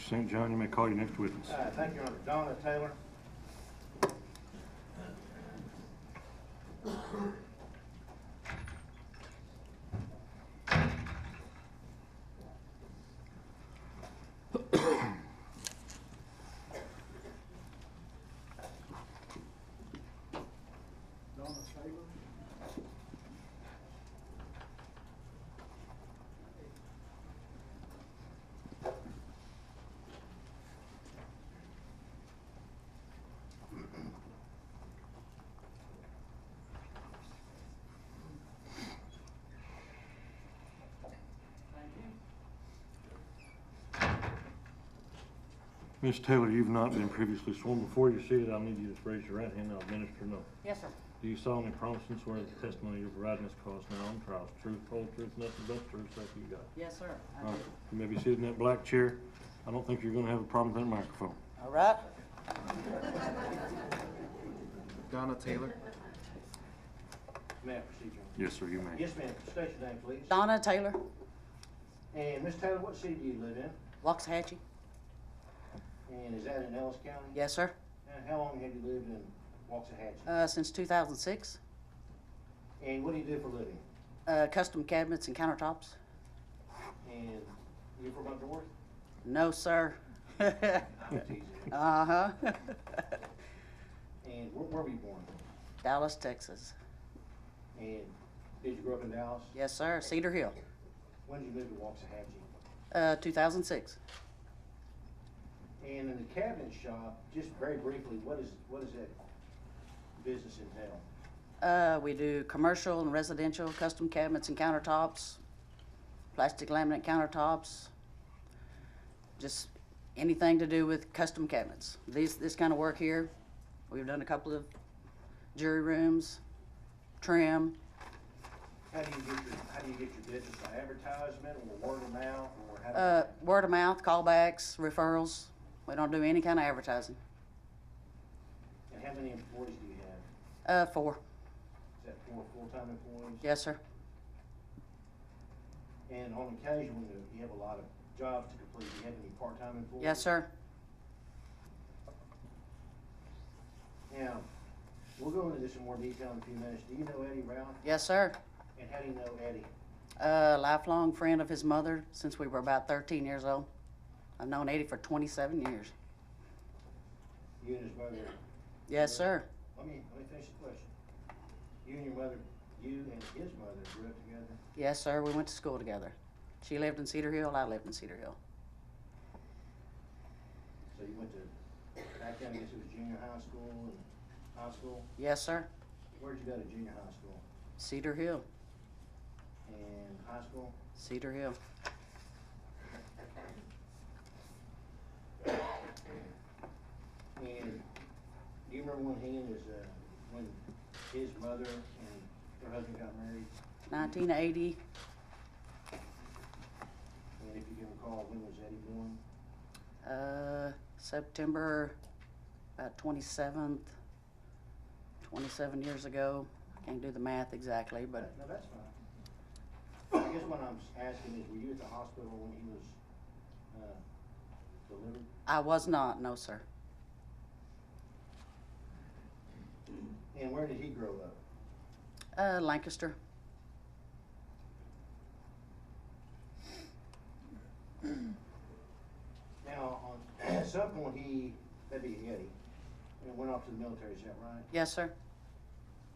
Mr. St. John, you may call your next witness. Thank you, Your Honor. Donna Taylor. Donna Taylor. Ms. Taylor, you've not been previously sworn. Before you're seated, I'll need you to just raise your right hand and I'll administer an oath. Yes, sir. Do you solemnly promise and swear that the testimony you're providing this cause now on trial is truth, whole truth, nothing but the truth, so help you God? Yes, sir. I All right, do. you may be seated in that black chair. I don't think you're gonna have a problem with that microphone. All right. Donna Taylor. May I proceed, Your Honor? Yes, sir, you may. Yes, ma'am. State your name, please. Donna Taylor, And Miss Taylor, what city do you live in? Waxahachie. And is that in Ellis County? Yes, sir. And how long have you lived in Waxahachie? Since 2006. And what do you do for a living? Custom cabinets and countertops. And you from up north? No, sir. That's easy. Uh-huh. And where were you born? Dallas, Texas. And did you grow up in Dallas? Yes, sir. Cedar Hill. When did you move to Waxahachie? 2006. And in the cabinet shop, just very briefly, what does that business entail? We do commercial and residential custom cabinets and countertops, plastic laminate countertops, just anything to do with custom cabinets. This kind of work here. We've done a couple of jury rooms, trim. How do you get your business? By advertisement or word of mouth or how? Word of mouth, callbacks, referrals. We don't do any kind of advertising. And how many employees do you have? 4. Is that 4 full-time employees? Yes, sir. And on occasion, when you have a lot of jobs to complete, do you have any part-time employees? Yes, sir. Now, we'll go into this in more detail in a few minutes. Do you know Eddie Routh? Yes, sir. And how do you know Eddie? Lifelong friend of his mother since we were about 13 years old. I've known Eddie for 27 years. You and his mother? Yes, sir. Let me finish the question. You and your mother, you and his mother grew up together? Yes, sir. We went to school together. She lived in Cedar Hill. I lived in Cedar Hill. So you went to, back then I guess it was junior high school and high school? Yes, sir. Where'd you go to junior high school? Cedar Hill. And high school? Cedar Hill. And do you remember when when his mother and her husband got married? 1980. And if you can recall, when was Eddie born? September 27th. 27 years ago. I can't do the math exactly, but No, that's fine. I guess what I'm asking is, were you at the hospital when he was delivered? I was not. No, sir. And where did he grow up? Lancaster. Now, at some point that'd be Eddie, and went off to the military, is that right? Yes, sir.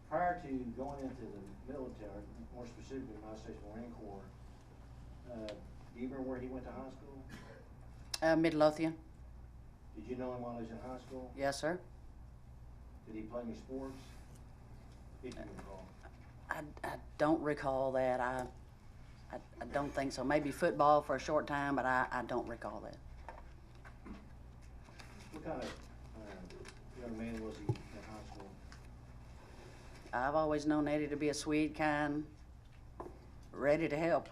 Prior to going into the military, more specifically the United States Marine Corps, do you remember where he went to high school? Midlothian. Did you know him while he was in high school? Yes, sir. Did he play any sports? If you recall. I don't recall that. I don't think so. Maybe football for a short time, but I don't recall that. What kind of young man was he in high school? I've always known Eddie to be a sweet, kind, ready to help.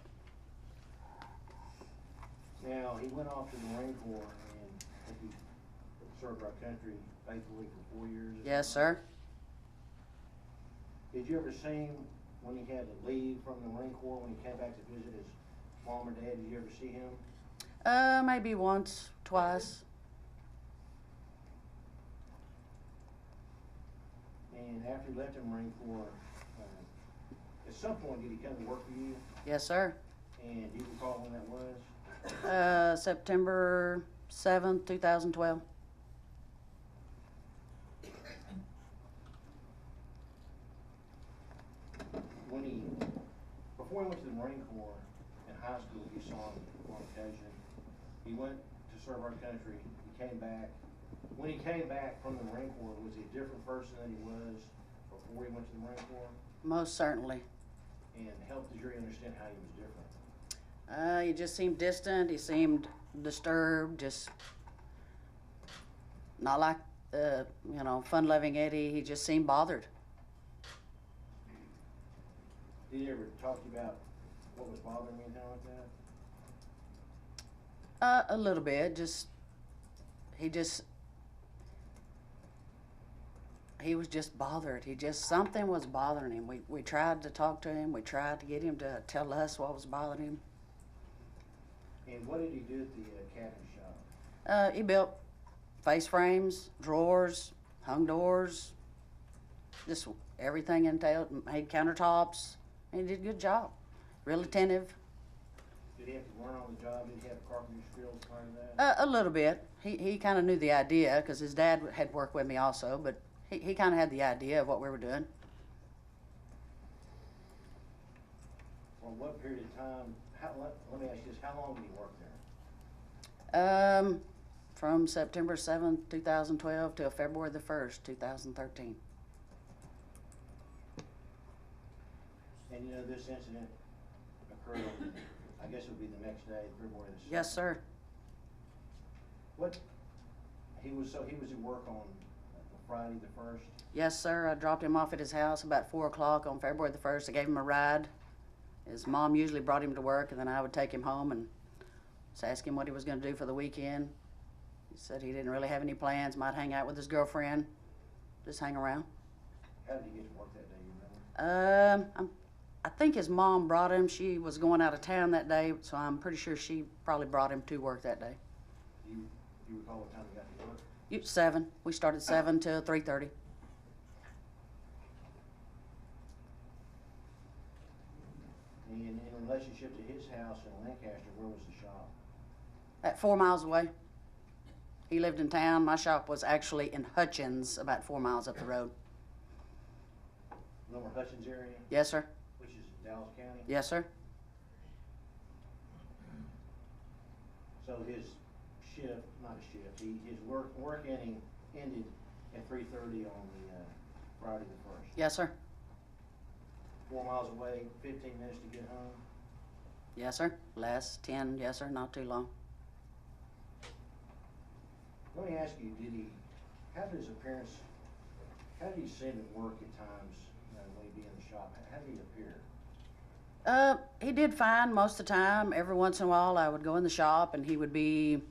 Now, he went off to the Marine Corps and I think he served our country faithfully for 4 years. Yes, sir. Did you ever see him when he had to leave from the Marine Corps, when he came back to visit his mom or dad? Did you ever see him? Maybe once, twice. And after he left the Marine Corps, at some point did he come to work for you? Yes, sir. And do you recall when that was? September 7th, 2012. Before he went to the Marine Corps in high school, you saw him on occasion. He went to serve our country. He came back. When he came back from the Marine Corps, was he a different person than he was before he went to the Marine Corps? Most certainly. And help the jury understand how he was different. He just seemed distant. He seemed disturbed. Just not like, fun-loving Eddie. He just seemed bothered. Did he ever talk to you about what was bothering you, anything like that? A little bit. He was just bothered. Something was bothering him. We tried to talk to him. We tried to get him to tell us what was bothering him. And what did he do at the cabinet shop? He built face frames, drawers, hung doors, just everything entailed, made countertops. He did a good job. Real attentive. Did he have to learn on the job? Did he have carpentry skills part of that? A little bit. He kind of knew the idea because his dad had worked with me also, but he kind of had the idea of what we were doing. Well, what period of time, let me ask you this, how long did he work there? From September 7th, 2012 till February the 1st, 2013. And you know this incident occurred on, I guess it would be the next day, February the 6th. Yes, sir. He was at work on Friday the 1st? Yes, sir. I dropped him off at his house about 4 o'clock on February the 1st. I gave him a ride. His mom usually brought him to work, and then I would take him home and just ask him what he was going to do for the weekend. He said he didn't really have any plans, might hang out with his girlfriend, just hang around. How did he get to work that day, you remember? I think his mom brought him. She was going out of town that day, so I'm pretty sure she probably brought him to work that day. Do you recall what time he got to work? 7. We started 7 till 3:30. And in relationship to his house in Lancaster, where was the shop? At 4 miles away. He lived in town. My shop was actually in Hutchins, about 4 miles up the road. Lower Hutchins area? Yes, sir. Which is in Dallas County? Yes, sir. So his shift, not a shift, his work ended at 3:30 on the Friday the 1st. Yes, sir. 4 miles away, 15 minutes to get home. Yes, sir. Less, 10, yes, sir. Not too long. Let me ask you, how did his appearance, how did he seem at work at times when he'd be in the shop? How did he appear? He did fine most of the time. Every once in a while, I would go in the shop and he would be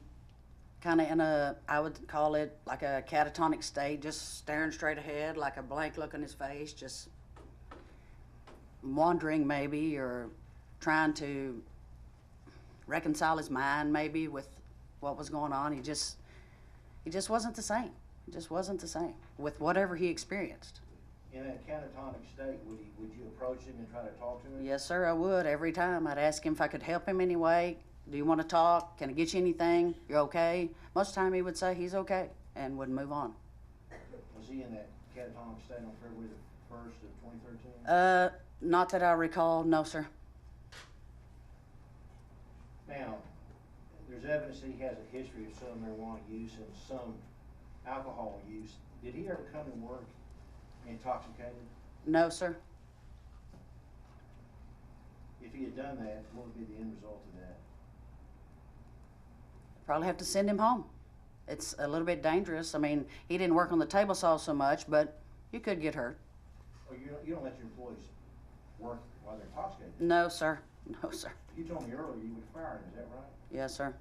kind of in I would call it like a catatonic state, just staring straight ahead, like a blank look on his face, just wandering maybe, or trying to reconcile his mind maybe with what was going on. He just wasn't the same. He just wasn't the same with whatever he experienced. In that catatonic state, would you approach him and try to talk to him? Yes, sir, I would. Every time I'd ask him if I could help him any way. Do you want to talk? Can I get you anything? You're okay? Most of the time he would say he's okay and would move on. Was he in that catatonic state on February the 1st of 2013? Not that I recall, no, sir. Now, there's evidence that he has a history of some marijuana use and some alcohol use. Did he ever come to work intoxicated? No, sir. If he had done that, what would be the end result of that? Probably have to send him home. It's a little bit dangerous. I mean, he didn't work on the table saw so much, but you could get hurt. Or you don't let your employees work while they're intoxicated? No, sir. No, sir. You told me earlier you would fire him, is that right? Yes, sir.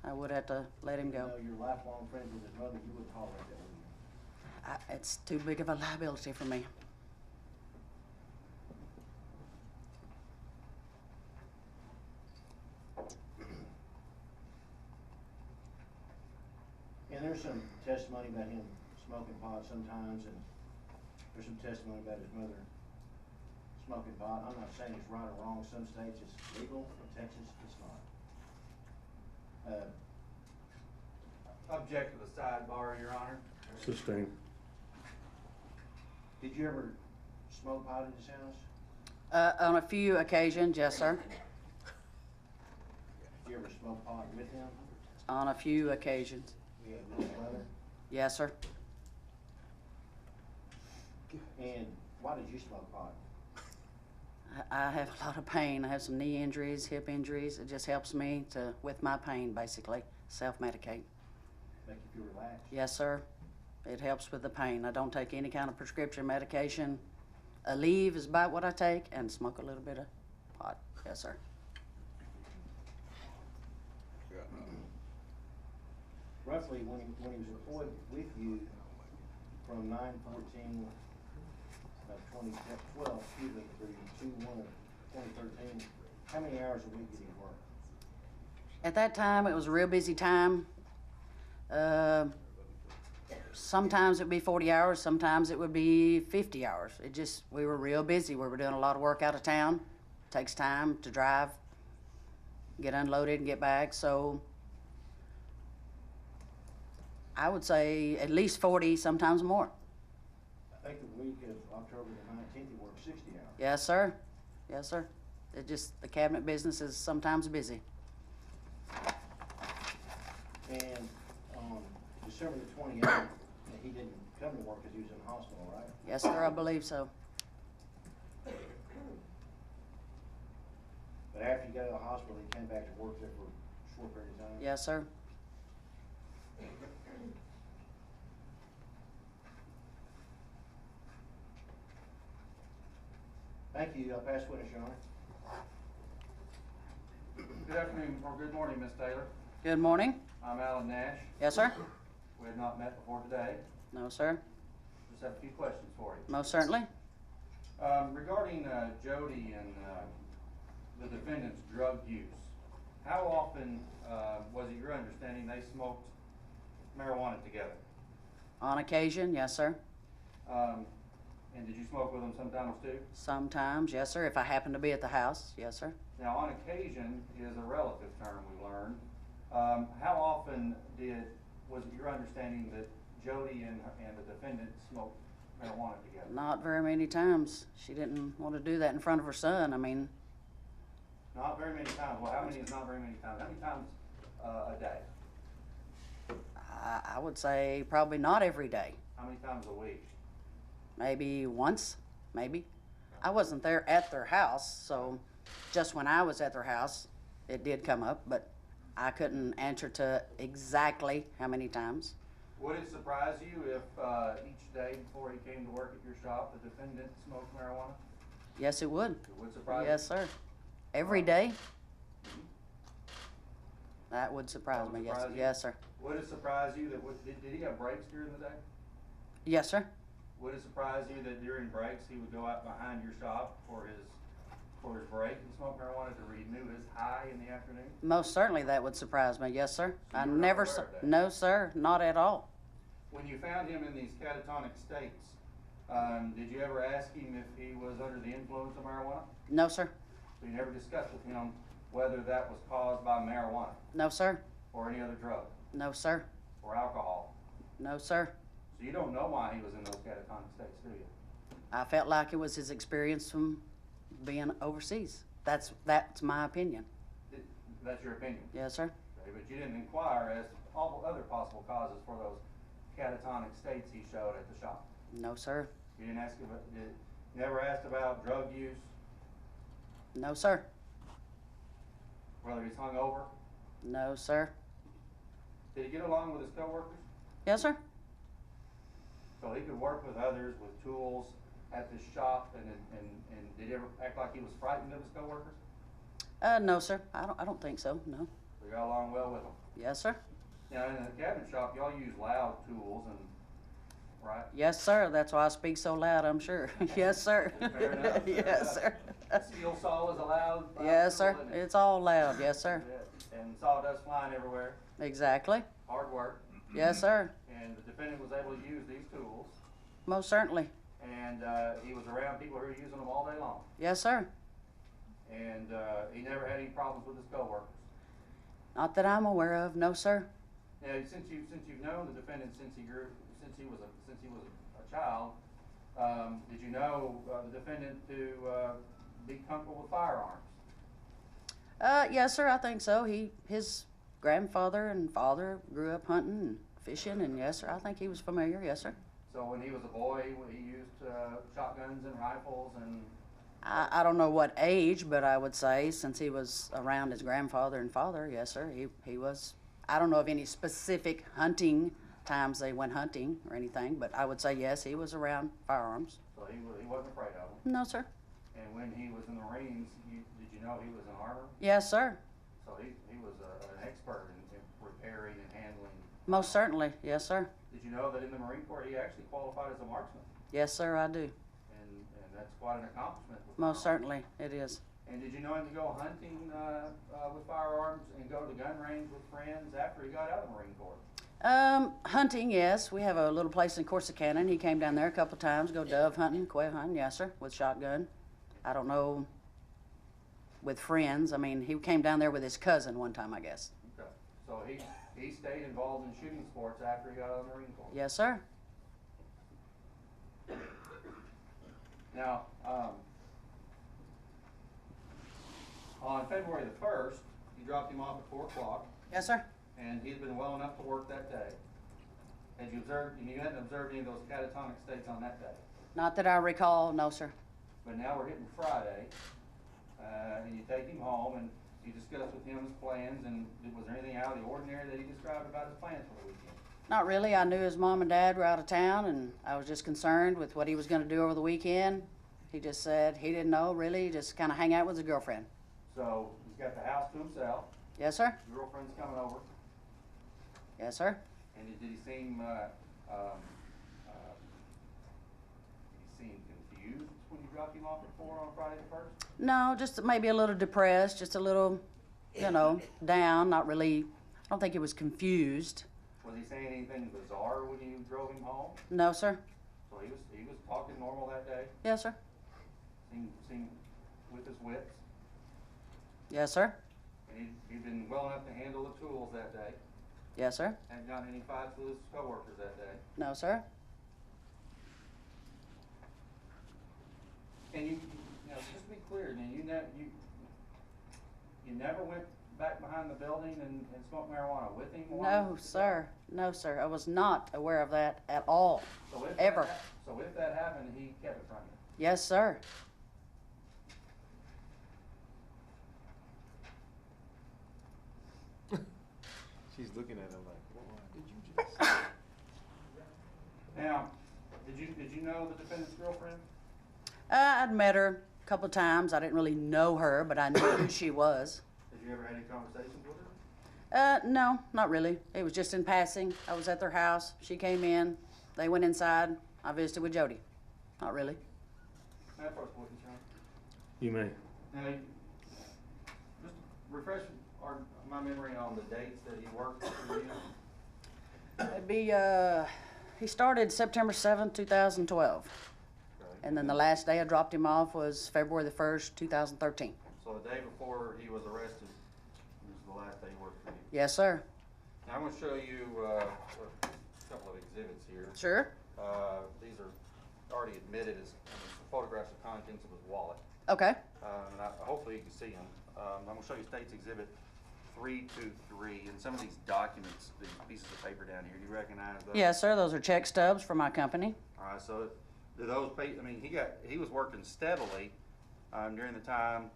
I would have to let him go. You know, you're lifelong friends with his brother, you wouldn't tolerate that, would you? It's too big of a liability for me. there's some testimony about him smoking pot sometimes, and there's some testimony about his mother smoking pot. I'm not saying it's right or wrong. Some states it's legal, in Texas it's not. Object to the sidebar, Your Honor. Sustained. Did you ever smoke pot at his house? On a few occasions, yes, sir. Did you ever smoke pot with him? On a few occasions, Yeah, with his mother? yes, sir. And why did you smoke pot? I have a lot of pain. I have some knee injuries, hip injuries. It just helps me with my pain, basically, self-medicate. Make you feel relaxed? Yes, sir. It helps with the pain. I don't take any kind of prescription medication. Aleve is about what I take, and smoke a little bit of pot. Yes, sir. Roughly, when he was employed with you from 9/14 of 2012, excuse me, through 2/1 of 2013, how many hours a week did he work? At that time, it was a real busy time. Sometimes it'd be 40 hours, sometimes it would be 50 hours. We were real busy. We were doing a lot of work out of town. Takes time to drive, get unloaded and get back. So I would say at least 40, sometimes more. I think the week of October the 19th, he worked 60 hours. Yes, sir. Yes, sir. The cabinet business is sometimes busy. And on December the 28th, he didn't come to work because he was in the hospital, right? Yes, sir, I believe so. But after he got out of the hospital, he came back to work there for a short period of time? Yes, sir. Thank you. I'll pass witness, Your Honor. Good afternoon, or good morning, Ms. Taylor. Good morning. I'm Alan Nash. Yes, sir. We have not met before today. No, sir. Just have a few questions for you. Most certainly. Regarding Jody and the defendant's drug use, how often was it your understanding they smoked marijuana together? On occasion, yes, sir. And did you smoke with them sometimes too? Sometimes, yes, sir. If I happen to be at the house, yes, sir. Now, on occasion is a relative term we learned. How often was it your understanding that Jody and the defendant smoked marijuana together? Not very many times. She didn't want to do that in front of her son. I mean, Not very many times. Well, how many is not very many times? How many times a day? I would say probably not every day. How many times a week? Maybe once, maybe. I wasn't there at their house, so just when I was at their house, it did come up, but I couldn't answer to exactly how many times. Would it surprise you if each day before he came to work at your shop, the defendant smoked marijuana? Yes, it would. It would surprise you? Yes, sir. Every day? That would surprise That would me, yes, surprise you? yes, sir. Would it surprise you that, did he have breaks during the day? Yes, sir. Would it surprise you that during breaks he would go out behind your shop for his break and smoke marijuana to renew his high in the afternoon? Most certainly that would surprise me, yes, sir. So I you were not never aware saw, of that? no, sir, not at all. When you found him in these catatonic states, did you ever ask him if he was under the influence of marijuana? No, sir. So you never discussed with him whether that was caused by marijuana No, sir. or any other drug No, sir. or alcohol? No, sir. So you don't know why he was in those catatonic states, do you? I felt like it was his experience from being overseas. That's my opinion. That's your opinion? Yes, sir. Okay, but you didn't inquire as to all other possible causes for those catatonic states he showed at the shop? No, sir. You didn't ask about, you never asked about drug use, No, sir. whether he's hungover? No, sir. Did he get along with his coworkers? Yes, sir. So he could work with others with tools at the shop, and did he ever act like he was frightened of his coworkers? No, sir. I don't think so. No. So you got along well with them? Yes, sir. Now, in the cabinet shop, y'all use loud tools, and right? Yes, sir. That's why I speak so loud, I'm sure. Yes, sir. Fair enough, fair Yes, enough. sir. Steel saw is allowed? Yes, sir. Isn't it? It's all loud. Yes, sir. And sawdust flying everywhere. Exactly. Hard work. Yes, sir. And the defendant was able to use these tools, Most certainly. and he was around people who were using them all day long. Yes, sir. And he never had any problems with his coworkers. Not that I'm aware of. No, sir. Now, since you've known the defendant since he was a child, did you know the defendant to be comfortable with firearms? Yes, sir. I think so. His grandfather and father grew up hunting and fishing, and yes, sir. I think he was familiar. Yes, sir. So when he was a boy, he used shotguns and rifles and. I don't know what age, but I would say since he was around his grandfather and father, yes, sir. He was. I don't know of any specific hunting times they went hunting or anything, but I would say yes, he was around firearms. So he wasn't afraid of them. No, sir. And when he was in the Marines, did you know he was in armor? Yes, sir. So he was an expert in repairing and handling. Most certainly. Yes, sir. Did you know that in the Marine Corps he actually qualified as a marksman? Yes, sir, I do. And that's quite an accomplishment. with Most firearms. certainly it is. And did you know him to go hunting with firearms and go to the gun range with friends after he got out of the Marine Corps? Hunting, yes. We have a little place in Corsicana, and he came down there a couple times, go dove hunting, quail hunting, yes, sir, with shotgun. I don't know, with friends. I mean, he came down there with his cousin one time, I guess. Okay. So he stayed involved in shooting sports after he got out of the Marine Corps? Yes, sir. Now, on February the 1st, you dropped him off at 4 o'clock, Yes, sir. and he had been well enough to work that day. Had you observed, and you hadn't observed any of those catatonic states on that day. Not that I recall, no, sir. But now we're hitting Friday, and you take him home, and you discuss with him his plans, and was there anything out of the ordinary that he described about his plans for the weekend? Not really. I knew his mom and dad were out of town, and I was just concerned with what he was going to do over the weekend. He just said he didn't know, really, just kind of hang out with his girlfriend. So he's got the house to himself, Yes, sir. his girlfriend's coming over, Yes, sir. and did he seem, confused when you dropped him off at 4 on Friday the 1st? No, just maybe a little depressed, just a little, down, not really. I don't think he was confused. Was he saying anything bizarre when you drove him home? No, sir. So he was talking normal that day, Yes, sir. seemed with his wits, Yes, sir. and he'd been well enough to handle the tools that day. Yes, sir. Hadn't gotten any fights with his coworkers that day. No, sir. And you know, just to be clear, man, you never went back behind the building and smoked marijuana with him? No, sir. No, sir. I was not aware of that at all. So if Ever. So if that happened, he kept it from you? Yes, sir. She's looking at him like, what did you just say? Now, did you know the defendant's girlfriend? I'd met her a couple of times. I didn't really know her, but I knew who she was. Did you ever have any conversations with her? No, not really. It was just in passing. I was at their house. She came in. They went inside. I visited with Jody. Not really. May I approach the witness, Your Honor? You may. Now, just refresh my memory on the dates that he worked for you. It'd be, he started September 7th, 2012. Okay. And then the last day I dropped him off was February the 1st, 2013. So the day before he was arrested was the last day he worked for you. Yes, sir. Now I'm going to show you a couple of exhibits here. Sure. These are already admitted as photographs of contents of his wallet. Okay. And hopefully you can see them. I'm going to show you State's Exhibit 323, and some of these documents, these pieces of paper down here. Do you recognize those? Yes, sir. Those are check stubs for my company. All right, so do those I mean, he was working steadily during the time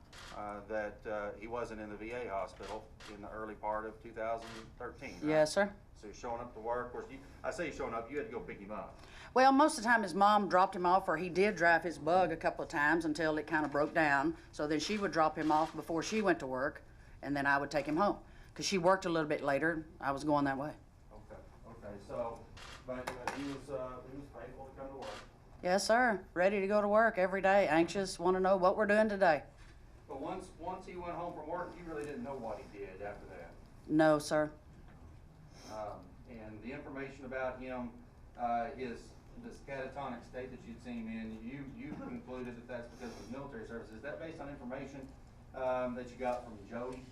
that he wasn't in the VA hospital in the early part of 2013. Right? Yes, sir. So he's showing up to work. Of course, I say he's showing up. You had to go pick him up. Well, most of the time his mom dropped him off, or he did drive his bug a couple of times until it kind of broke down. So then she would drop him off before she went to work, and then I would take him home. Because she worked a little bit later. I was going that way. Okay. So, but he was faithful to come to work. Yes, sir. Ready to go to work every day. Anxious, want to know what we're doing today. But once he went home from work, you really didn't know what he did after that. No, sir. And the information about him, this catatonic state that you'd seen him in, you concluded that that's because of his military service. Is that based on information, that you got from Jody?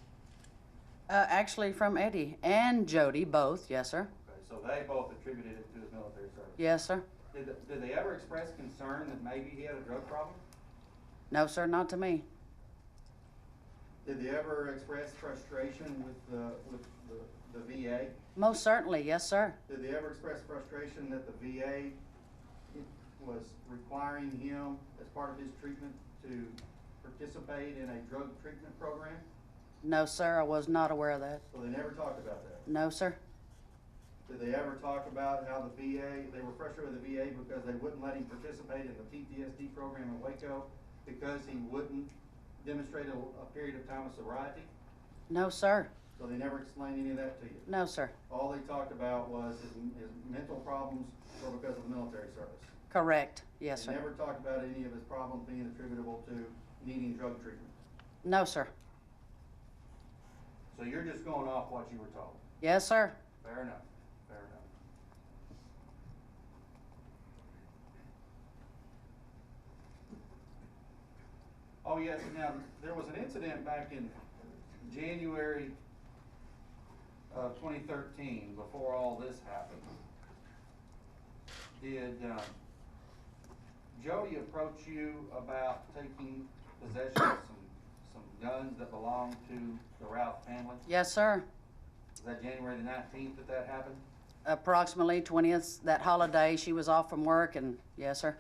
Actually from Eddie and Jody, both, yes, sir. Okay, so they both attributed it to his military service. Yes, sir. Did they ever express concern that maybe he had a drug problem? No, sir, not to me. Did they ever express frustration with the VA? Most certainly, yes, sir. Did they ever express frustration that the VA was requiring him, as part of his treatment, to participate in a drug treatment program? No, sir, I was not aware of that. So they never talked about that? No, sir. Did they ever talk about how the VA, they were frustrated with the VA because they wouldn't let him participate in the PTSD program in Waco because he wouldn't demonstrate a period of time of sobriety? No, sir. So they never explained any of that to you? No, sir. All they talked about was his mental problems were because of the military service? Correct. Yes, They sir. never talked about any of his problems being attributable to needing drug treatment? No, sir. So you're just going off what you were told? Yes, sir. Fair enough, fair enough. Oh, yes, now, there was an incident back in January of 2013, before all this happened. Did Jody approach you about taking possession of some guns that belonged to the Routh family? Yes, sir. Was that January the 19th that happened? Approximately 20th, that holiday, she was off from work, and yes, sir.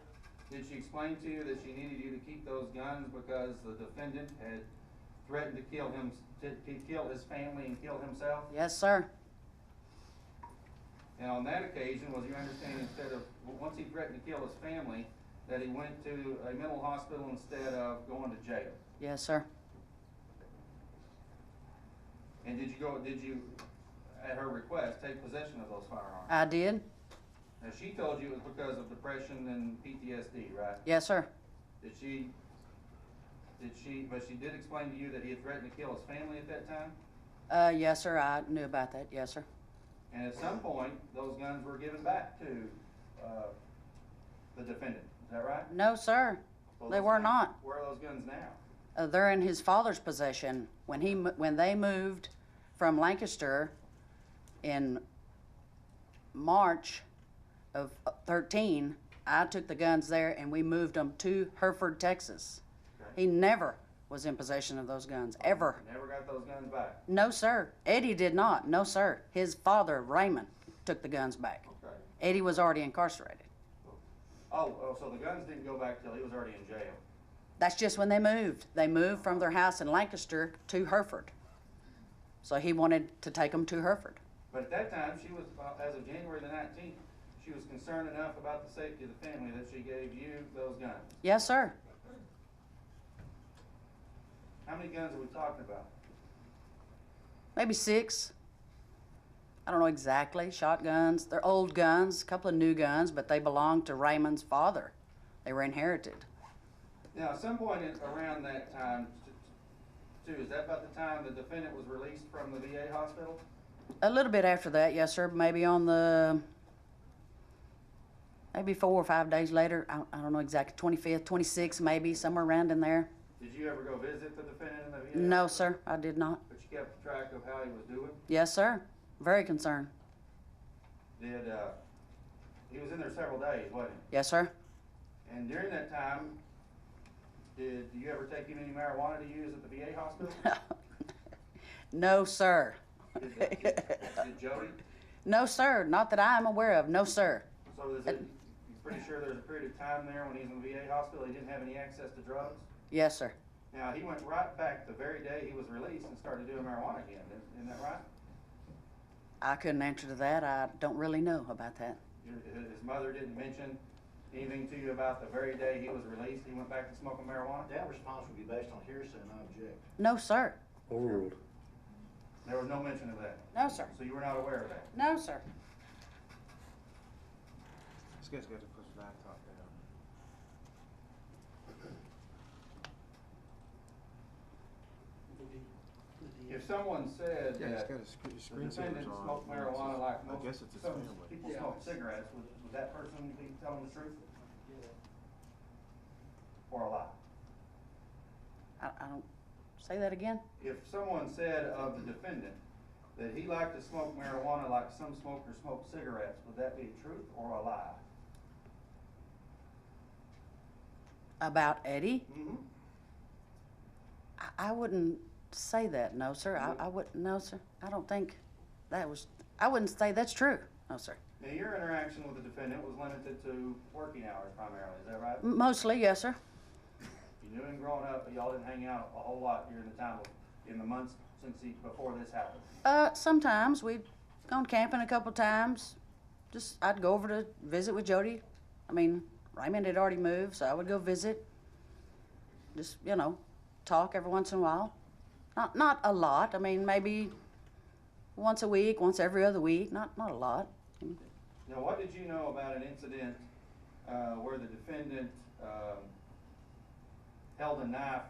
Did she explain to you that she needed you to keep those guns because the defendant had threatened to kill him, to kill his family and kill himself? Yes, sir. And on that occasion, was your understanding instead of, once he threatened to kill his family, that he went to a mental hospital instead of going to jail? Yes, sir. And did you, at her request, take possession of those firearms? I did. Now, she told you it was because of depression and PTSD, right? Yes, sir. But she did explain to you that he had threatened to kill his family at that time? Yes, sir. I knew about that. Yes, sir. And at some point, those guns were given back to the defendant, is that right? No, sir. Well, They those were guns- not. Where are those guns now? They're in his father's possession. When they moved from Lancaster in March of 13, I took the guns there and we moved them to Hereford, Texas. Okay. He never was in possession of those guns, ever. Never got those guns back? No, sir. Eddie did not. No, sir. His father, Raymond, took the guns back. Okay. Eddie was already incarcerated. Oh, so the guns didn't go back till he was already in jail? That's just when they moved. They moved from their house in Lancaster to Hereford. So he wanted to take them to Hereford. But at that time, she was, as of January the 19th, she was concerned enough about the safety of the family that she gave you those guns. Yes, sir. How many guns are we talking about? Maybe 6. I don't know exactly. Shotguns. They're old guns, a couple of new guns, but they belonged to Raymond's father. They were inherited. Now, at some point around that time, too, is that about the time the defendant was released from the VA hospital? A little bit after that, yes, sir. Maybe on the, maybe 4 or 5 days later. I don't know exactly. 25th, 26th, maybe somewhere around in there. Did you ever go visit the defendant in the VA? No, hospital? sir. I did not. But you kept track of how he was doing? Yes, sir. Very concerned. Did, he was in there several days, wasn't Yes, sir. he? And during that time, did you ever take him any marijuana to use at the VA hospital? No, sir. Did Jody? No, sir. Not that I'm aware of. No, sir. So is it, you're pretty sure there's a period of time there when he was in the VA hospital, he didn't have any access to drugs? Yes, sir. Now, he went right back the very day he was released and started doing marijuana again, isn't that right? I couldn't answer to that. I don't really know about that. His mother didn't mention anything to you about the very day he was released, he went back to smoking marijuana? That response would be based on hearsay, and I object. No, sir. Overruled. There was no mention of that? No, sir. So you were not aware of that? No, sir. This guy's got to put his laptop down. The If someone said Yeah, he's that got his the screen defendant savers on. smoked You know, marijuana it's- like I most, guess it's his some family. people smoke cigarettes, would that person be telling the truth? Or a lie? I don't, say that again? If someone said of the defendant that he liked to smoke marijuana like some smokers smoke cigarettes, would that be truth or a lie? About Eddie? Mm-hmm. I wouldn't say that, no, sir. I wouldn't, no, sir. I don't think that was, I wouldn't say that's true, no, sir. Now, your interaction with the defendant was limited to working hours primarily, is that right? Mostly, yes, sir. You knew him growing up, but y'all didn't hang out a whole lot during the time in the months before this happened. Sometimes we'd gone camping a couple times. Just, I'd go over to visit with Jody. I mean, Raymond had already moved, so I would go visit. Just, you know, talk every once in a while. Not a lot. I mean, maybe once a week, once every other week. Not a lot. Now, what did you know about an incident where the defendant held a knife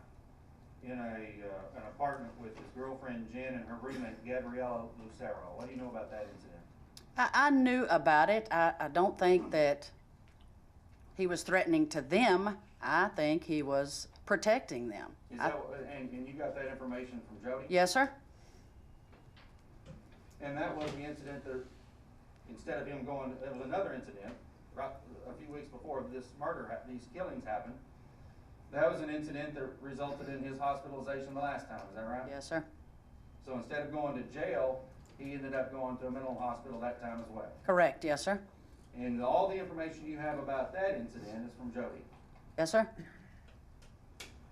in an apartment with his girlfriend Jen and her roommate Gabriella Lucero? What do you know about that incident? I knew about it. I don't think that he was threatening to them. I think he was protecting them. Is that, and you got that information from Jody? Yes, sir. And that was the incident that, instead of him going, there was another incident, right, a few weeks before this these killings happened. That was an incident that resulted in his hospitalization the last time, is that right? Yes, sir. So instead of going to jail, he ended up going to a mental hospital that time as well. Correct. Yes, sir. And all the information you have about that incident is from Jody. Yes, sir.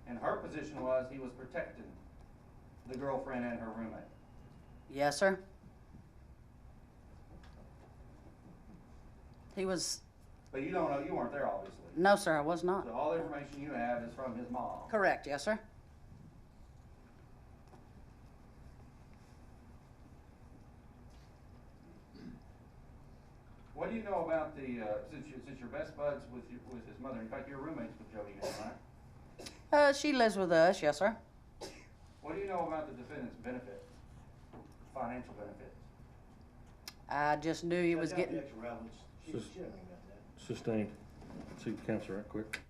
And her position was he was protecting the girlfriend and her roommate. Yes, sir. He was, But you don't know, you weren't there obviously. no, sir, I was not. So all the information you have is from his mom. Correct. Yes, sir. What do you know about the, since you're best buds with his mother, in fact, you're roommates with Jody now, right? She lives with us. Yes, sir. What do you know about the defendant's benefits, financial benefits? I just knew he was getting, Extra relevance. She Sus- don't know about that. Sustained. See the counselor right quick.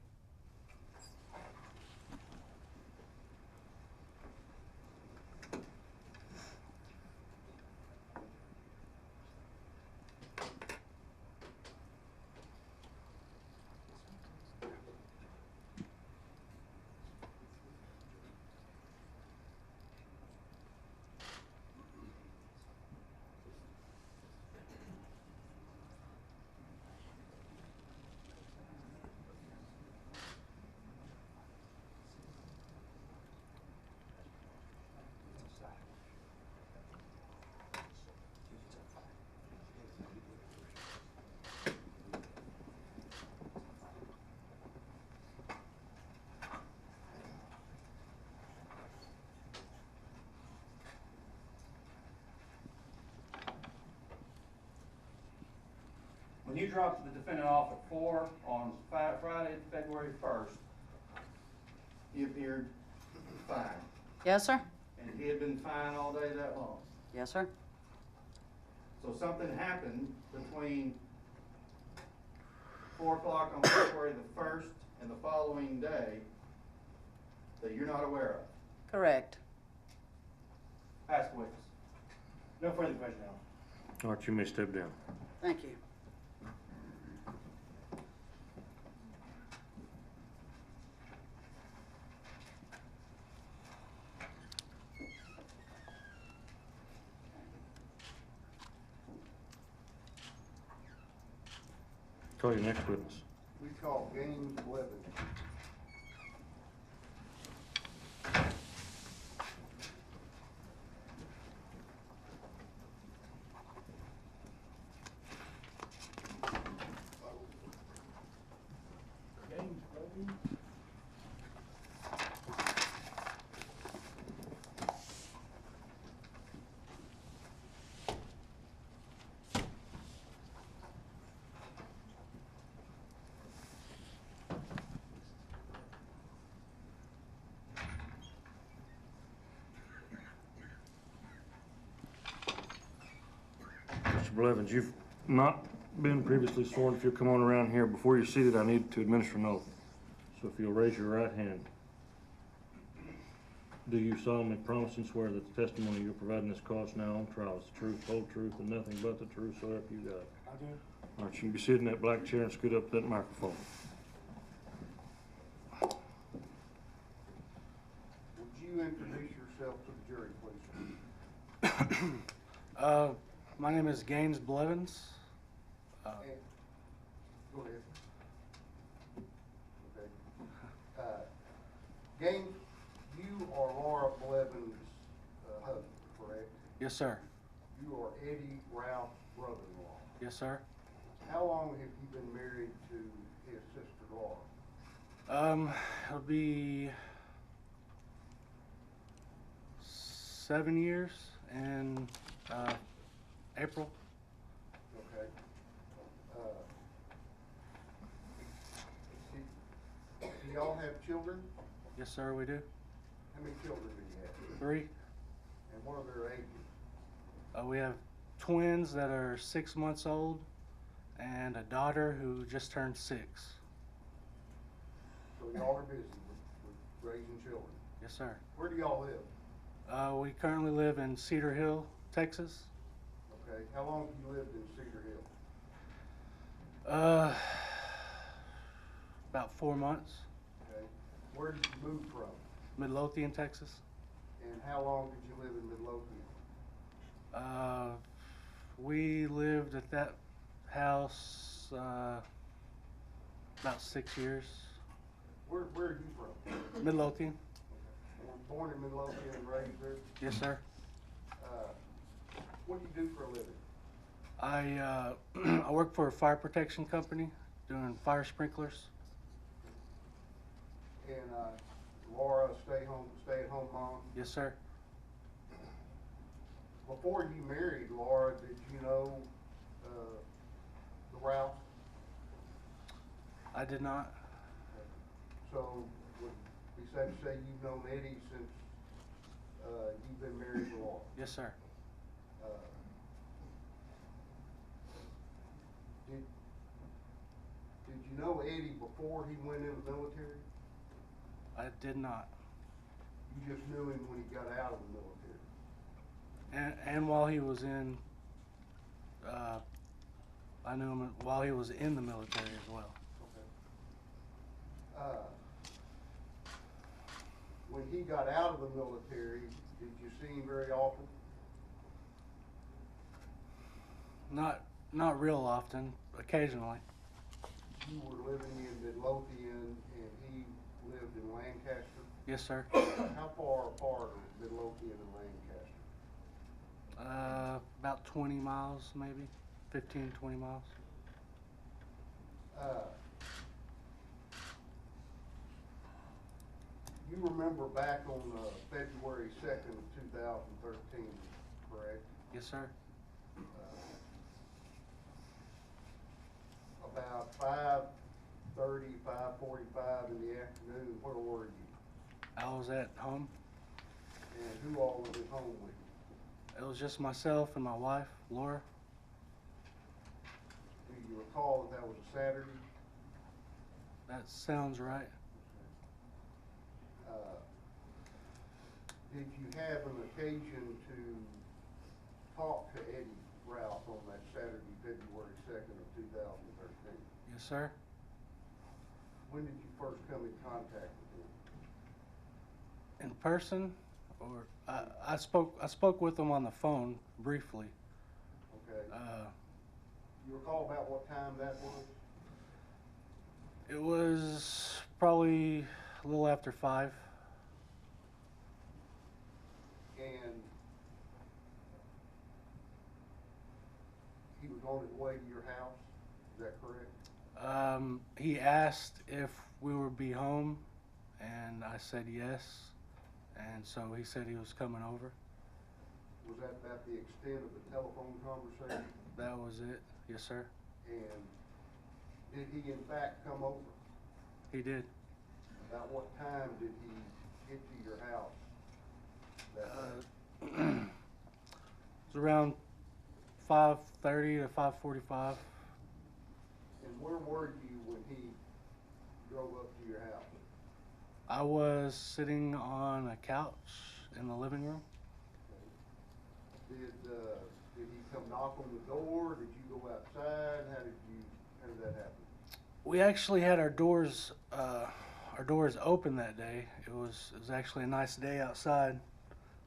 When you dropped the defendant off at 4 on Friday, February 1st, he appeared fine. yes, sir. And he had been fine all day that long. Yes, sir. So something happened between 4 o'clock on February the 1st and the following day that you're not aware of. Correct. Ask the witness. No further question now. All right, you may step down. Thank you. Call your next witness. We call Gaines Levin. Gaines Levin. Blevins, you've not been previously sworn. If you'll come on around here, before you're seated, I need to administer an oath. So if you'll raise your right hand. Do you solemnly promise and swear that the testimony you're providing this cause now on trial is the truth, whole truth, and nothing but the truth, so help you God? I do. All right, you can be seated in that black chair and scoot up to that microphone. Would you introduce yourself to the jury, please? My name is Gaines Blevins. And- Go ahead. Okay. Gaines, you are Laura Blevins' husband, correct? Yes, sir. You are Eddie Routh's brother-in-law. Yes, sir. How long have you been married to his sister Laura? It'll be 7 years in April. Okay. Do y'all have children? Yes, sir, we do. How many children do you have? 3. And what are their ages? We have twins that are 6 months old and a daughter who just turned 6. So y'all are busy with raising children. Yes, sir. Where do y'all live? We currently live in Cedar Hill, Texas. Okay. How long have you lived in Cedar Hill? About 4 months. Okay. Where did you move from? Midlothian, Texas. And how long did you live in Midlothian? We lived at that house about 6 years. Where are you from? Midlothian. Born in Midlothian and raised there? Yes, sir. What do you do for a living? I work for a fire protection company doing fire sprinklers. And Laura, stay-at-home mom? Yes, sir. Before you married Laura, did you know the Routh? I did not. So would it be safe to say you've known Eddie since you've been married to Laura? Yes, sir. Uh, Did you know Eddie before he went in the military? I did not. You just knew him when he got out of the military? And while he was in, I knew him while he was in the military as well. Okay. When he got out of the military, did you see him very often? Not real often, occasionally. You were living in Midlothian and he lived in Lancaster. Yes, sir. How far apart are Midlothian and Lancaster? About 20 miles, maybe 15, 20 miles. You remember back on February 2nd, 2013, correct? Yes, sir. About 5:30, 5:45 in the afternoon, where were you? I was at home. And who all was at home with you? It was just myself and my wife, Laura. Do you recall that was a Saturday? That sounds right. Did you have an occasion to talk to Eddie Routh on that Saturday, February 2nd of 2013? Yes, sir. When did you first come in contact with him? In person, or I spoke with him on the phone briefly. Okay. You recall about what time that was? It was probably a little after 5. And he was on his way to your house, is that correct? He asked if we would be home, and I said yes, and so he said he was coming over. Was that about the extent of the telephone conversation? That was it. Yes, sir. And did he in fact come over? He did. About what time did he get to your house that day? It's around 5:30 to 5:45. And where were you when he drove up to your house? I was sitting on a couch in the living room. Did he come knock on the door? Did you go outside? How did that happen? We actually had our doors open that day. It was actually a nice day outside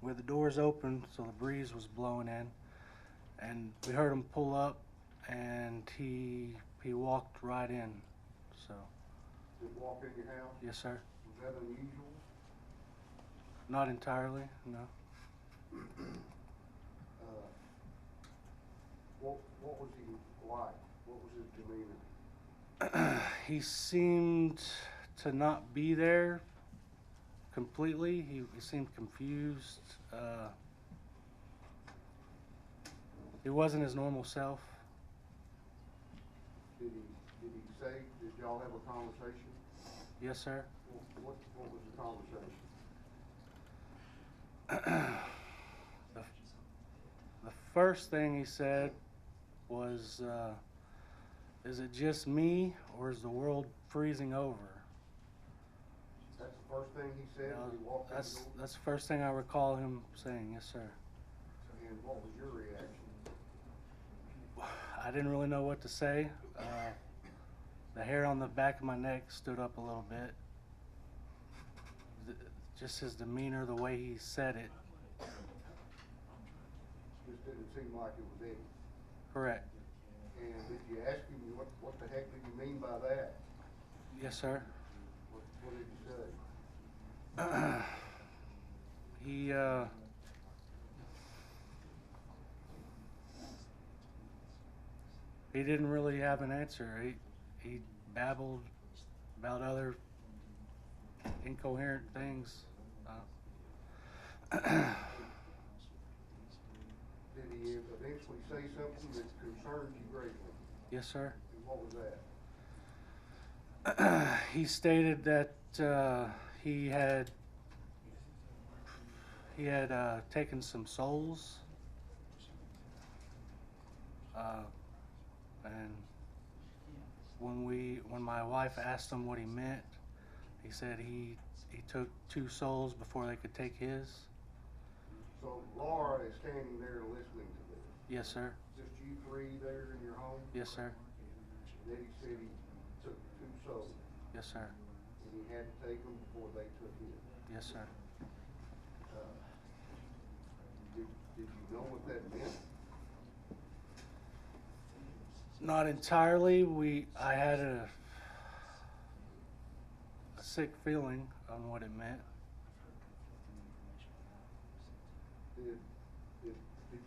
with the doors open, so the breeze was blowing in, and we heard him pull up, and he walked right in. So Did he walk in your house? yes, sir. Was that unusual? Not entirely, no. What was he like? What was his demeanor? He seemed to not be there completely. He seemed confused. He wasn't his normal self. Did he say? Did y'all have a conversation? Yes, sir. What was the conversation? The first thing he said was, "Is it just me, or is the world freezing over?" That's the first thing he said when he walked in the door? That's the first thing I recall him saying. Yes, sir. And what was your reaction? I didn't really know what to say. The hair on the back of my neck stood up a little bit. Just his demeanor, the way he said it. Just didn't seem like it was Eddie. Correct. And did you ask him, what the heck do you mean by that? Yes, sir. What did he say? He didn't really have an answer. He babbled about other incoherent things. Did he eventually say something that concerned you greatly? Yes, sir. And what was that? He stated that he had taken some souls, and when my wife asked him what he meant, he said he took 2 souls before they could take his. So Laura is standing there listening to this. Yes, sir. Just you 3 there in your home? Yes, sir. And Eddie said he took 2 souls, Yes, sir. and he had to take them before they took his. Yes, sir. Did you know what that meant? Not entirely. I had a sick feeling on what it meant. Did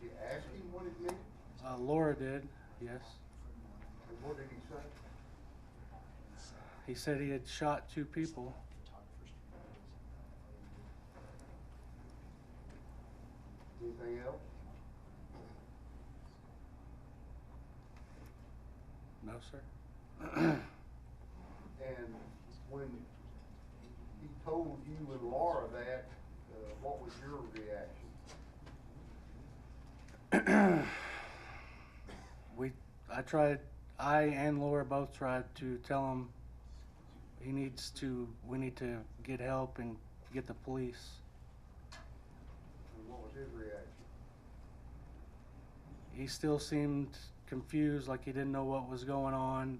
you ask him what it meant? Laura did, yes. And what did he say? He said he had shot 2 people. Anything else? No, sir. And when he told you and Laura that, what was your reaction? I and Laura both tried to tell him we need to get help and get the police. And what was his reaction? He still seemed confused, like he didn't know what was going on.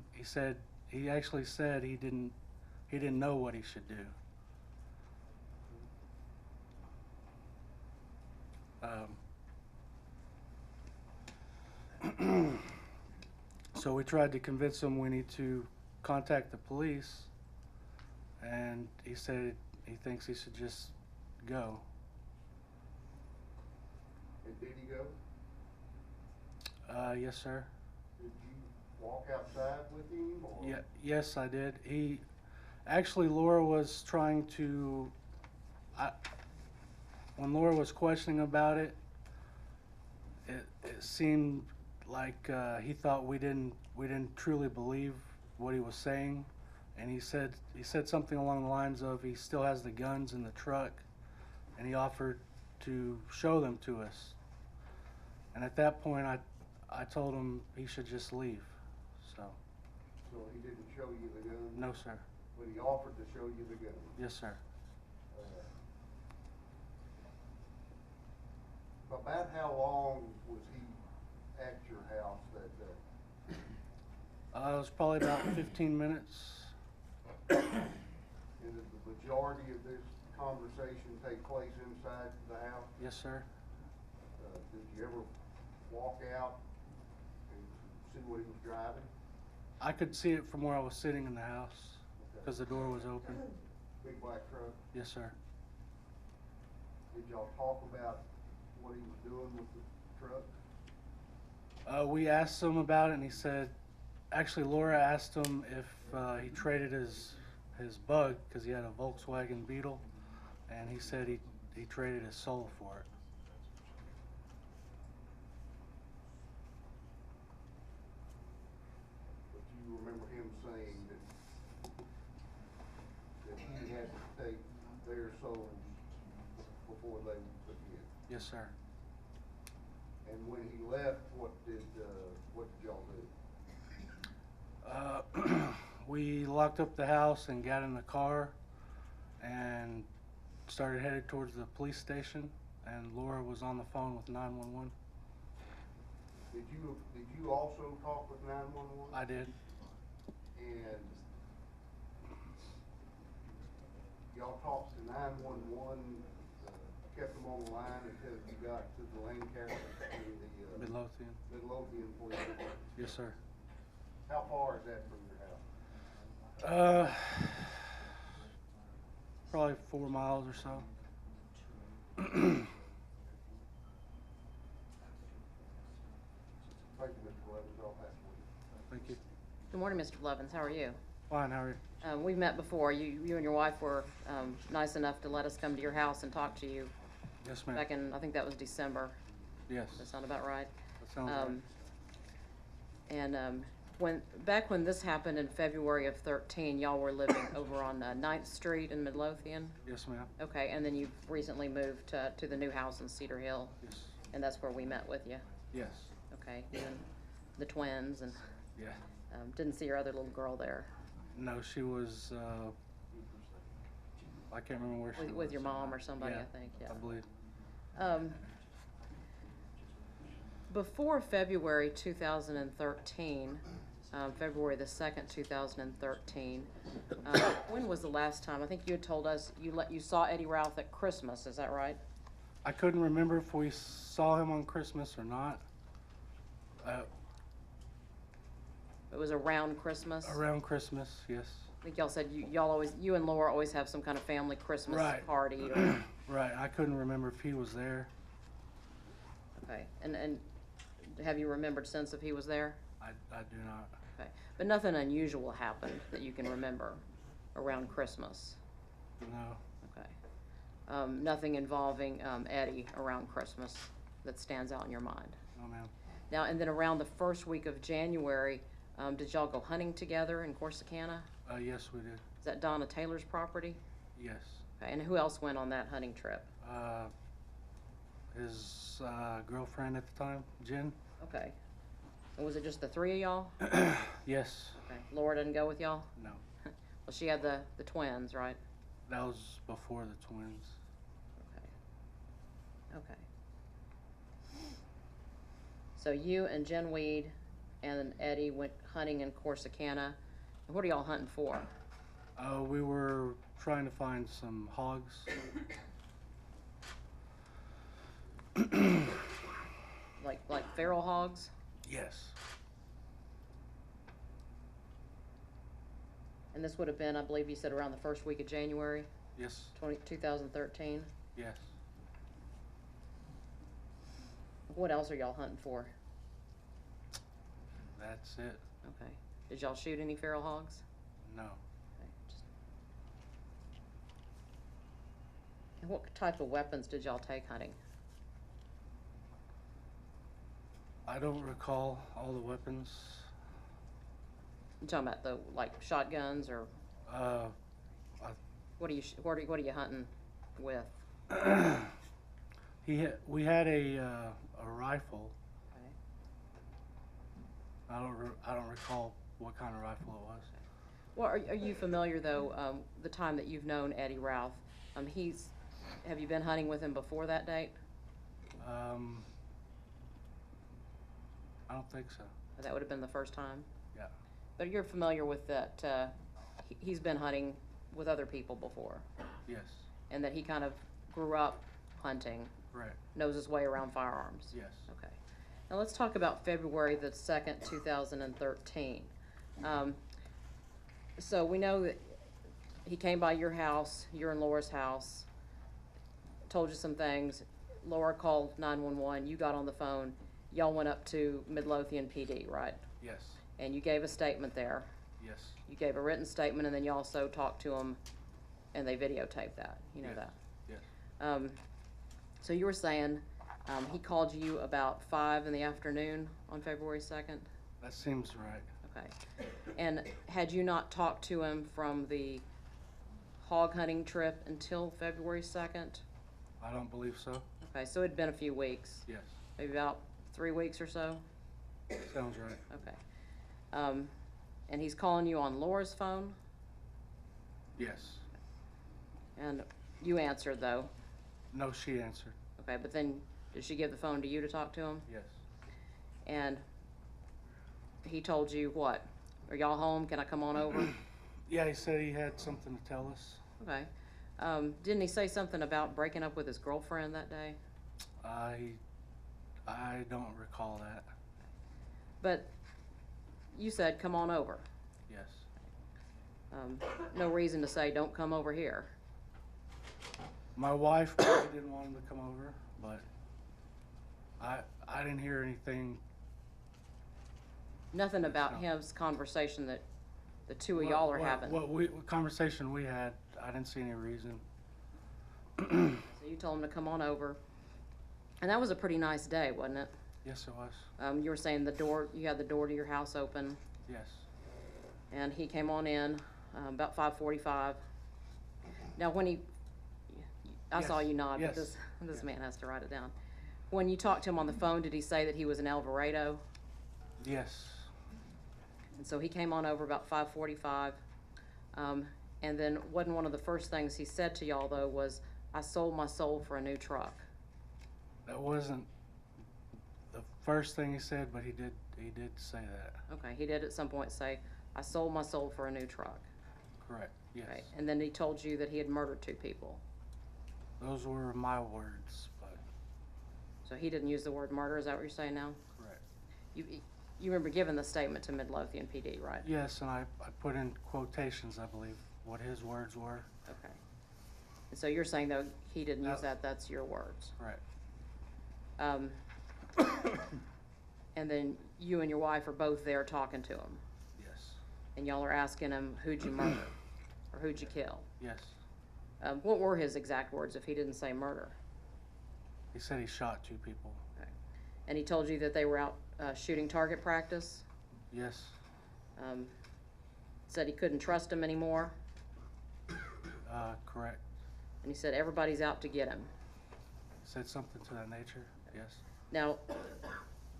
He actually said he didn't know what he should do. So we tried to convince him we need to contact the police, and he said he thinks he should just go. And did he go? Yes, sir. Did you walk outside with him, or? Yeah, yes, I did. Laura was trying to, when Laura was questioning about it, it seemed like he thought we didn't truly believe what he was saying, and he said something along the lines of he still has the guns in the truck, and he offered to show them to us. And at that point, I told him he should just leave, so, So he didn't show you the gun? no, sir. But he offered to show you the gun? Yes, sir. About how long was he at your house that day? It was probably about 15 minutes. And did the majority of this conversation take place inside the house? Yes, sir. Did you ever walk out and see what he was driving? I could see it from where I was sitting in the house because the door was open. Big black truck? Yes, sir. Did y'all talk about what he was doing with the truck? We asked him about it, and he said, actually, Laura asked him if he traded his Bug because he had a Volkswagen Beetle, and he said he traded his soul for it. But you remember him saying that he had to take their souls before they took his? Yes, sir. And when he left, what did y'all do? We locked up the house and got in the car and started headed towards the police station, and Laura was on the phone with 911. Did you also talk with 911? I did. And y'all talked to 911, kept them on the line until you got to the Lancaster, the Midlothian. Midlothian police station? Yes, sir. How far is that from your house? Probably 4 miles or so. Thank you, Mr. Levens. I'll pass it. Thank you. Good morning, Mr. Blevins. How are you? Fine, how are you? We've met before. You and your wife were nice enough to let us come to your house and talk to you Yes, ma'am. back in, I think that was December. Yes, Does that sound about right? that sounds right. And back when this happened in February of 13, y'all were living over on 9th Street in Midlothian? Yes, ma'am. Okay, and then you recently moved to the new house in Cedar Hill, Yes. and that's where we met with you? Yes. Okay, you and the twins, and Yeah. didn't see your other little girl there? No, she was, I can't remember where she was. With your mom or somebody, Yeah, I think, yeah. I believe. Before February 2013, February the 2nd, 2013, when was the last time? I think you had told us you saw Eddie Routh at Christmas, is that right? I couldn't remember if we saw him on Christmas or not. It was around Christmas? Around Christmas, yes. I think y'all said you and Laura always have some kind of family Christmas Right. party or, Right, I couldn't remember if he was there. okay, and have you remembered since if he was there? I do not. Okay, but nothing unusual happened that you can remember around Christmas? No. Okay. Nothing involving Eddie around Christmas that stands out in your mind? No, ma'am. Now, and then around the first week of January, did y'all go hunting together in Corsicana? Yes, we did. Is that Donna Taylor's property? Yes. Okay, and who else went on that hunting trip? His girlfriend at the time, Jen. Okay. And was it just the three of y'all? Yes. Okay. Laura didn't go with y'all? No. Well, she had the twins, right? That was before the twins. Okay. Okay. So you and Jen Weed and Eddie went hunting in Corsicana. And what are y'all hunting for? We were trying to find some hogs. Like feral hogs? Yes. And this would have been, I believe you said, around the first week of January, Yes. 2013. Yes. What else are y'all hunting for? That's it. Okay. Did y'all shoot any feral hogs? No. Okay. And what type of weapons did y'all take hunting? I don't recall all the weapons. You talking about the shotguns or what are you hunting with? We had a rifle, Okay. I don't recall what kind of rifle it was. Well, are you familiar though, the time that you've known Eddie Routh, have you been hunting with him before that date? I don't think so. That would have been the first time? Yeah. But you're familiar with that, he's been hunting with other people before, Yes. and that he kind of grew up hunting, Right. knows his way around firearms? Yes. Okay. Now let's talk about February the 2nd, 2013. So we know that he came by your house, your and Laura's house, told you some things. Laura called 911, you got on the phone, y'all went up to Midlothian PD, right? Yes. And you gave a statement there. Yes. You gave a written statement, and then you also talked to him, and they videotaped that. You know Yes. that. Yes. So you were saying he called you about 5 in the afternoon on February 2nd? That seems right. Okay. And had you not talked to him from the hog hunting trip until February 2nd? I don't believe so. Okay, so it'd been a few weeks, Yes. maybe about 3 weeks or so? Sounds right. Okay. And he's calling you on Laura's phone, Yes. and you answered though. No, she answered. Okay, but then did she give the phone to you to talk to him? Yes. And he told you what? Are y'all home? Can I come on over? Yeah, he said he had something to tell us. Okay. Didn't he say something about breaking up with his girlfriend that day? I don't recall that. But you said come on over. Yes. No reason to say don't come over here. My wife probably didn't want him to come over, but I didn't hear anything. Nothing about No. his conversation that the two of y'all are having. What conversation we had, I didn't see any reason. So you told him to come on over. And that was a pretty nice day, wasn't it? Yes, it was. You were saying you had the door to your house open, Yes. and he came on in about 5:45. Now when I saw Yes, you nod, but yes, this yes. man has to write it down. When you talked to him on the phone, did he say that he was in Alvarado? Yes. And so he came on over about 5:45. And then wasn't one of the first things he said to y'all though was, I sold my soul for a new truck. That wasn't the first thing he said, but he did say that. Okay, he did at some point say, I sold my soul for a new truck. Correct. Yes. Okay, and then he told you that he had murdered 2 people. Those were my words, but So he didn't use the word murder, is that what you're saying now? correct. You remember giving the statement to Midlothian PD, right? Yes, and I put in quotations, I believe, what his words were. Okay. And so you're saying though he didn't use that, that's your words. Correct. And then you and your wife are both there talking to him, Yes. and y'all are asking him, who'd you murder? Or who'd you kill? Yes. What were his exact words if he didn't say murder? He said he shot 2 people. Okay. And he told you that they were out shooting target practice? Yes. Said he couldn't trust him anymore, Correct. and he said everybody's out to get him. Said something to that nature. Yes. Now,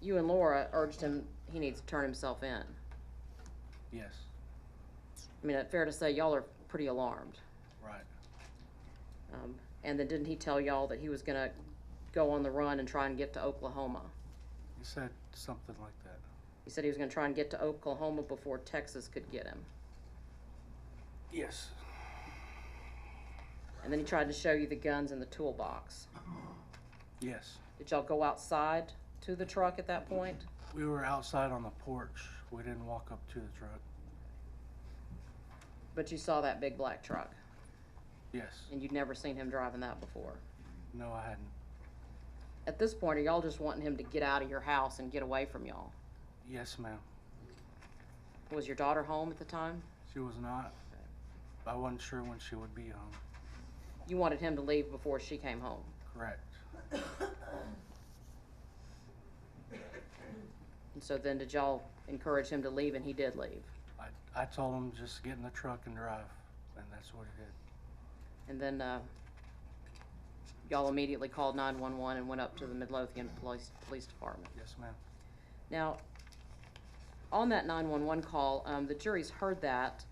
you and Laura urged him, he needs to turn himself in. Yes. I mean, fair to say y'all are pretty alarmed. Right. And then didn't he tell y'all that he was gonna go on the run and try and get to Oklahoma? He said something like that. He said he was gonna try and get to Oklahoma before Texas could get him. Yes. And then he tried to show you the guns in the toolbox. Yes. Did y'all go outside to the truck at that point? We were outside on the porch. We didn't walk up to the truck. But you saw that big black truck, Yes. and you'd never seen him driving that before. No, I hadn't. At this point, are y'all just wanting him to get out of your house and get away from y'all? Yes, ma'am. Was your daughter home at the time? She was not. I wasn't sure when she would be home. You wanted him to leave before she came home. Correct. And so then did y'all encourage him to leave, and he did leave? I told him just get in the truck and drive, and that's what he did. And then y'all immediately called 911 and went up to the Midlothian Police Department. Yes, ma'am. Now, on that 911 call, the jury's heard that,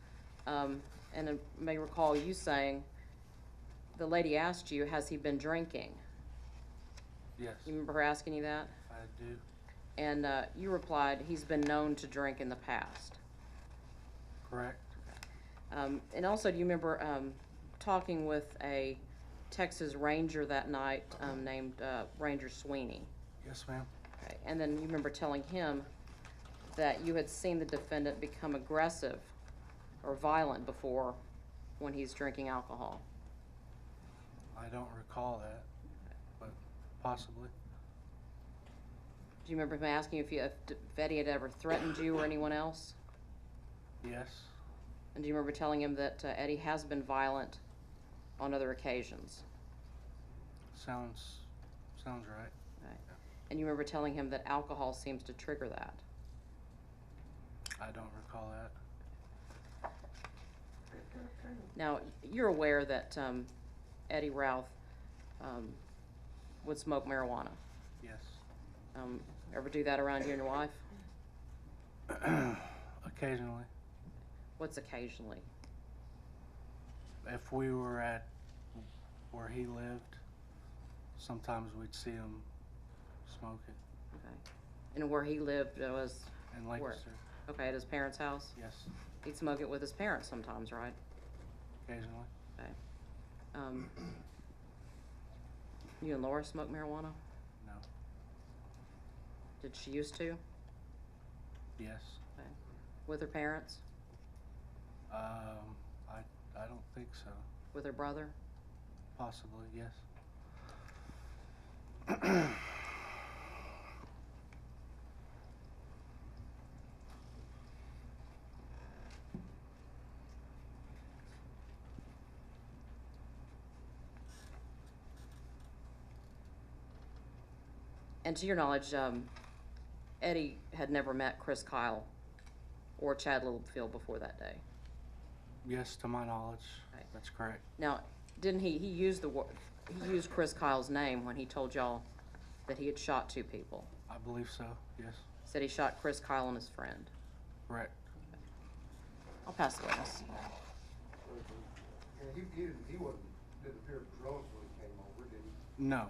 and I may recall you saying, the lady asked you, has he been drinking? Yes, You remember her asking you that? I do. And you replied, he's been known to drink in the past. Correct. And also, do you remember talking with a Texas Ranger that night named Ranger Sweeney? Yes, ma'am. Okay. And then you remember telling him that you had seen the defendant become aggressive or violent before when he's drinking alcohol. I don't recall that, but possibly. Do you remember him asking you if Eddie had ever threatened you or anyone else? Yes, And do you remember telling him that Eddie has been violent on other occasions? sounds right. Right. And you remember telling him that alcohol seems to trigger that? I don't recall that. Now, you're aware that Eddie Routh would smoke marijuana. Yes. Ever do that around you and your wife? Occasionally. What's occasionally? If we were at where he lived, sometimes we'd see him smoke it Okay. And where he lived was, in Lancaster. okay, at his parents' house? Yes, He'd smoke it with his parents sometimes, right? occasionally. Okay. You and Laura smoke marijuana? No. Did she used to? Yes. Okay. With her parents? I don't think so. With her brother? Possibly, yes. And to your knowledge, Eddie had never met Chris Kyle or Chad Littlefield before that day. Yes, to my knowledge, Right. that's correct. Now, didn't he used he used Chris Kyle's name when he told y'all that he had shot 2 people? I believe so, yes. Said he shot Chris Kyle and his friend. Correct. I'll pass the witness. And didn't appear drunk when he came over, did he? No,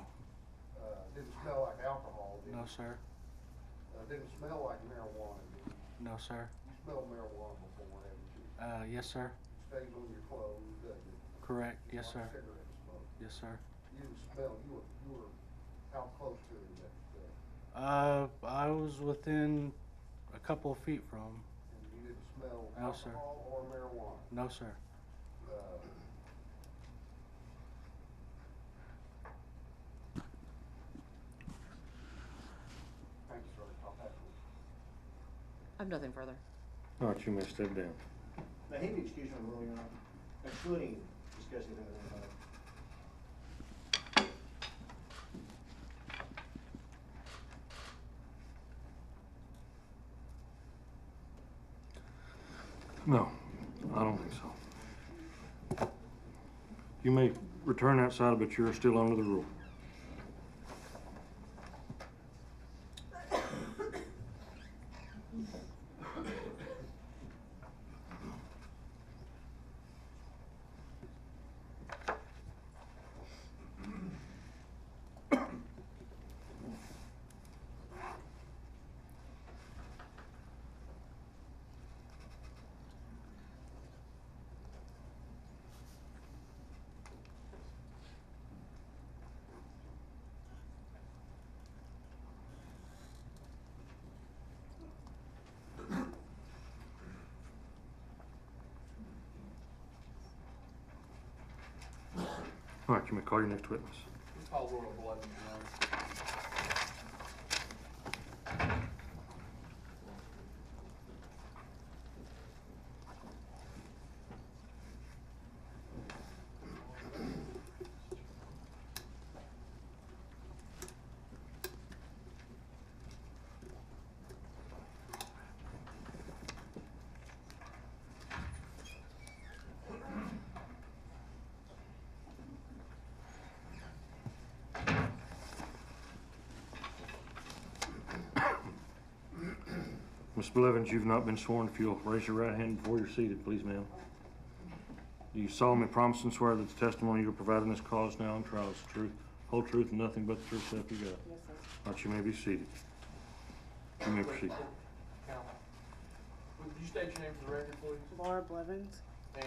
Didn't smell like alcohol, did he? no, sir. Didn't smell like marijuana, did he? No, sir. You smelled marijuana before, haven't you? Yes, sir. Stays on your clothes, doesn't it? Correct. Yes, Like sir. cigarette smoke. Yes, sir. You didn't smell, you were how close to him that day? I was within a couple of feet from him. And you didn't smell No, sir. alcohol or marijuana? No, sir. Thank you, sir. I'll pass it. I have nothing further. All right, you may step down. Now, he be excused from ruling on, excluding discussing them with anybody. No, I don't think so. You may return outside, but you're still under the rule. All right, you may call your next witness. Call Royal Blood, Your Honor. Ms. Blevins, you've not been sworn. If you'll raise your right hand before you're seated, please, ma'am. Do you solemnly promise and swear that the testimony you're providing this cause now and trial is the truth, whole truth, and nothing but the truth, so help you God? Yes, sir. All right, you may be seated. You may proceed. Would you state your name for the record, please? Laura Blevins? And,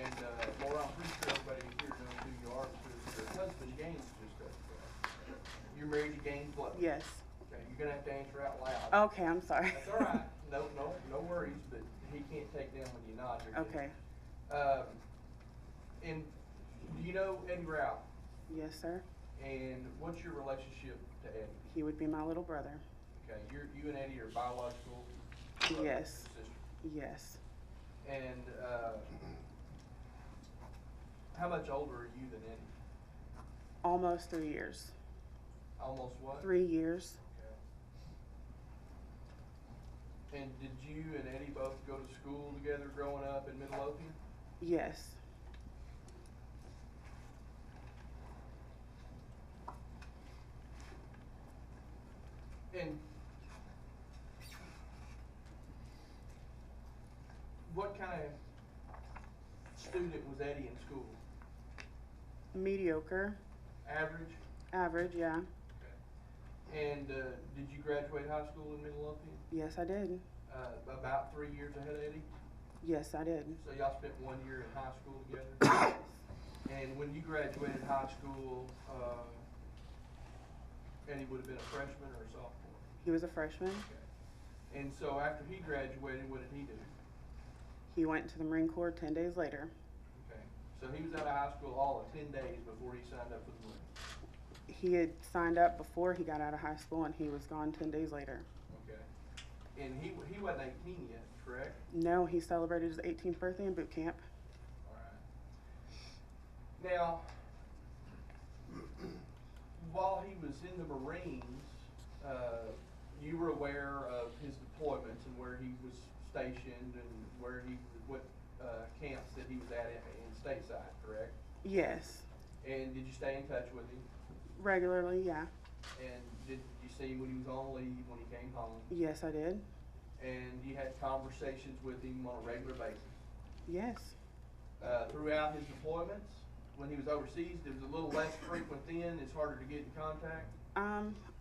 Laura, I'm pretty sure everybody here knows who you are because your husband, Gaines, just testified. You're married to Gaines Blevins? Yes. Okay, you're gonna have to answer out loud. Okay, I'm sorry. That's all right. No worries, but he can't take them when you nod. You're good. Okay. And do you know Eddie Routh? Yes, sir. And what's your relationship to Eddie? He would be my little brother. Okay, you and Eddie are biological brother and Yes. sister. Yes. And, how much older are you than Eddie? Almost 3 years. Almost what? 3 years. Okay. And did you and Eddie both go to school together growing up in Midlothian? Yes. And what kind of student was Eddie in school? Mediocre. Average? Average, yeah. And did you graduate high school in Midlothian? Yes, I did. About 3 years ahead of Eddie? Yes, I did. So y'all spent 1 year in high school together? And when you graduated high school, Eddie would have been a freshman or a sophomore? He was a freshman. Okay. And so after he graduated, what did he do? He went to the Marine Corps 10 days later. Okay. So he was out of high school all of 10 days before he signed up for the Marines? He had signed up before he got out of high school, and he was gone 10 days later. Okay. And he wasn't 18 yet, correct? No, he celebrated his 18th birthday in boot camp. All right. Now, while he was in the Marines, you were aware of his deployments and where he was stationed and what camps that he was at in stateside, correct? Yes. And did you stay in touch with him? Regularly, yeah. And did you see him when he was on leave, when he came home? Yes, I did. And you had conversations with him on a regular basis? Yes. Throughout his deployments, when he was overseas, it was a little less frequent then, it's harder to get in contact?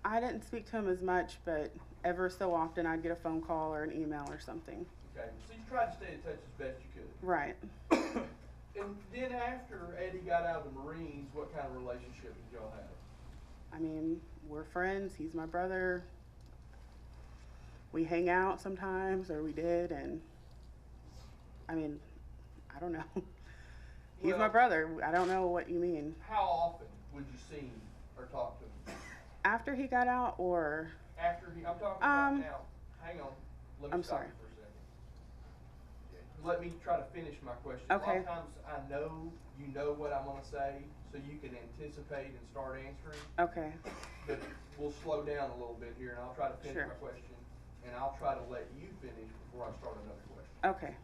I didn't speak to him as much, but ever so often I'd get a phone call or an email or something. Okay, so you tried to stay in touch as best you could. Right. And then after Eddie got out of the Marines, what kind of relationship did y'all have? I mean, we're friends. He's my brother. We hang out sometimes, or we did, and I mean, I don't know. He's my Well- brother. I don't know what you mean. How often would you see him or talk to him? After he got out, or After I'm talking about now. Hang on, let me I'm stop sorry. you for a second. Let me try to finish my question. Okay. A lot of times I know you know what I'm gonna say, so you can anticipate and start answering. okay, But we'll slow down a little bit here, and I'll try to finish Sure. my question, and I'll try to let you finish before I start another question. okay,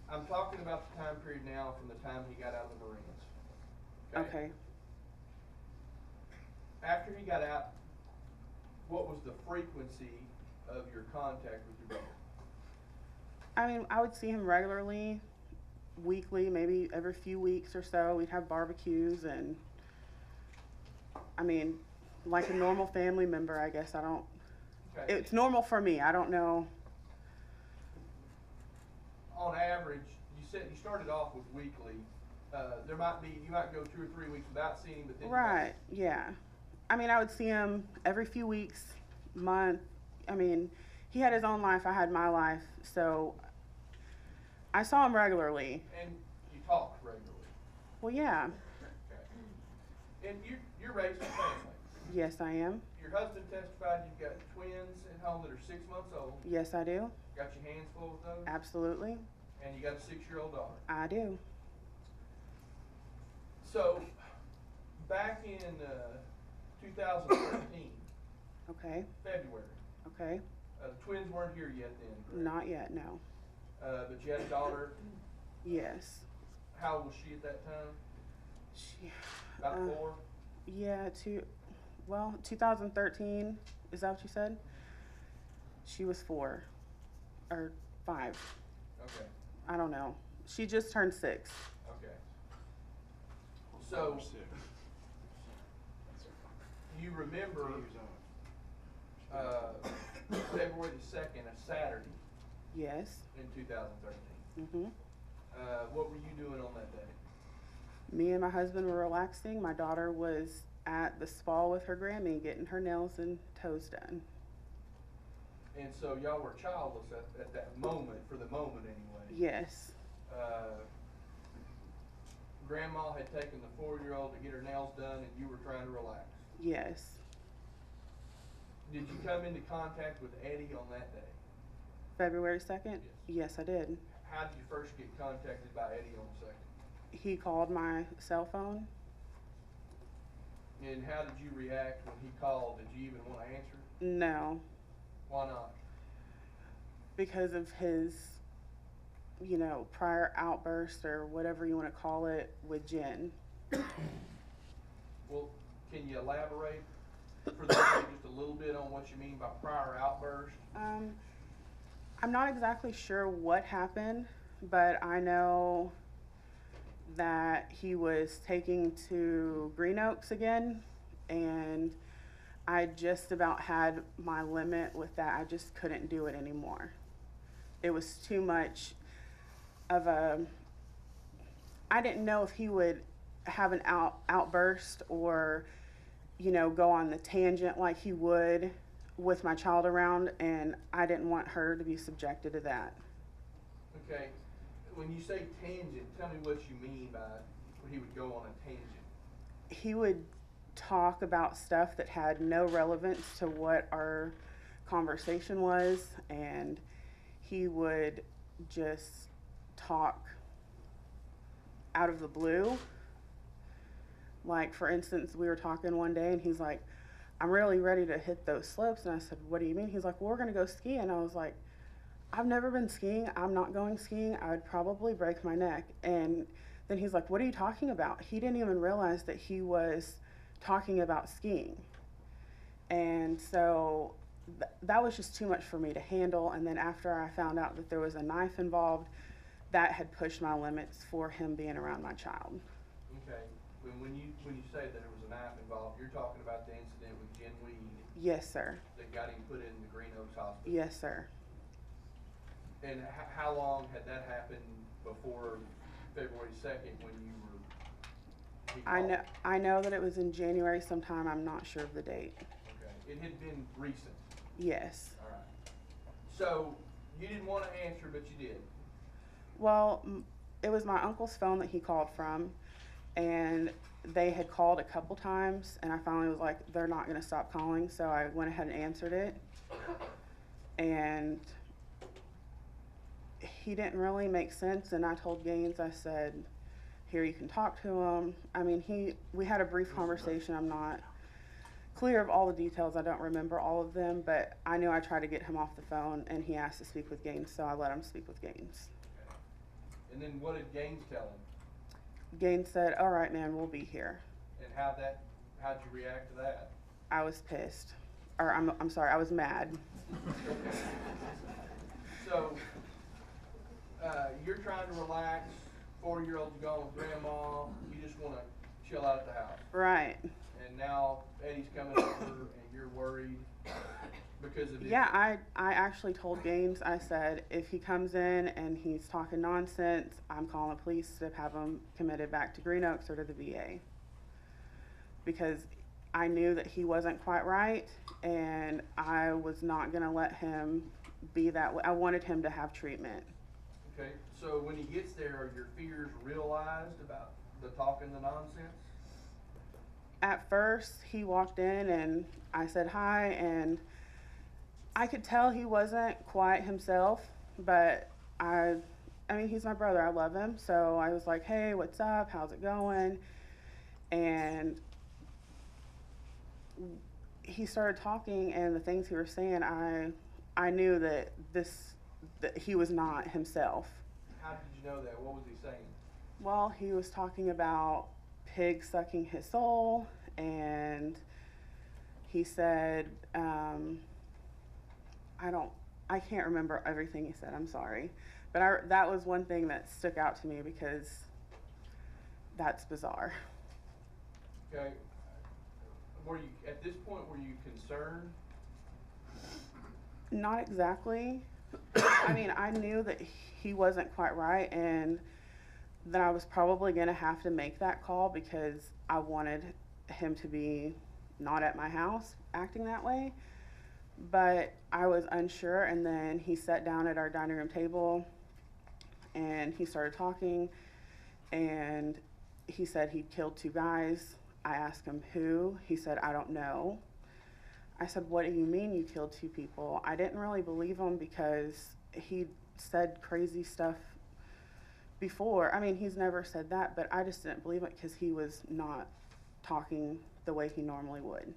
I'm talking about the time period now from the time he got out of the Marines. okay. After he got out, what was the frequency of your contact with your brother? I mean, I would see him regularly, weekly, maybe every few weeks or so. We'd have barbecues, and I mean, like a normal family member, I guess. I don't. Okay. It's normal for me. I don't know. On average, you said you started off with weekly. You might go 2 or 3 weeks without seeing him, but then you might- Right, yeah. I mean, I would see him every few weeks, month. I mean, he had his own life, I had my life, so I saw him regularly. And you talked regularly. Well, yeah, Okay. And you're raised a family. yes, I am. Your husband testified you've got twins at home that are 6 months old. Yes, I do. Got your hands full with those? Absolutely, And you got a 6-year-old daughter. I do. So, back in 2013, Okay, February, okay. the twins weren't here yet then, correct? Not yet, no. But you had a daughter. Yes. How old was she at that time? She, About 4? yeah, 2013, is that what you said? She was 4 or 5. Okay, I don't know. She just turned 6. okay. So, you remember, February the 2nd, a Saturday Yes. in 2013. Mhm. What were you doing on that day? Me and my husband were relaxing. My daughter was at the spa with her Grammy getting her nails and toes done. And so y'all were childless at that moment, for the moment anyway. Yes. Grandma had taken the 4-year-old to get her nails done and you were trying to relax. Yes. Did you come into contact with Eddie on that day? February 2nd? Yes. Yes, I did. How did you first get contacted by Eddie on the 2nd? He called my cell phone. And how did you react when he called? Did you even want to answer? No, Why not? because of his, prior outburst or whatever you want to call it with Jen. Well, can you elaborate for the record just a little bit on what you mean by prior outburst? I'm not exactly sure what happened, but I know that he was taking to Green Oaks again, and I just about had my limit with that. I just couldn't do it anymore. It was too much of I didn't know if he would have an outburst or, go on the tangent like he would with my child around, and I didn't want her to be subjected to that. Okay, when you say tangent, tell me what you mean by he would go on a tangent. He would talk about stuff that had no relevance to what our conversation was, and he would just talk out of the blue. Like, for instance, we were talking one day and he's like, I'm really ready to hit those slopes. And I said, what do you mean? He's like, well, we're going to go skiing. And I was like, I've never been skiing. I'm not going skiing. I would probably break my neck. And then he's like, what are you talking about? He didn't even realize that he was talking about skiing. And so that was just too much for me to handle. And then after I found out that there was a knife involved, that had pushed my limits for him being around my child. Okay, when you say that there was a knife involved, you're talking about the incident with Jen Weed Yes, sir. that got him put in the Green Oaks Hospital? Yes, sir. And how long had that happened before February 2nd when you were? he called? I know that it was in January sometime. I'm not sure of the date. Okay, it had been recent. Yes. All right. So you didn't want to answer, but you did. Well, it was my uncle's phone that he called from, and they had called a couple times, and I finally was like, they're not going to stop calling, so I went ahead and answered it. And he didn't really make sense, and I told Gaines, I said, here, you can talk to him. I mean, we had a brief conversation. I'm not clear of all the details. I don't remember all of them, but I knew I tried to get him off the phone, and he asked to speak with Gaines, so I let him speak with Gaines. And then what did Gaines tell him? Gaines said, all right, man, we'll be here. And how'd you react to that? I was pissed. Or I'm sorry, I was mad. So, you're trying to relax, 4-year-old's gone with grandma, you just want to chill out at the house. Right. And now Eddie's coming over and you're worried because of this. Yeah, I actually told Gaines, I said, if he comes in and he's talking nonsense, I'm calling the police to have him committed back to Green Oaks or to the VA. Because I knew that he wasn't quite right, and I was not going to let him be that way. I wanted him to have treatment. Okay, so when he gets there, are your fears realized about the talking the nonsense? At first, he walked in and I said hi, and I could tell he wasn't quite himself, but I mean, he's my brother. I love him. So I was like, hey, what's up? How's it going? And he started talking, and the things he was saying, I knew that he was not himself. How did you know that? What was he saying? Well, he was talking about pigs sucking his soul, and he said, I can't remember everything he said, I'm sorry. But that was one thing that stuck out to me because that's bizarre. Okay, were you, at this point, were you concerned? Not exactly. I mean, I knew that he wasn't quite right and that I was probably going to have to make that call because I wanted him to be not at my house acting that way. But I was unsure, and then he sat down at our dining room table and he started talking, and he said he killed 2 guys. I asked him who. He said, I don't know. I said, what do you mean you killed 2 people? I didn't really believe him because he said crazy stuff before. I mean, he's never said that, but I just didn't believe it because he was not talking the way he normally would.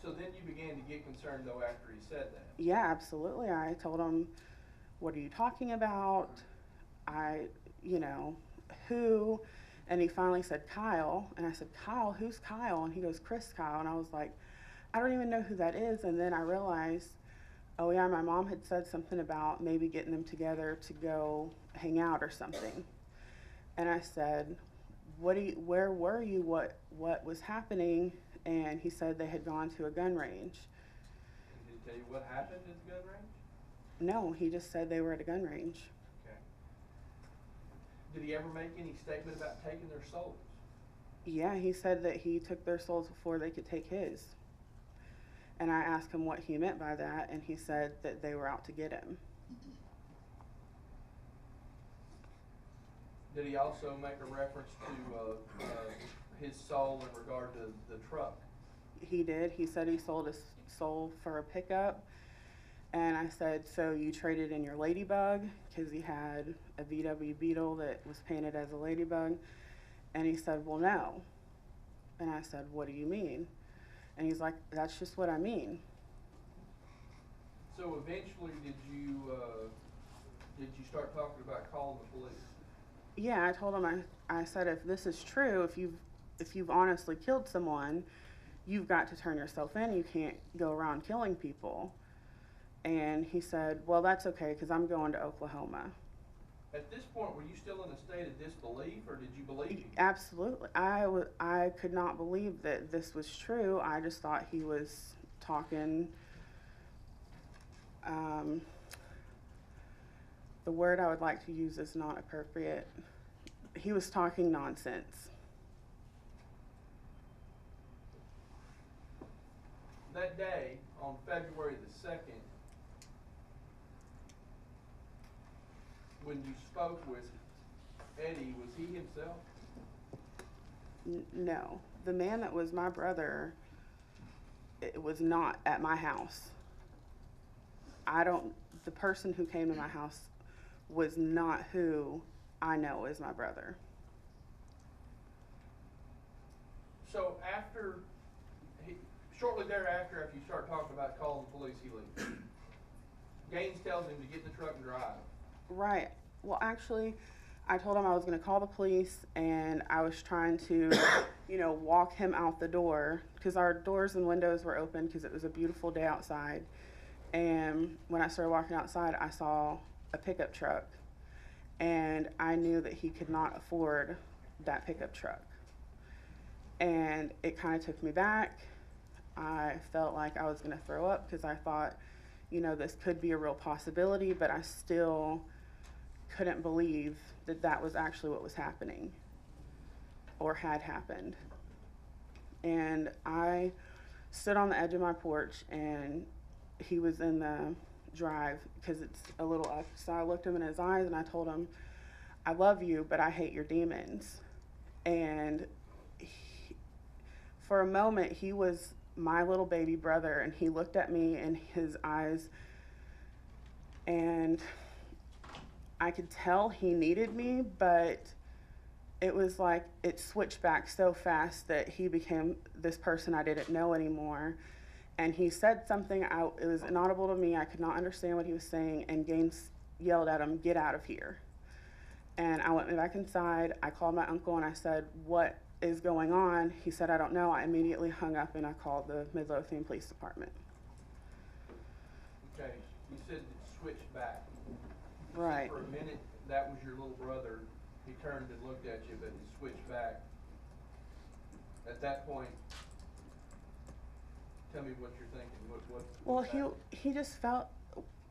So then you began to get concerned though after he said that? Yeah, absolutely. I told him, what are you talking about? Who? And he finally said, Kyle. And I said, Kyle? Who's Kyle? And he goes, Chris Kyle. And I was like, I don't even know who that is. And then I realized, oh yeah, my mom had said something about maybe getting them together to go hang out or something. And I said, where were you? What was happening? And he said they had gone to a gun range. Did he tell you what happened at the gun range? No, he just said they were at a gun range. Okay. Did he ever make any statement about taking their souls? Yeah, he said that he took their souls before they could take his. And I asked him what he meant by that, and he said that they were out to get him. Did he also make a reference to his soul in regard to the truck? He did. He said he sold his soul for a pickup. And I said, so you traded in your ladybug? Because he had a VW Beetle that was painted as a ladybug. And he said, well, no. And I said, what do you mean? And he's like, that's just what I mean. So eventually did you start talking about calling the police? Yeah, I told him, I said, if this is true, if you've honestly killed someone, you've got to turn yourself in. You can't go around killing people. And he said, well, that's okay, because I'm going to Oklahoma. At this point, were you still in a state of disbelief, or did you believe him? Absolutely. I could not believe that this was true. I just thought he was talking, the word I would like to use is not appropriate. He was talking nonsense. That day, on February the 2nd, when you spoke with Eddie, was he himself? No. The man that was my brother, it was not at my house. The person who came to my house was not who I know is my brother. So shortly thereafter, after you start talking about calling the police, he leaves. Gaines tells him to get in the truck and drive. Right. Well, actually, I told him I was going to call the police, and I was trying to, walk him out the door, because our doors and windows were open because it was a beautiful day outside. And when I started walking outside, I saw a pickup truck, and I knew that he could not afford that pickup truck. And it kind of took me back. I felt like I was going to throw up because I thought, this could be a real possibility, but I still couldn't believe that that was actually what was happening or had happened. And I stood on the edge of my porch, and he was in the drive because it's a little up. So I looked him in his eyes and I told him, I love you, but I hate your demons. And for a moment, he was my little baby brother, and he looked at me in his eyes, and I could tell he needed me, but it was like it switched back so fast that he became this person I didn't know anymore. And he said something, it was inaudible to me, I could not understand what he was saying, and Gaines yelled at him, get out of here. And I went back inside, I called my uncle and I said, what is going on? He said, I don't know. I immediately hung up and I called the Midlothian Police Department. Okay, you said it switched back. You said Right. For a minute, that was your little brother. He turned and looked at you, but he switched back. At that point, tell me what you're thinking. What? Well, what's happening? he just felt,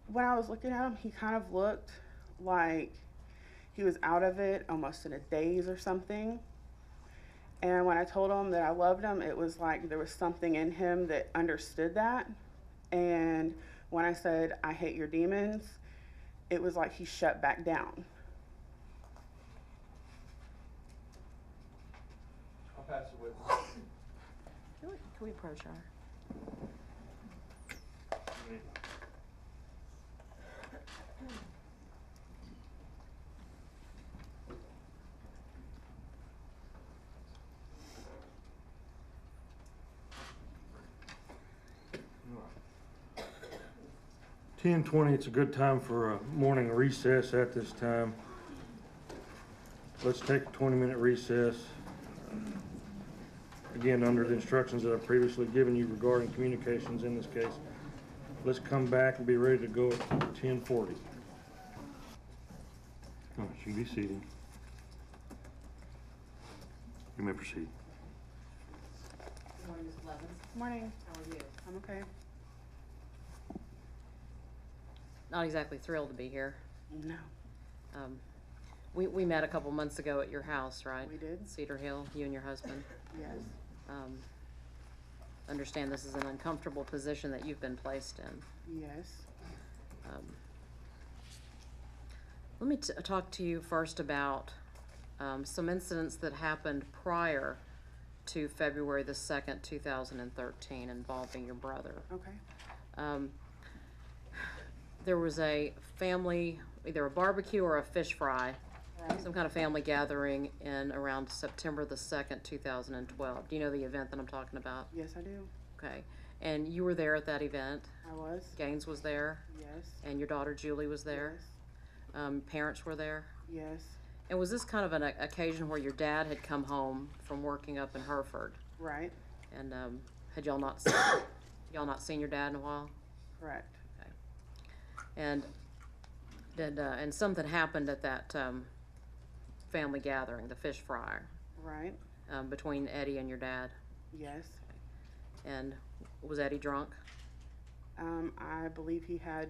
when I was looking at him, he kind of looked like he was out of it, almost in a daze or something. And when I told him that I loved him, it was like there was something in him that understood that. And when I said, I hate your demons, it was like he shut back down. I'll pass the witness. Can we approach her? All right. 10:20, it's a good time for a morning recess at this time. Let's take a 20-minute recess. Again, under the instructions that I've previously given you regarding communications in this case. Let's come back and be ready to go at 10:40. All right, you can be seated. You may proceed. Good morning, Ms. Blevins. Morning. How are you? I'm okay. Not exactly thrilled to be here. No. We met a couple months ago at your house, right? We did. Cedar Hill, you and your husband. Yes. Understand this is an uncomfortable position that you've been placed in. Yes. Let me talk to you first about some incidents that happened prior to February the 2nd, 2013 involving your brother. Okay. There was a family, either a barbecue or a fish fry, Right. some kind of family gathering in around September the 2nd, 2012. Do you know the event that I'm talking about? Yes, I do. Okay. And you were there at that event. I was. Gaines was there, Yes. and your daughter Julie was there. Parents were there. Yes. And was this kind of an occasion where your dad had come home from working up in Hereford? Right. And had y'all not seen your dad in a while? Correct. And and something happened at that family gathering, the fish fry, Right. between Eddie and your dad. Yes. And was Eddie drunk? I believe he had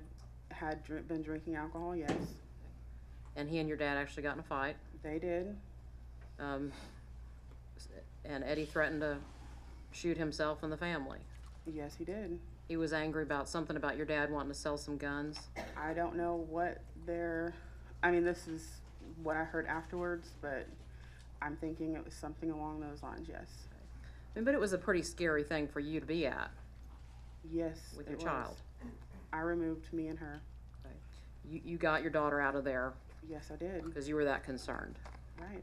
been drinking alcohol. Yes. And he and your dad actually got in a fight. They did. And Eddie threatened to shoot himself and the family. Yes, he did. He was angry about something about your dad wanting to sell some guns. I don't know what I mean, this is what I heard afterwards, but I'm thinking it was something along those lines, yes. But it was a pretty scary thing for you to be at Yes, with it your was. child. I removed me and her. You got your daughter out of there Yes, I did. because you were that concerned. Right.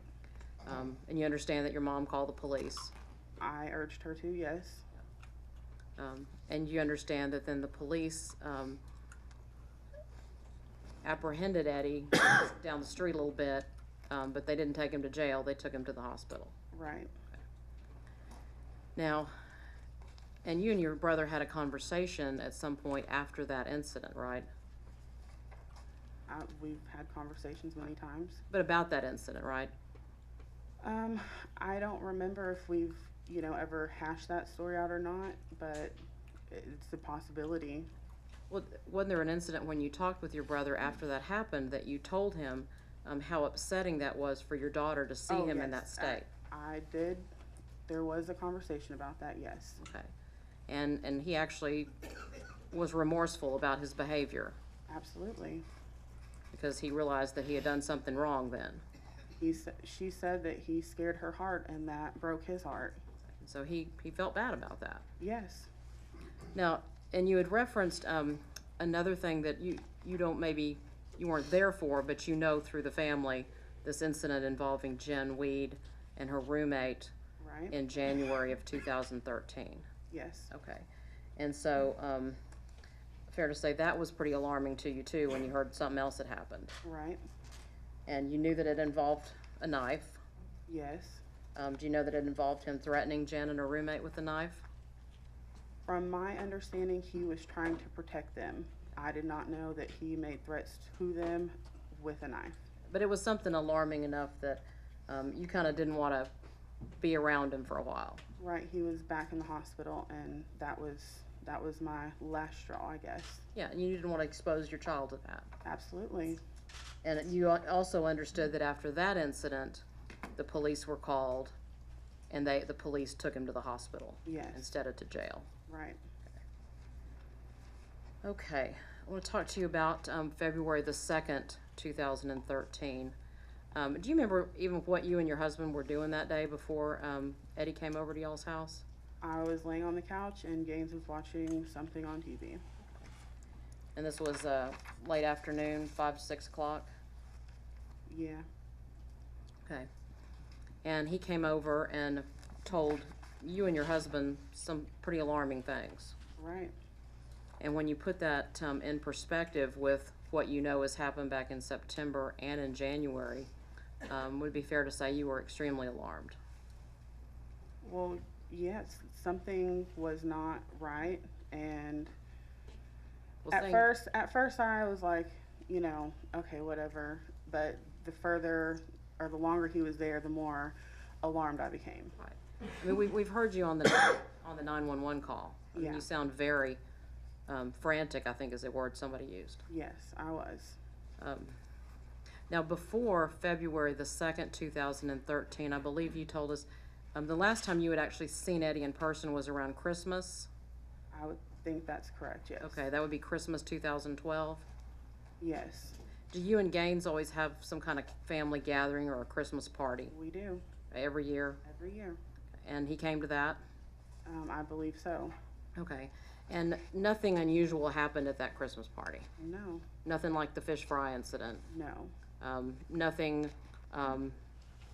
And you understand that your mom called the police. I urged her to, yes. And you understand that then the police apprehended Eddie down the street a little bit, but they didn't take him to jail, they took him to the hospital. Right. Now, and you and your brother had a conversation at some point after that incident, right? We've had conversations many times. But about that incident, right? I don't remember if we've, ever hashed that story out or not, but it's a possibility. Well, wasn't there an incident when you talked with your brother after that happened that you told him how upsetting that was for your daughter to see him in that state? I did. There was a conversation about that, yes. Okay. And he actually was remorseful about his behavior Absolutely. because he realized that he had done something wrong then. She said that he scared her heart and that broke his heart. So he felt bad about that. Yes. Now, and you had referenced another thing that you weren't there for, but you know through the family, this incident involving Jen Weed and her roommate Right. in January of 2013. Yes. Okay. And so, fair to say that was pretty alarming to you too when you heard something else had happened. Right. And you knew that it involved a knife. Yes. Do you know that it involved him threatening Jen and her roommate with a knife? From my understanding, he was trying to protect them. I did not know that he made threats to them with a knife. But it was something alarming enough that you kind of didn't want to be around him for a while. Right, he was back in the hospital, and that was my last straw, I guess. Yeah, and you didn't want to expose your child to that. Absolutely. And you also understood that after that incident, the police were called, and the police took him to the hospital. Yes. Instead of to jail. Right. Okay, I want to talk to you about February the 2nd, 2013. Do you remember even what you and your husband were doing that day before Eddie came over to y'all's house? I was laying on the couch, and Gaines was watching something on TV. And this was late afternoon, 5 to 6 o'clock? Yeah. Okay. And he came over and told you and your husband some pretty alarming things. Right. And when you put that in perspective with what you know has happened back in September and in January, would it be fair to say you were extremely alarmed? Well, yes, something was not right, and Well, at first I was like, you know, okay, whatever. But the further or the longer he was there, the more alarmed I became. Right. I mean, we've heard you on the 911 call. I mean, Yeah. you sound very frantic, I think is a word somebody used. Yes, I was. Now, before February the 2nd, 2013, I believe you told us the last time you had actually seen Eddie in person was around Christmas. I would think that's correct, yes. Okay, that would be Christmas 2012. Yes, Do you and Gaines always have some kind of family gathering or a Christmas party we do. every year? Every year. And he came to that? I believe so. Okay. And nothing unusual happened at that Christmas party? No, Nothing like the fish fry incident? no, Nothing,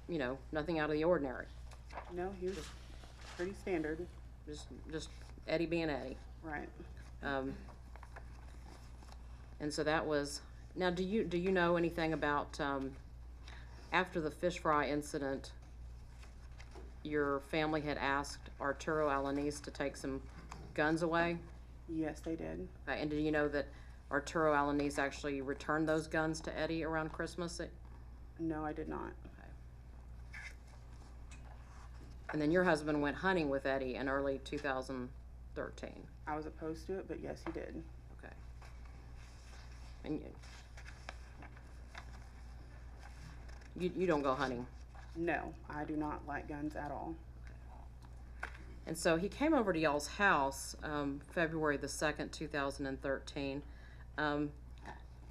nothing out of the ordinary? no, he was pretty standard. Just Eddie being Eddie? Right. And so that was, now do you know anything about, after the fish fry incident, your family had asked Arturo Alanis to take some guns away? Yes, they did. Okay, and do you know that Arturo Alanis actually returned those guns to Eddie around Christmas? No, I did not. Okay. And then your husband went hunting with Eddie in early 2013? I was opposed to it, but yes, he did. Okay. And you don't go hunting? No, I do not like guns at all. And so he came over to y'all's house February the 2nd, 2013, and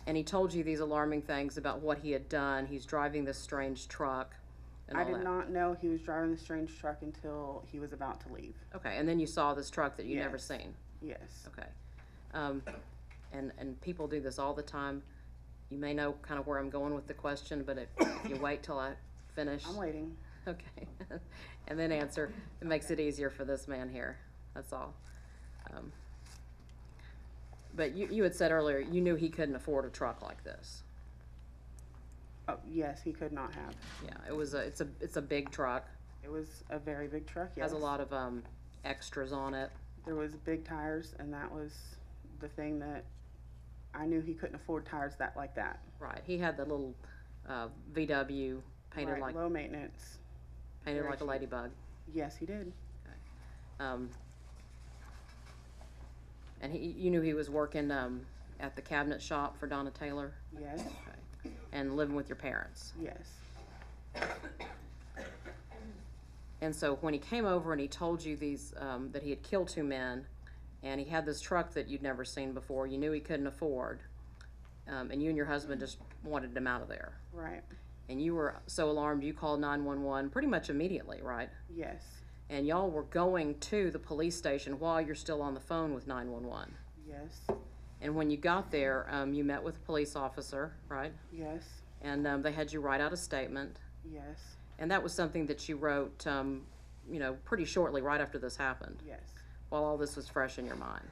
he told you these alarming things about what he had done. He's driving this strange truck and all I did that. not know he was driving the strange truck until he was about to leave. Okay, and then you saw this truck that you Yes. never seen. Yes. Okay. And people do this all the time. You may know kind of where I'm going with the question, but if you wait till I finish. I'm waiting. Okay. And then answer. It makes it easier for this man here. That's all. But you had said earlier you knew he couldn't afford a truck like this. Oh, yes, he could not have. Yeah, it's a big truck. It was a very big truck, yes. Has a lot of extras on it. There was big tires, and that was the thing that I knew he couldn't afford tires like that. Right. He had the little VW painted Right, like low maintenance. painted very like a cheap. ladybug. Yes, he did. And you knew he was working at the cabinet shop for Donna Taylor? Yes. Okay. And living with your parents? Yes. And so when he came over and he told you these, that he had killed 2 men, and he had this truck that you'd never seen before, you knew he couldn't afford, and you and your husband just wanted him out of there. Right. And you were so alarmed you called 911 pretty much immediately, right? Yes. And y'all were going to the police station while you're still on the phone with 911. Yes. And when you got there, you met with a police officer, right? Yes. And they had you write out a statement. Yes. And that was something that you wrote, pretty shortly right after this happened, Yes. while all this was fresh in your mind.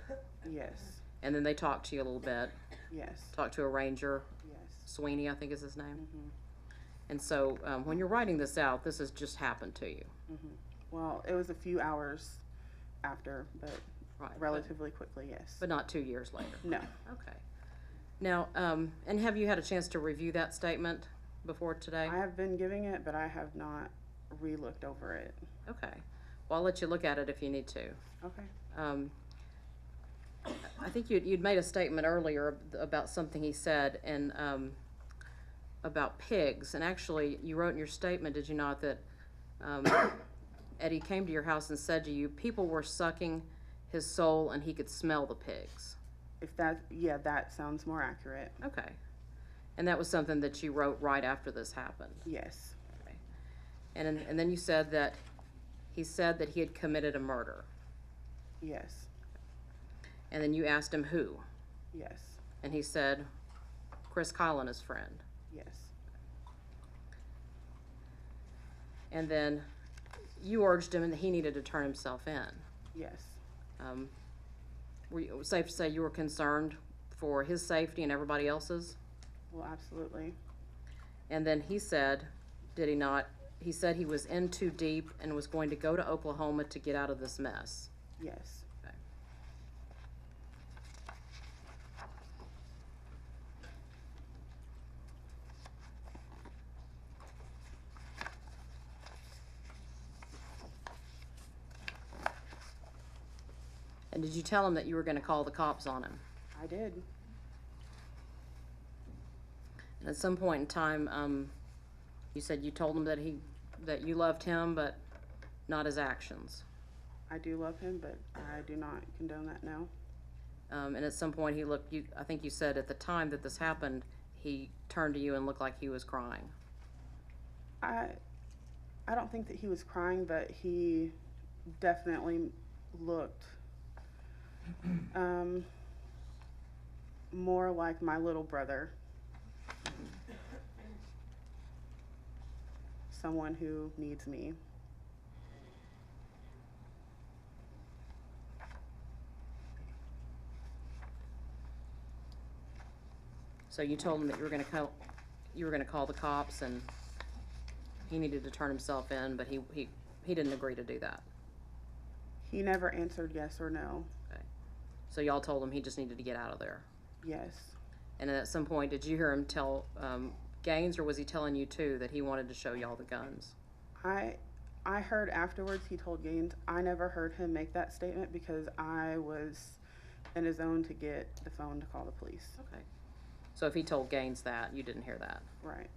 Yes. And then they talked to you a little bit, Yes. talked to a ranger, Yes. Sweeney, I think is his name. Mhm. And so when you're writing this out, this has just happened to you. Mhm. Well, it was a few hours after, but Right, relatively quickly, yes. but not 2 years later. No, Okay. Now, and have you had a chance to review that statement before today? I have been giving it, but I have not re-looked over it. Okay. Well, I'll let you look at it if you need to. Okay. I think you'd made a statement earlier about something he said and about pigs. And actually, you wrote in your statement, did you not, that Eddie came to your house and said to you, people were sucking his soul and he could smell the pigs. If that, yeah, that sounds more accurate. Okay. And that was something that you wrote right after this happened. Yes, Okay. And then you said that he said that he had committed a murder. yes, And then you asked him who. yes, And he said, Chris Kyle and his friend. yes, And then you urged him that he needed to turn himself in. yes, Were you, safe to say you were concerned for his safety and everybody else's? well, absolutely. And then he said, did he not, he said he was in too deep and was going to go to Oklahoma to get out of this mess. Yes, Okay. And did you tell him that you were gonna call the cops on him? I did. And at some point in time, you said you told him that you loved him, but not his actions. I do love him, but I do not condone that now. And at some point he looked, I think you said at the time that this happened, he turned to you and looked like he was crying. I don't think that he was crying, but he definitely looked more like my little brother. Someone who needs me. So you told him that you were gonna call the cops and he needed to turn himself in, but he didn't agree to do that. He never answered yes or no. Okay. So y'all told him he just needed to get out of there. Yes. And at some point, did you hear him tell Gaines, or was he telling you too that he wanted to show y'all the guns? I heard afterwards he told Gaines. I never heard him make that statement because I was in his zone to get the phone to call the police. Okay. So if he told Gaines that, you didn't hear that? Right.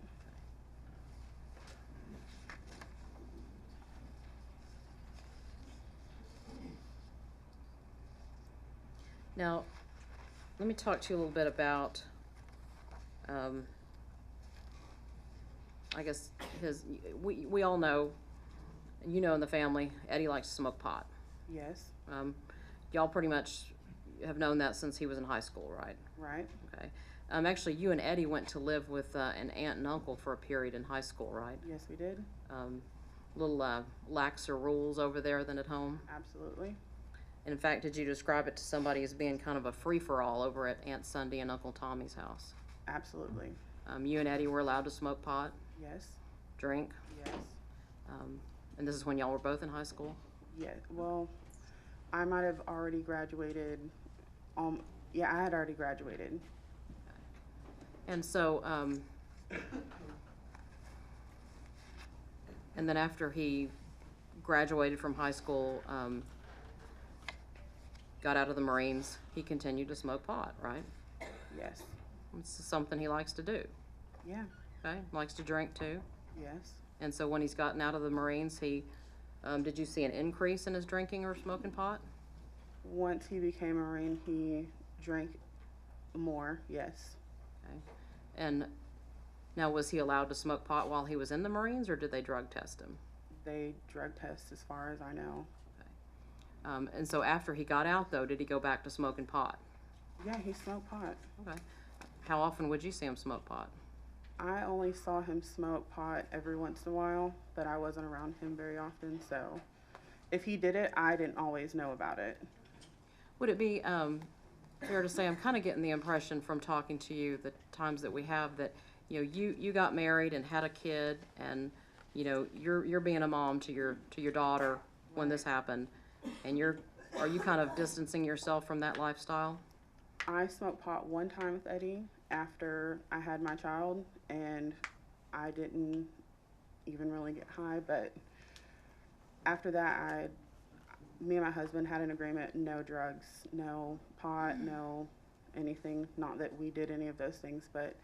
Now, let me talk to you a little bit about, I guess we all know, and you know in the family, Eddie likes to smoke pot. Yes. Y'all pretty much have known that since he was in high school, right? Right. Okay. Actually, you and Eddie went to live with an aunt and uncle for a period in high school, right? Yes, we did. Little laxer rules over there than at home. Absolutely. And in fact, did you describe it to somebody as being kind of a free-for-all over at Aunt Sunday and Uncle Tommy's house? Absolutely. You and Eddie were allowed to smoke pot, Yes. drink, Yes. and this is when y'all were both in high school? Yeah. Well, I might have already graduated. Yeah, I had already graduated. And so, and then after he graduated from high school, got out of the Marines, he continued to smoke pot, right? Yes. It's something he likes to do, Yeah. okay? Likes to drink too. Yes. And so when he's gotten out of the Marines, did you see an increase in his drinking or smoking pot? Once he became a Marine, he drank more. Yes. Okay. And now, was he allowed to smoke pot while he was in the Marines, or did they drug test him? They drug test as far as I know. And so after he got out, though, did he go back to smoking pot? Yeah, he smoked pot. Okay. How often would you see him smoke pot? I only saw him smoke pot every once in a while, but I wasn't around him very often, so if he did it, I didn't always know about it. Would it be fair to say, I'm kind of getting the impression from talking to you, the times that we have, that you got married and had a kid, and you're being a mom to your daughter when this happened, and you're are you kind of distancing yourself from that lifestyle? I smoked pot one time with Eddie after I had my child, and I didn't even really get high, but after that, me and my husband had an agreement, no drugs, no pot, no anything. Not that we did any of those things, but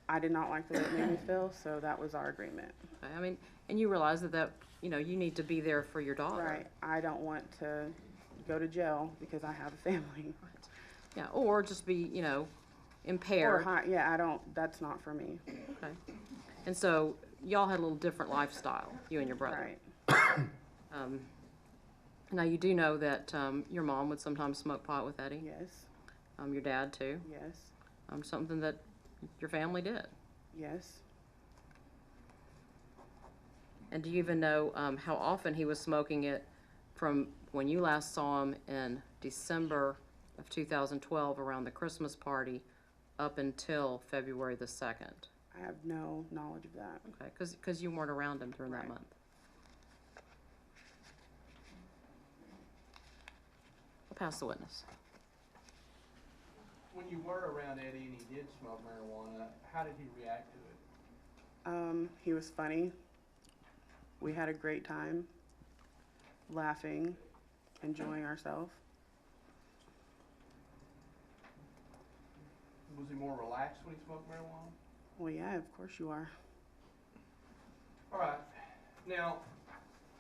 I did not like the way it made me feel, so that was our agreement. Okay, I mean, and you realize that, you know, you need to be there for your daughter. Right. I don't want to go to jail because I have a family. Yeah, or just be, you know, Or impaired. high, yeah, I don't, that's not for me. Okay. And so y'all had a little different lifestyle, you and your brother. Right. Now you do know that your mom would sometimes smoke pot with Eddie. Yes. Your dad too. Yes. Something that your family did. Yes. And do you even know how often he was smoking it from when you last saw him in December of 2012 around the Christmas party up until February the 2nd? I have no knowledge of that. Okay, because you weren't around him during that Right. month. I'll pass the witness. When you were around Eddie and he did smoke marijuana, how did he react to it? He was funny. We had a great time, laughing, enjoying ourselves. Was he more relaxed when he smoked marijuana? Well, yeah, of course you are. All right. Now,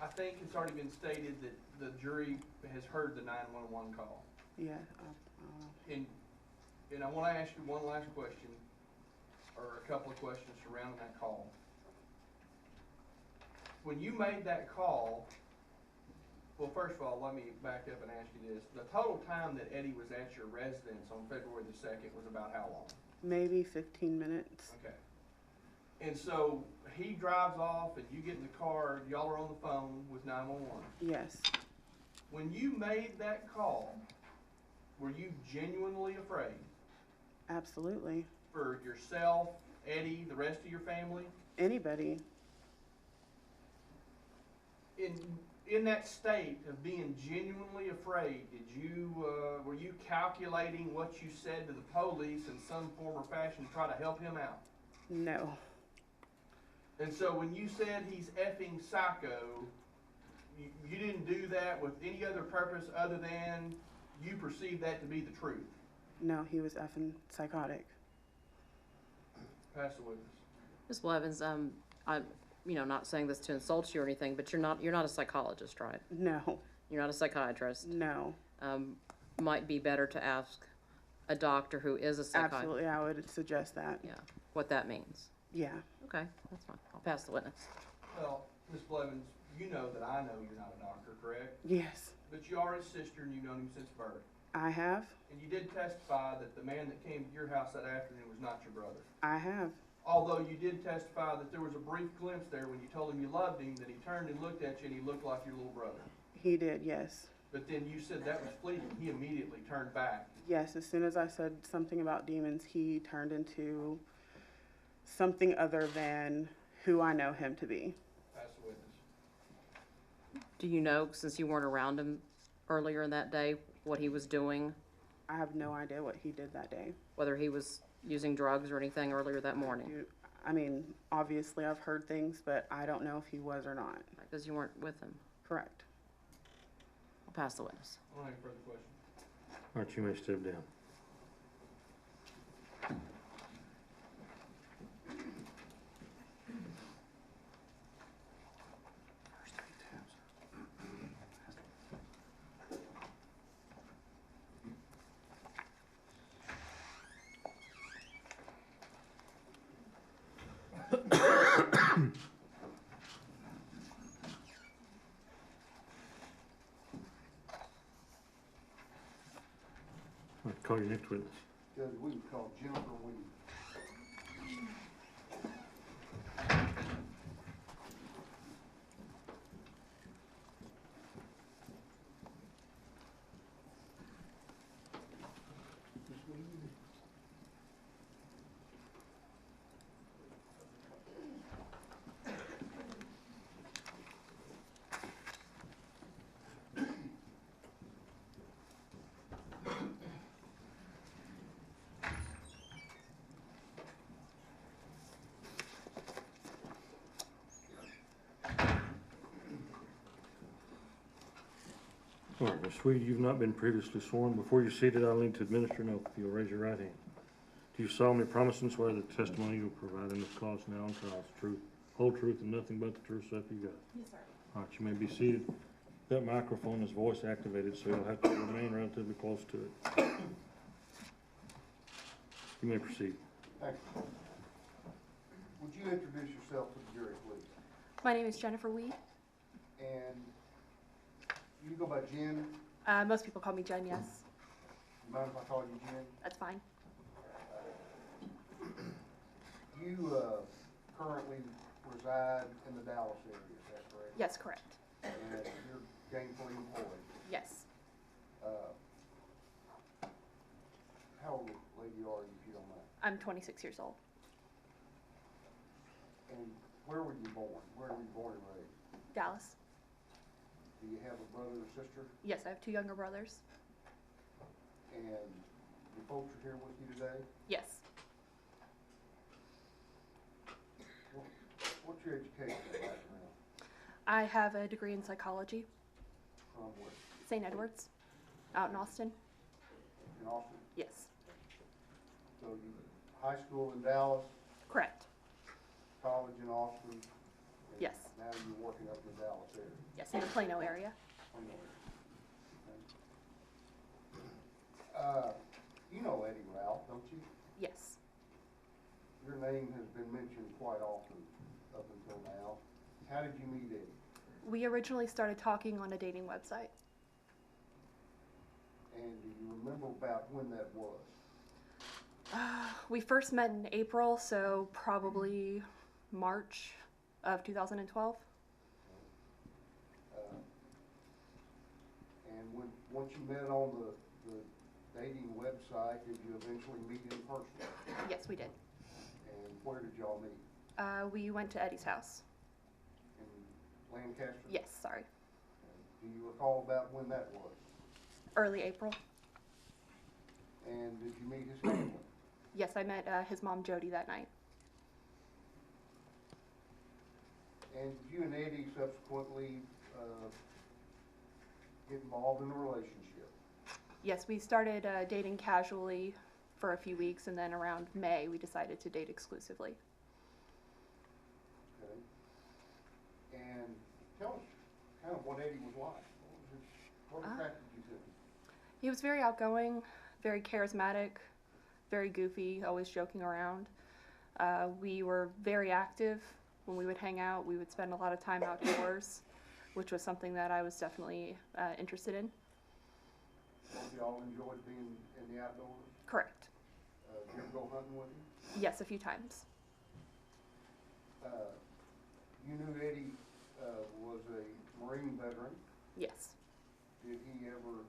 I think it's already been stated that the jury has heard the 911 call. Yeah. And I want to ask you one last question, or a couple of questions surrounding that call. When you made that call, well, first of all, let me back up and ask you this. The total time that Eddie was at your residence on February the 2nd was about how long? Maybe 15 minutes. Okay. And so he drives off and you get in the car, y'all are on the phone with 911. Yes. When you made that call, were you genuinely afraid Absolutely. for yourself, Eddie, the rest of your family? Anybody. In that state of being genuinely afraid, were you calculating what you said to the police in some form or fashion to try to help him out? No. And so when you said he's effing psycho, you didn't do that with any other purpose other than you perceived that to be the truth? No, he was effing psychotic. Pass the witness. Ms. Blevins, I'm, you know, not saying this to insult you or anything, but you're not a psychologist, right? No. You're not a psychiatrist. No. Might be better to ask a doctor who is a psychiatrist. Absolutely, I would suggest that. Yeah, what that means. Yeah. Okay, that's fine. I'll pass the witness. Well, Ms. Blevins, you know that I know you're not a doctor, correct? Yes. But you are his sister and you've known him since birth. I have. And you did testify that the man that came to your house that afternoon was not your brother. I have. Although you did testify that there was a brief glimpse there when you told him you loved him, that he turned and looked at you and he looked like your little brother. He did, yes. But then you said that was fleeting. He immediately turned back. Yes, as soon as I said something about demons, he turned into something other than who I know him to be. Pass the witness. Do you know, since you weren't around him earlier in that day, what he was doing? I have no idea what he did that day. Whether he was using drugs or anything earlier that morning? I mean, obviously I've heard things, but I don't know if he was or not. Because you weren't with him. Correct. I'll pass the witness. I don't have any further questions. All right, you may step down. All right, call your next witness. Judge Weed called Jennifer Weed. All right, Ms. Sweet, you've not been previously sworn. Before you're seated, I'll need to administer an oath. If you'll raise your right hand. Do you solemnly promise and swear that the testimony you will provide in this cause now and trial is the truth, whole truth, and nothing but the truth, so help you God? Yes, sir. All right, you may be seated. That microphone is voice activated, so you'll have to remain relatively close to it. You may proceed. Thank you. Would you introduce yourself to the jury, please? My name is Jennifer Weed. And you go by Jen? Most people call me Jen, yes. You mind if I call you Jen? That's fine. You currently reside in the Dallas area, is that correct? Yes, correct. And you're gainfully employed. Yes. How old a lady are you, if you don't mind? I'm 26 years old. And where were you born? Where were you born and raised? Dallas. Do you have a brother or sister? Yes, I have 2 younger brothers. And your folks are here with you today? Yes. What's your education background? I have a degree in psychology, From where? St. Edward's, out in Austin. In Austin? Yes. So you, high school in Dallas, Correct. college in Austin? and Yes. Now you're working up in the Dallas area? Yes, in the Plano area. You know Eddie Routh, don't you? Yes. Your name has been mentioned quite often up until now. How did you meet Eddie? We originally started talking on a dating website. And do you remember about when that was? We first met in April, so probably March of 2012. And once you met on the dating website, did you eventually meet in person? Yes, we did. And where did y'all meet? We went to Eddie's house. In Lancaster? Yes, sorry. Do you recall about when that was? Early April. And did you meet his family? Yes, I met his mom, Jody, that night. And did you and Eddie subsequently get involved in a relationship? Yes, we started dating casually for a few weeks, and then around May, we decided to date exclusively. Okay. And tell us kind of what Eddie was like. What attracted you to him? He was very outgoing, very charismatic, very goofy, always joking around. We were very active. When we would hang out, we would spend a lot of time outdoors, which was something that I was definitely interested in. You all enjoyed being in the outdoors? Correct. Did you ever go hunting with him? Yes, a few times. You knew Eddie was a Marine veteran. Yes. Did he ever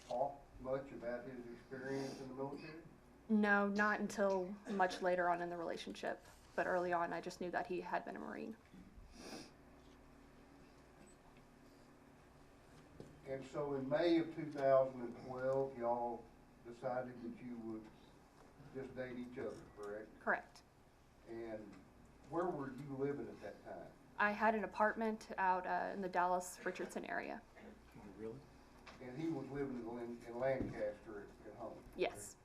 talk much about his experience in the military? No, not until much later on in the relationship. But early on, I just knew that he had been a Marine. And so in May of 2012, y'all decided that you would just date each other, correct? Correct. And where were you living at that time? I had an apartment out in the Dallas-Richardson area. Really? And he was living in Lancaster at home? Yes.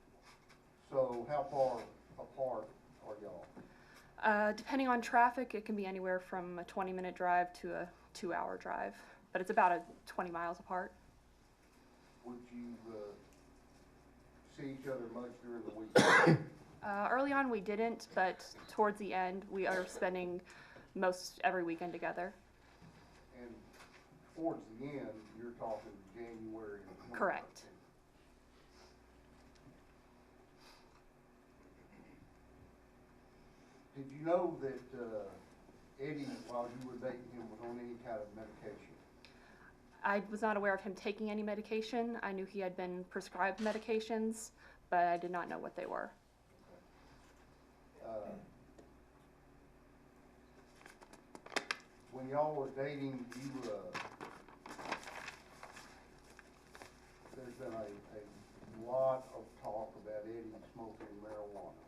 So how far apart are y'all? Depending on traffic, it can be anywhere from a 20-minute drive to a 2-hour drive, but it's about 20 miles apart. Would you see each other much during the week? Early on, we didn't, but towards the end, we are spending most every weekend together. And towards the end, you're talking January of 2013. Correct. Did you know that Eddie, while you were dating him, was on any kind of medication? I was not aware of him taking any medication. I knew he had been prescribed medications, but I did not know what they were. When y'all were dating, there's been a lot of talk about Eddie smoking marijuana.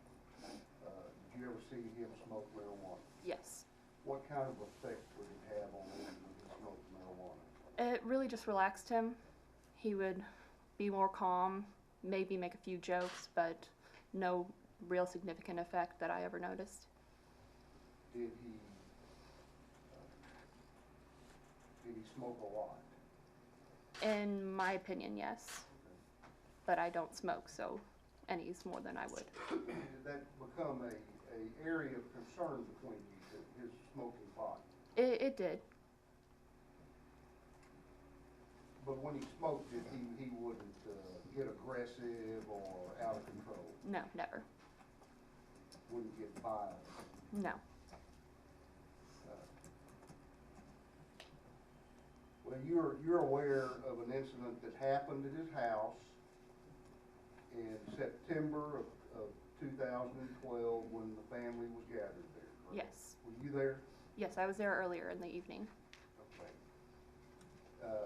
Did you ever see him smoke marijuana? Yes. What kind of effect would it have on him when he smoked marijuana? It really just relaxed him. He would be more calm, maybe make a few jokes, but no real significant effect that I ever noticed. Did he smoke a lot? In my opinion, yes. But I don't smoke, so any's more than I would. Did that become a area of concern between you, his smoking pot? It did. But when he smoked it, he wouldn't get aggressive or out of control? No, never. Wouldn't get violent? No. Well, you're aware of an incident that happened at his house in September of 2012 when the family was gathered there, correct? Yes. Were you there? Yes, I was there earlier in the evening. Okay.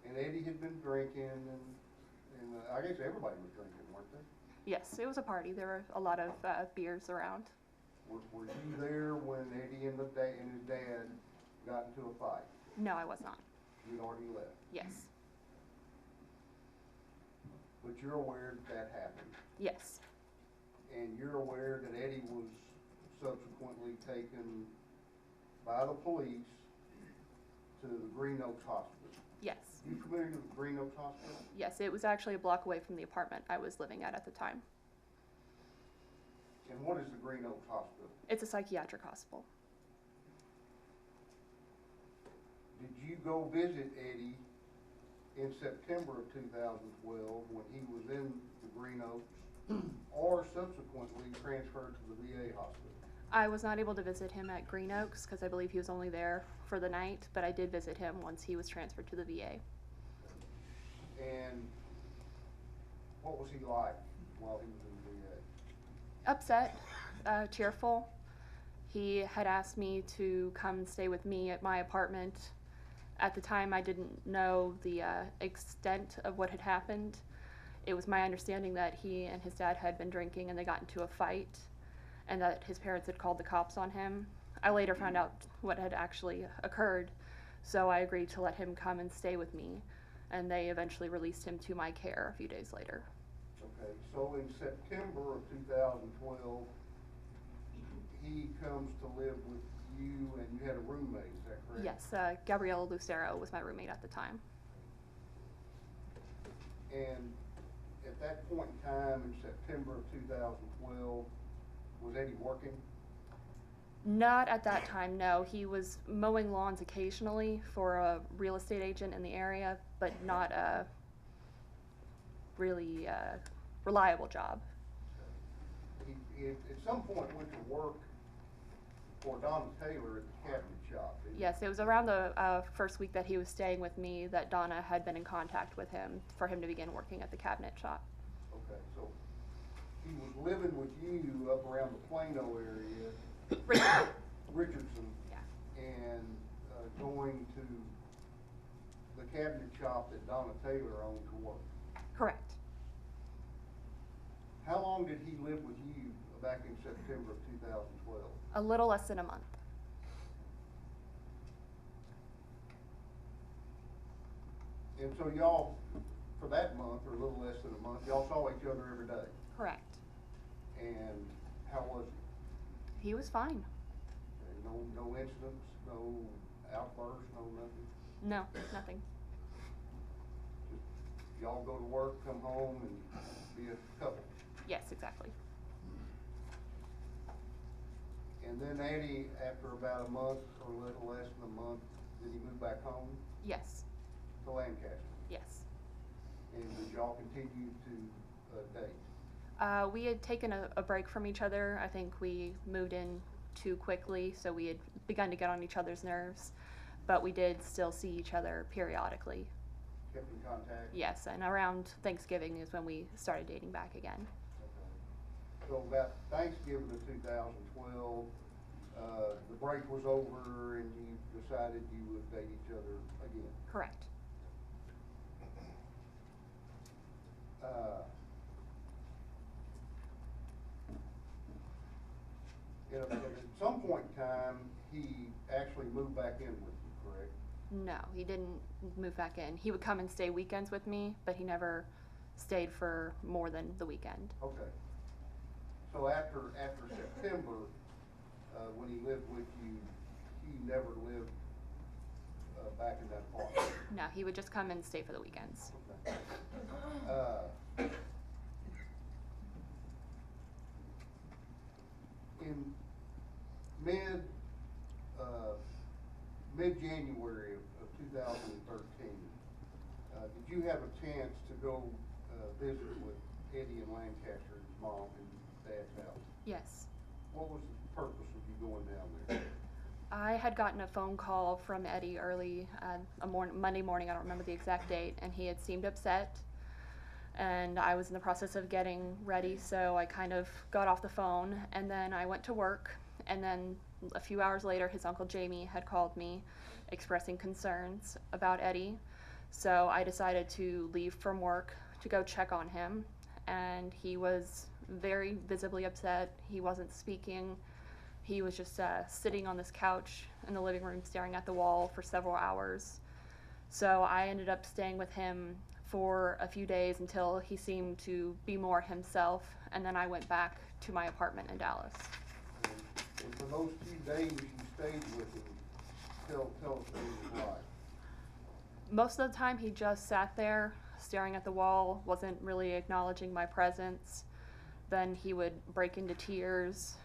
And Eddie had been drinking, and I guess everybody was drinking, weren't they? Yes, it was a party. There were a lot of beers around. Were you there when Eddie and his dad got into a fight? No, I was not. You'd already left. Yes. But you're aware that happened, Yes. and you're aware that Eddie was subsequently taken by the police to the Green Oaks Hospital. Yes. You familiar with the Green Oaks Hospital? Yes, it was actually a block away from the apartment I was living at the time. And what is the Green Oaks Hospital? It's a psychiatric hospital. Did you go visit Eddie in September of 2012 when he was in the Green Oaks, or subsequently transferred to the VA hospital? I was not able to visit him at Green Oaks because I believe he was only there for the night, but I did visit him once he was transferred to the VA. And what was he like while he was in the VA? Upset, cheerful. He had asked me to come stay with me at my apartment. At the time, I didn't know the extent of what had happened. It was my understanding that he and his dad had been drinking and they got into a fight, and that his parents had called the cops on him. I later found out what had actually occurred, so I agreed to let him come and stay with me, and they eventually released him to my care a few days later. Okay, so in September of 2012, he comes to live with you, and you had a roommate, is that correct? Yes, Gabriella Lucero was my roommate at the time. And at that point in time, in September of 2012, was Eddie working? Not at that time, no. He was mowing lawns occasionally for a real estate agent in the area, but not a really reliable job. He at some point went to work for Donna Taylor at the cabinet shop, didn't he? Yes, it was around the first week that he was staying with me that Donna had been in contact with him for him to begin working at the cabinet shop. Okay, so he was living with you up around the Plano area, Richardson, Yeah. and going to the cabinet shop that Donna Taylor owned to work. Correct. How long did he live with you back in September of 2012? A little less than a month. And so y'all, for that month, or a little less than a month, y'all saw each other every day. Correct. And how was he? He was fine. Okay, no incidents, no outbursts, no nothing? No, nothing. Just y'all go to work, come home, and be a couple? Yes, exactly. And then Eddie, after about a month, or a little less than a month, did he move back home Yes. to Lancaster? Yes. And did y'all continue to date? We had taken a break from each other. I think we moved in too quickly, so we had begun to get on each other's nerves. But we did still see each other periodically. Kept in contact? Yes, and around Thanksgiving is when we started dating back again. Okay. So about Thanksgiving of 2012, the break was over and you decided you would date each other again? Correct. At some point in time, he actually moved back in with you, correct? No, he didn't move back in. He would come and stay weekends with me, but he never stayed for more than the weekend. Okay. So after September, when he lived with you, he never lived, back in that apartment? No, he would just come and stay for the weekends. Okay. In mid-January of 2013, did you have a chance to go visit with Eddie in Lancaster, his mom and dad's house? Yes. What was the purpose of you going down there? I had gotten a phone call from Eddie early, Monday morning, I don't remember the exact date, and he had seemed upset. And I was in the process of getting ready, so I kind of got off the phone, and then I went to work, and then a few hours later, his Uncle Jamie had called me expressing concerns about Eddie. So I decided to leave from work to go check on him, and he was very visibly upset. He wasn't speaking. He was just sitting on this couch in the living room staring at the wall for several hours. So I ended up staying with him for a few days until he seemed to be more himself, and then I went back to my apartment in Dallas. And for those few days you stayed with him, tell us what it was like. Most of the time he just sat there staring at the wall, wasn't really acknowledging my presence. Then he would break into tears,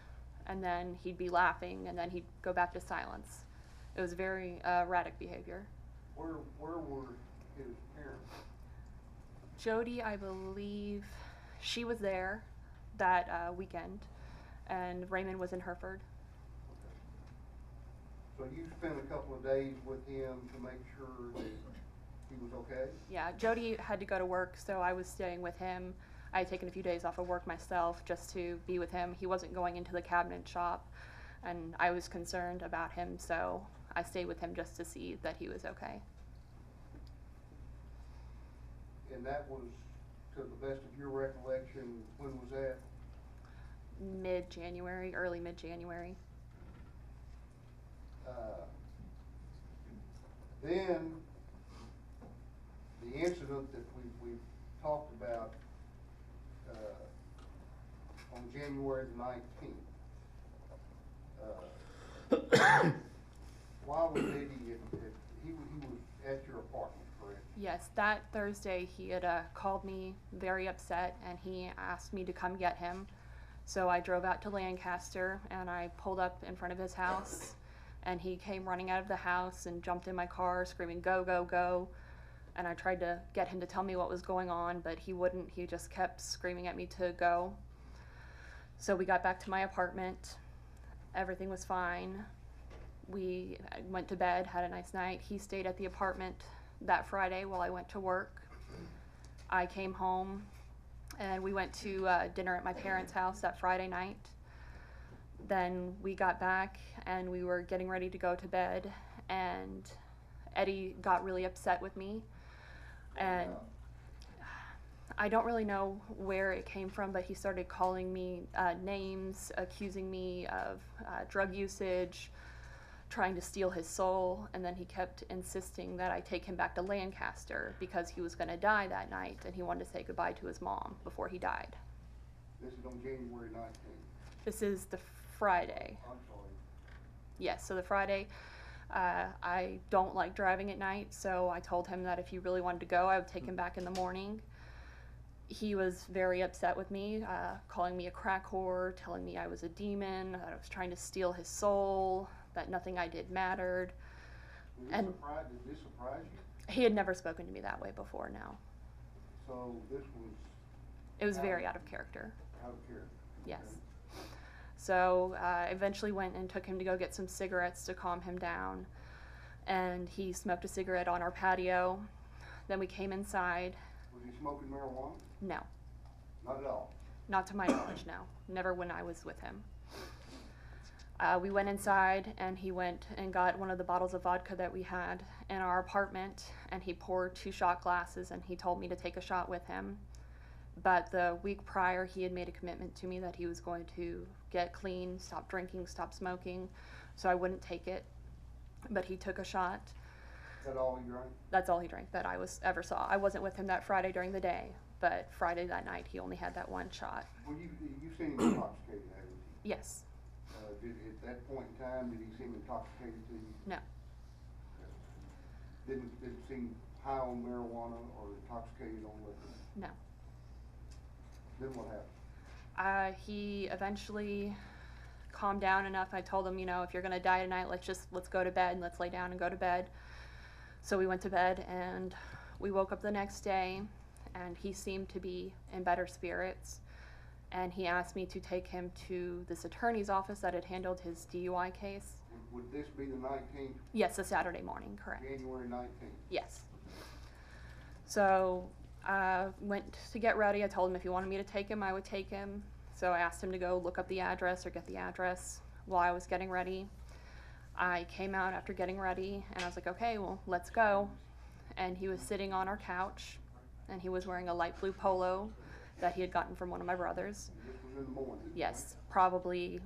and then he'd be laughing, and then he'd go back to silence. It was very erratic behavior. Where were his parents? Jody, I believe, she was there that weekend, and Raymond was in Hereford. So you spent a couple of days with him to make sure that he was okay? Yeah, Jody had to go to work, so I was staying with him. I had taken a few days off of work myself just to be with him. He wasn't going into the cabinet shop, and I was concerned about him, so I stayed with him just to see that he was okay. And that was, to the best of your recollection, when was that? Mid-January, early mid-January. Then, the incident that we've talked about on January the 19th. Why was Eddie he was at your apartment, correct? Yes, that Thursday he had called me very upset, and he asked me to come get him. So I drove out to Lancaster, and I pulled up in front of his house, and he came running out of the house and jumped in my car screaming, "Go, go, go." And I tried to get him to tell me what was going on, but he wouldn't. He just kept screaming at me to go. So we got back to my apartment. Everything was fine. We went to bed, had a nice night. He stayed at the apartment that Friday while I went to work. I came home, and we went to dinner at my parents' house that Friday night. Then we got back, and we were getting ready to go to bed, and Eddie got really upset with me. And I don't really know where it came from, but he started calling me names, accusing me of drug usage, trying to steal his soul, and then he kept insisting that I take him back to Lancaster because he was going to die that night, and he wanted to say goodbye to his mom before he died. This is on January 19th. This is the Friday. I'm sorry. Yes, so the Friday. I don't like driving at night, so I told him that if he really wanted to go, I would take him back in the morning. He was very upset with me, calling me a crack whore, telling me I was a demon, that I was trying to steal his soul, that nothing I did mattered. Did this surprise you? He had never spoken to me that way before now. So this was... It was very out of character. Out of character. Yes. Okay. So I eventually went and took him to go get some cigarettes to calm him down. And he smoked a cigarette on our patio. Then we came inside. Was he smoking marijuana? No. Not at all? Not to my knowledge, no. Never when I was with him. We went inside, and he went and got one of the bottles of vodka that we had in our apartment, and he poured 2 shot glasses, and he told me to take a shot with him. But the week prior, he had made a commitment to me that he was going to get clean, stop drinking, stop smoking, so I wouldn't take it. But he took a shot. that all he drank? That's all he drank that I ever saw. I wasn't with him that Friday during the day, but Friday that night he only had that one shot. Well, you've seen him intoxicated, haven't you? Yes. At that point in time, did he seem intoxicated to you? No. Didn't seem high on marijuana or intoxicated on liquor? No. Then what happened? He eventually calmed down enough. I told him, you know, if you're gonna die tonight, let's go to bed and let's lay down and go to bed. So we went to bed and we woke up the next day and he seemed to be in better spirits. And he asked me to take him to this attorney's office that had handled his DUI case. Would this be the 19th? Yes, a Saturday morning, correct. January 19th? Yes. So went to get ready. I told him if he wanted me to take him, I would take him. So I asked him to go look up the address or get the address while I was getting ready. I came out after getting ready and I was like, okay, well, let's go. And he was sitting on our couch and he was wearing a light blue polo that he had gotten from one of my brothers. This was in the morning? Yes, probably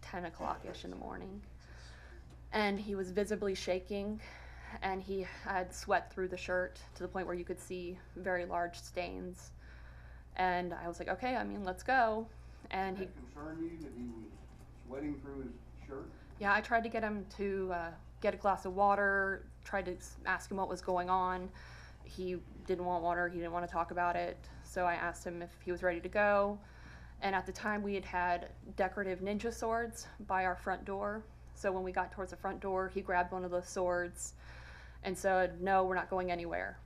10 o'clock-ish in the morning. And he was visibly shaking and he had sweat through the shirt to the point where you could see very large stains. And I was like, okay, I mean, let's go. And Did that concern you that he was sweating through his shirt? yeah, I tried to get him to get a glass of water, tried to ask him what was going on. He didn't want water, he didn't want to talk about it. So I asked him if he was ready to go. And at the time we had decorative ninja swords by our front door. So when we got towards the front door, he grabbed one of those swords and said, no, we're not going anywhere.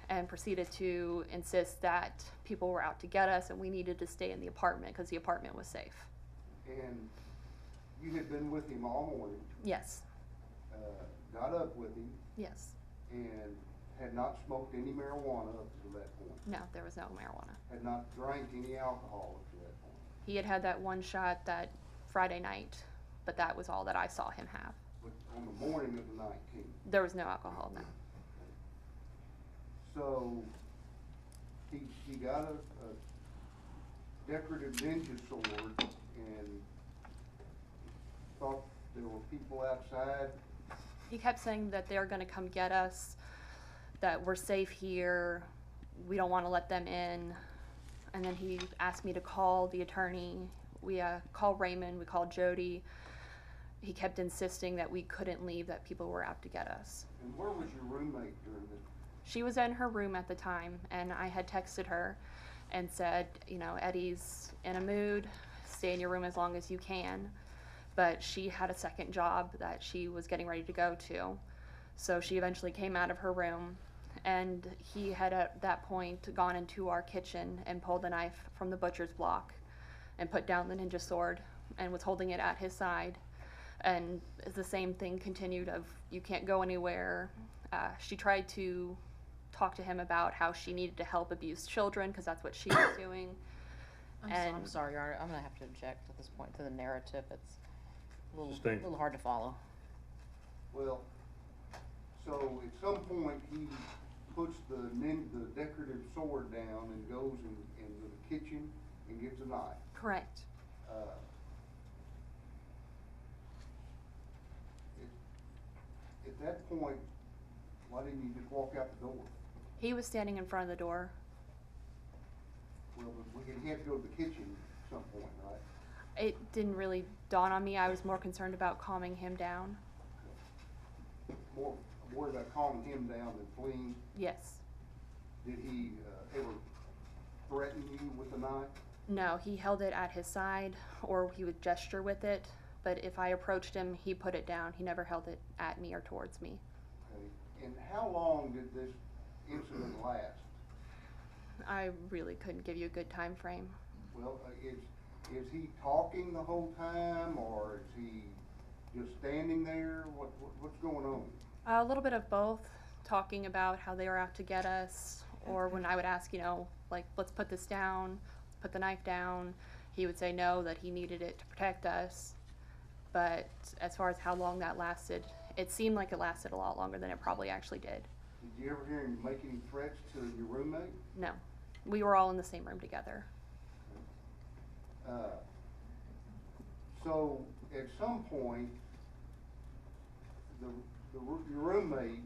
And proceeded to insist that people were out to get us and we needed to stay in the apartment because the apartment was safe. And You had been with him all morning, yes, got up with him, yes. and had not smoked any marijuana up to that point. No, there was no marijuana. Had not drank any alcohol up to that point. He had had that one shot that Friday night, but that was all that I saw him have. But on the morning of the 19th. There was no alcohol, no. So he got a decorative ninja sword and thought there were people outside. He kept saying that they're gonna come get us, that we're safe here, we don't wanna let them in. And then he asked me to call the attorney. We called Raymond, we called Jody. He kept insisting that we couldn't leave, that people were out to get us. And where was your roommate during this? She was in her room at the time, and I had texted her and said, you know, Eddie's in a mood, stay in your room as long as you can. But she had a second job that she was getting ready to go to. So she eventually came out of her room, and he had at that point gone into our kitchen and pulled the knife from the butcher's block and put down the ninja sword and was holding it at his side. And the same thing continued of, you can't go anywhere. She tried to talk to him about how she needed to help abused children because that's what she was doing. I'm sorry, Your Honor, I'm gonna have to object at this point to the narrative. It's a Sustained. little hard to follow. Well, so at some point he puts the decorative sword down and goes into the kitchen and gets a knife. Correct. At that point, why didn't you just walk out the door? He was standing in front of the door. Well, he had to go to the kitchen at some point, right? It didn't really dawn on me. I was more concerned about calming him down. More worried about calming him down than fleeing. Yes. Did he ever threaten you with a knife? No, he held it at his side, or he would gesture with it. But if I approached him, he put it down. He never held it at me or towards me. Okay. And how long did this incident last? I really couldn't give you a good time frame. Well, is he talking the whole time, or is he just standing there? What's going on? A little bit of both, talking about how they were out to get us, or when I would ask, you know, like, let's put this down, let's put the knife down, he would say no, that he needed it to protect us. But as far as how long that lasted, it seemed like it lasted a lot longer than it probably actually did. Did you ever hear him make any threats to your roommate? No. We were all in the same room together. So at some point, your roommate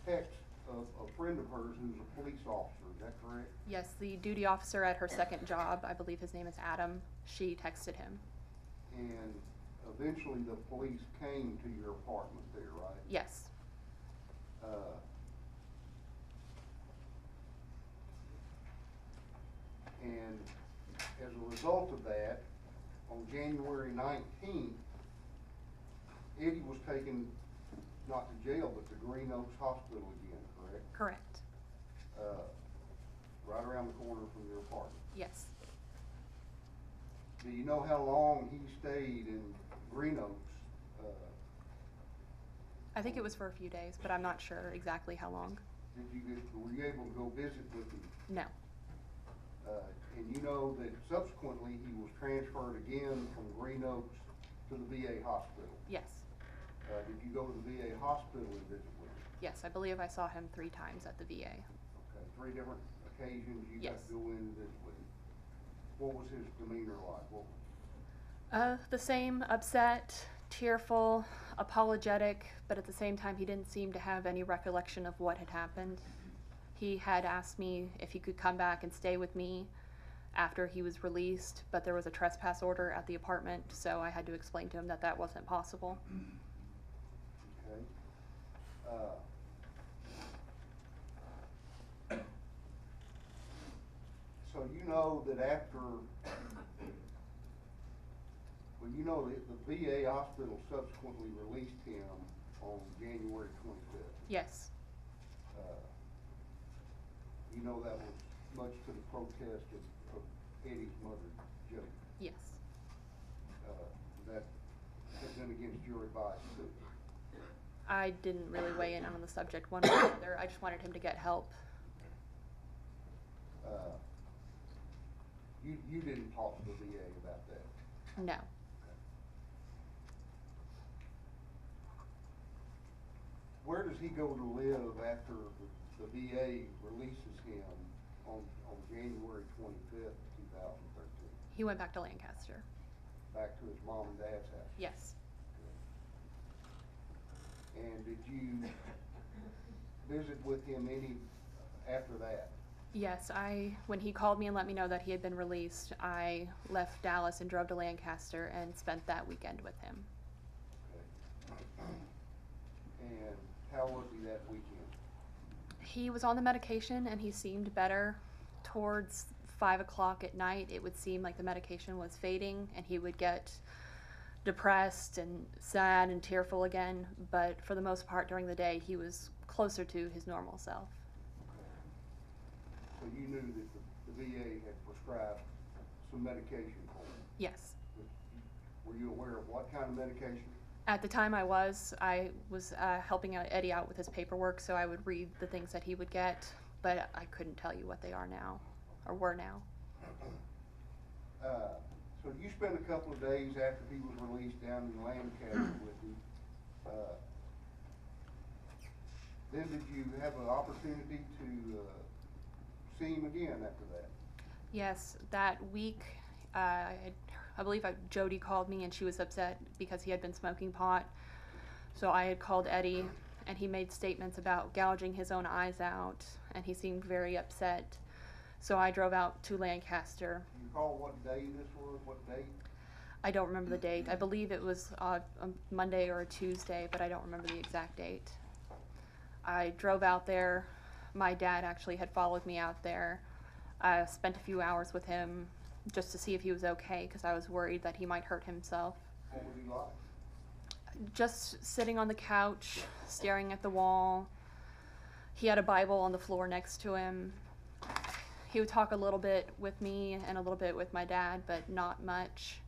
text a friend of hers who's a police officer, is that correct? Yes, the duty officer at her second job, I believe his name is Adam, she texted him. And eventually the police came to your apartment there, right? Yes. And as a result of that, on January 19th, Eddie was taken, not to jail, but to Green Oaks Hospital again, correct? Correct. Right around the corner from your apartment. Yes. Do you know how long he stayed in Green Oaks? I think it was for a few days, but I'm not sure exactly how long. Were you able to go visit with him? No. And you know that subsequently he was transferred again from Green Oaks to the VA hospital. Yes. Did you go to the VA hospital and visit with him? Yes, I believe I saw him 3 times at the VA. Okay, 3 different occasions you got Yes. to go in and visit with him. What was his demeanor like? The same, upset, tearful, apologetic, but at the same time he didn't seem to have any recollection of what had happened. He had asked me if he could come back and stay with me after he was released, but there was a trespass order at the apartment, so I had to explain to him that that wasn't possible. Okay. So you know that after, well, you know that the VA hospital subsequently released him on January 25th. Yes. You know that was much to the protest of Eddie's mother, Joe. Yes. That has been against your advice too. I didn't really weigh in on the subject one way or the other. I just wanted him to get help. You didn't talk to the VA about that? No. Where does he go to live after the VA releases him on January 25th, 2013? He went back to Lancaster. Back to his mom and dad's house? Yes. And did you visit with him any after that? Yes, when he called me and let me know that he had been released, I left Dallas and drove to Lancaster and spent that weekend with him. Okay. And how was he that weekend? He was on the medication and he seemed better. Towards 5 o'clock at night, it would seem like the medication was fading and he would get depressed and sad and tearful again, but for the most part during the day, he was closer to his normal self. So you knew that the VA had prescribed some medication for him? Yes. Were you aware of what kind of medication? At the time I was helping Eddie out with his paperwork, so I would read the things that he would get, but I couldn't tell you what they are now, or were now. So you spent a couple of days after he was released down in Lancaster with him. Then did you have an opportunity to see him again after that? Yes, that week, I believe Jody called me and she was upset because he had been smoking pot. So I had called Eddie and he made statements about gouging his own eyes out and he seemed very upset. So I drove out to Lancaster. Do you recall what day this was, what date? I don't remember the date. I believe it was a Monday or a Tuesday, but I don't remember the exact date. I drove out there. My dad actually had followed me out there. I spent a few hours with him just to see if he was okay because I was worried that he might hurt himself. What was he like? Just sitting on the couch, staring at the wall. He had a Bible on the floor next to him. He would talk a little bit with me and a little bit with my dad, but not much.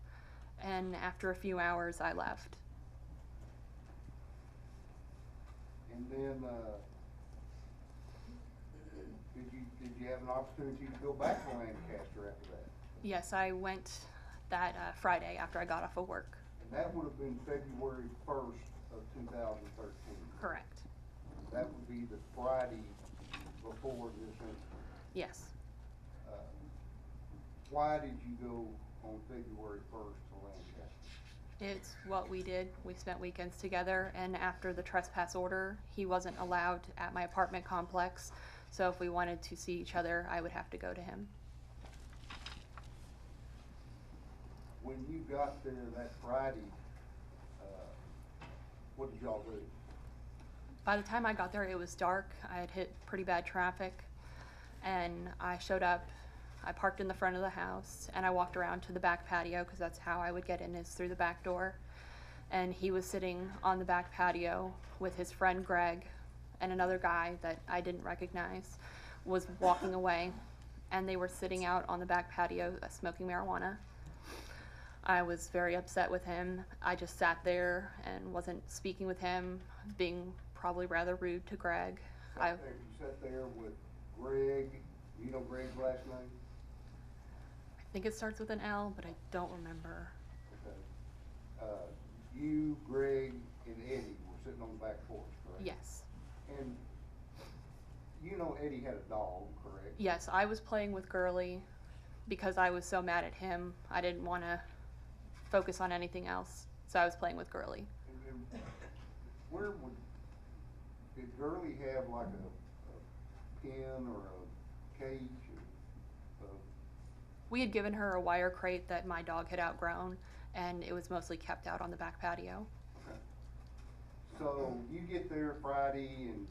And after a few hours, I left. And then, did you have an opportunity to go back to Lancaster after that? Yes, I went that Friday after I got off of work. And that would have been February 1st of 2013. Correct. That would be the Friday before this incident. Yes. Why did you go on February 1st to Lancaster? It's what we did. We spent weekends together, and after the trespass order, he wasn't allowed at my apartment complex. So if we wanted to see each other, I would have to go to him. When you got there that Friday, what did y'all do? By the time I got there, it was dark. I had hit pretty bad traffic, and I showed up. I parked in the front of the house, and I walked around to the back patio, because that's how I would get in, is through the back door. And he was sitting on the back patio with his friend Greg, and another guy that I didn't recognize was walking away, and they were sitting out on the back patio smoking marijuana. I was very upset with him. I just sat there and wasn't speaking with him, being probably rather rude to Greg. You sat there with Greg, you know Greg's last name? I think it starts with an L, but I don't remember. Okay. You, Greg, and Eddie were sitting on the back porch, correct? Yes. And you know Eddie had a dog, correct? Yes, I was playing with Gurley because I was so mad at him. I didn't want to focus on anything else, so I was playing with Gurley. And did Gurley have like a pen or a cage? We had given her a wire crate that my dog had outgrown, and it was mostly kept out on the back patio. Okay. So you get there Friday, and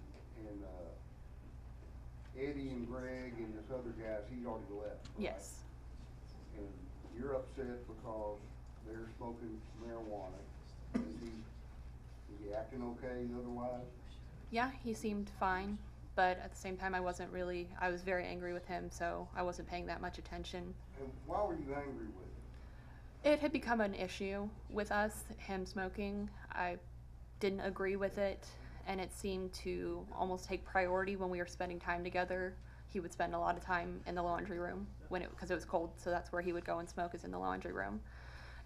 Eddie and Greg and this other guys, he's already left, right? Yes. And you're upset because they're smoking marijuana. Is he acting okay otherwise? Yeah, he seemed fine, but at the same time I was very angry with him, so I wasn't paying that much attention. And why were you angry with him? It had become an issue with us, him smoking. I didn't agree with it, and it seemed to almost take priority when we were spending time together. He would spend a lot of time in the laundry room because it was cold, so that's where he would go and smoke, is in the laundry room.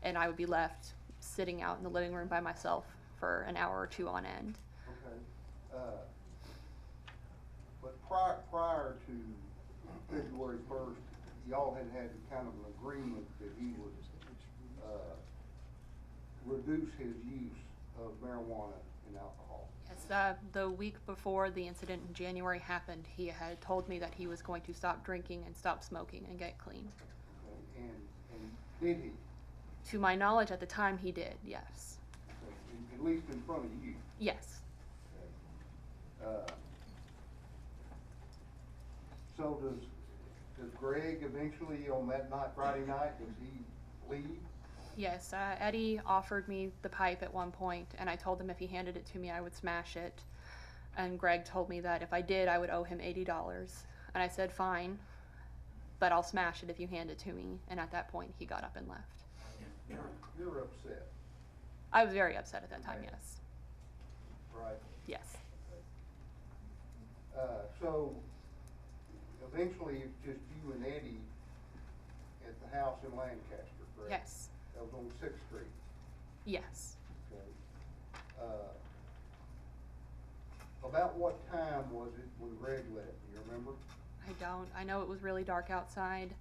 And I would be left sitting out in the living room by myself for an hour or two on end. Okay. But prior to February 1st, y'all had kind of an agreement that he would reduce his use of marijuana and alcohol. Yes, the week before the incident in January happened, he had told me that he was going to stop drinking and stop smoking and get clean. Okay. And did he? To my knowledge, at the time, he did, yes. Okay. At least in front of you? Yes. Okay. So does Greg eventually, on that night, Friday night, does he leave? Yes, Eddie offered me the pipe at one point, and I told him if he handed it to me, I would smash it. And Greg told me that if I did, I would owe him $80. And I said, fine, but I'll smash it if you hand it to me. And at that point, he got up and left. You're upset, I was very upset at that time, yes. right? Yes. So eventually it's just you and Eddie at the house in Lancaster, correct? Yes. That was on 6th Street. Yes. Okay. About what time was it when Greg left? Do you remember? I don't. I know it was really dark outside.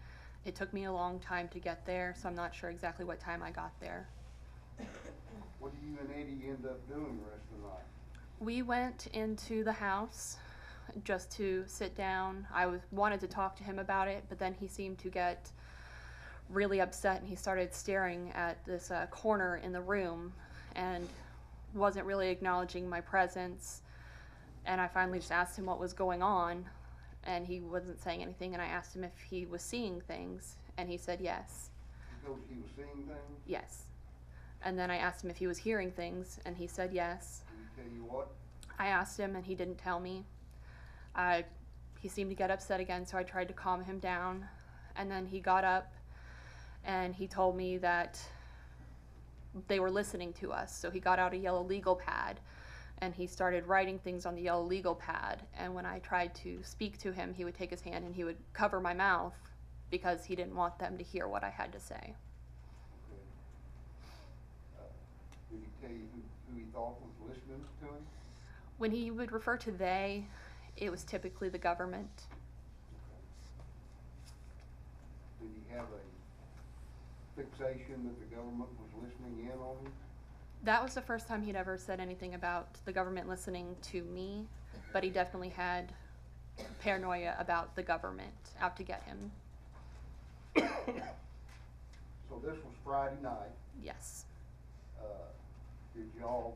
It took me a long time to get there, so I'm not sure exactly what time I got there. What did you and Eddie end up doing the rest of the night? We went into the house just to sit down. I wanted to talk to him about it, but then he seemed to get really upset, and he started staring at this corner in the room and wasn't really acknowledging my presence. And I finally just asked him what was going on, and he wasn't saying anything, and I asked him if he was seeing things, and he said yes. He told you he was seeing things? Yes. And then I asked him if he was hearing things, and he said yes. Did he tell you what? I asked him, and he didn't tell me. He seemed to get upset again, so I tried to calm him down, and then he got up, and he told me that they were listening to us. So he got out a yellow legal pad, and he started writing things on the yellow legal pad. And when I tried to speak to him, he would take his hand and he would cover my mouth because he didn't want them to hear what I had to say. Okay. Did he tell you who he thought was listening to him? When he would refer to they, it was typically the government. Did he have fixation that the government was listening in on him? That was the first time he'd ever said anything about the government listening to me, but he definitely had paranoia about the government out to get him. So this was Friday night. Yes. Did you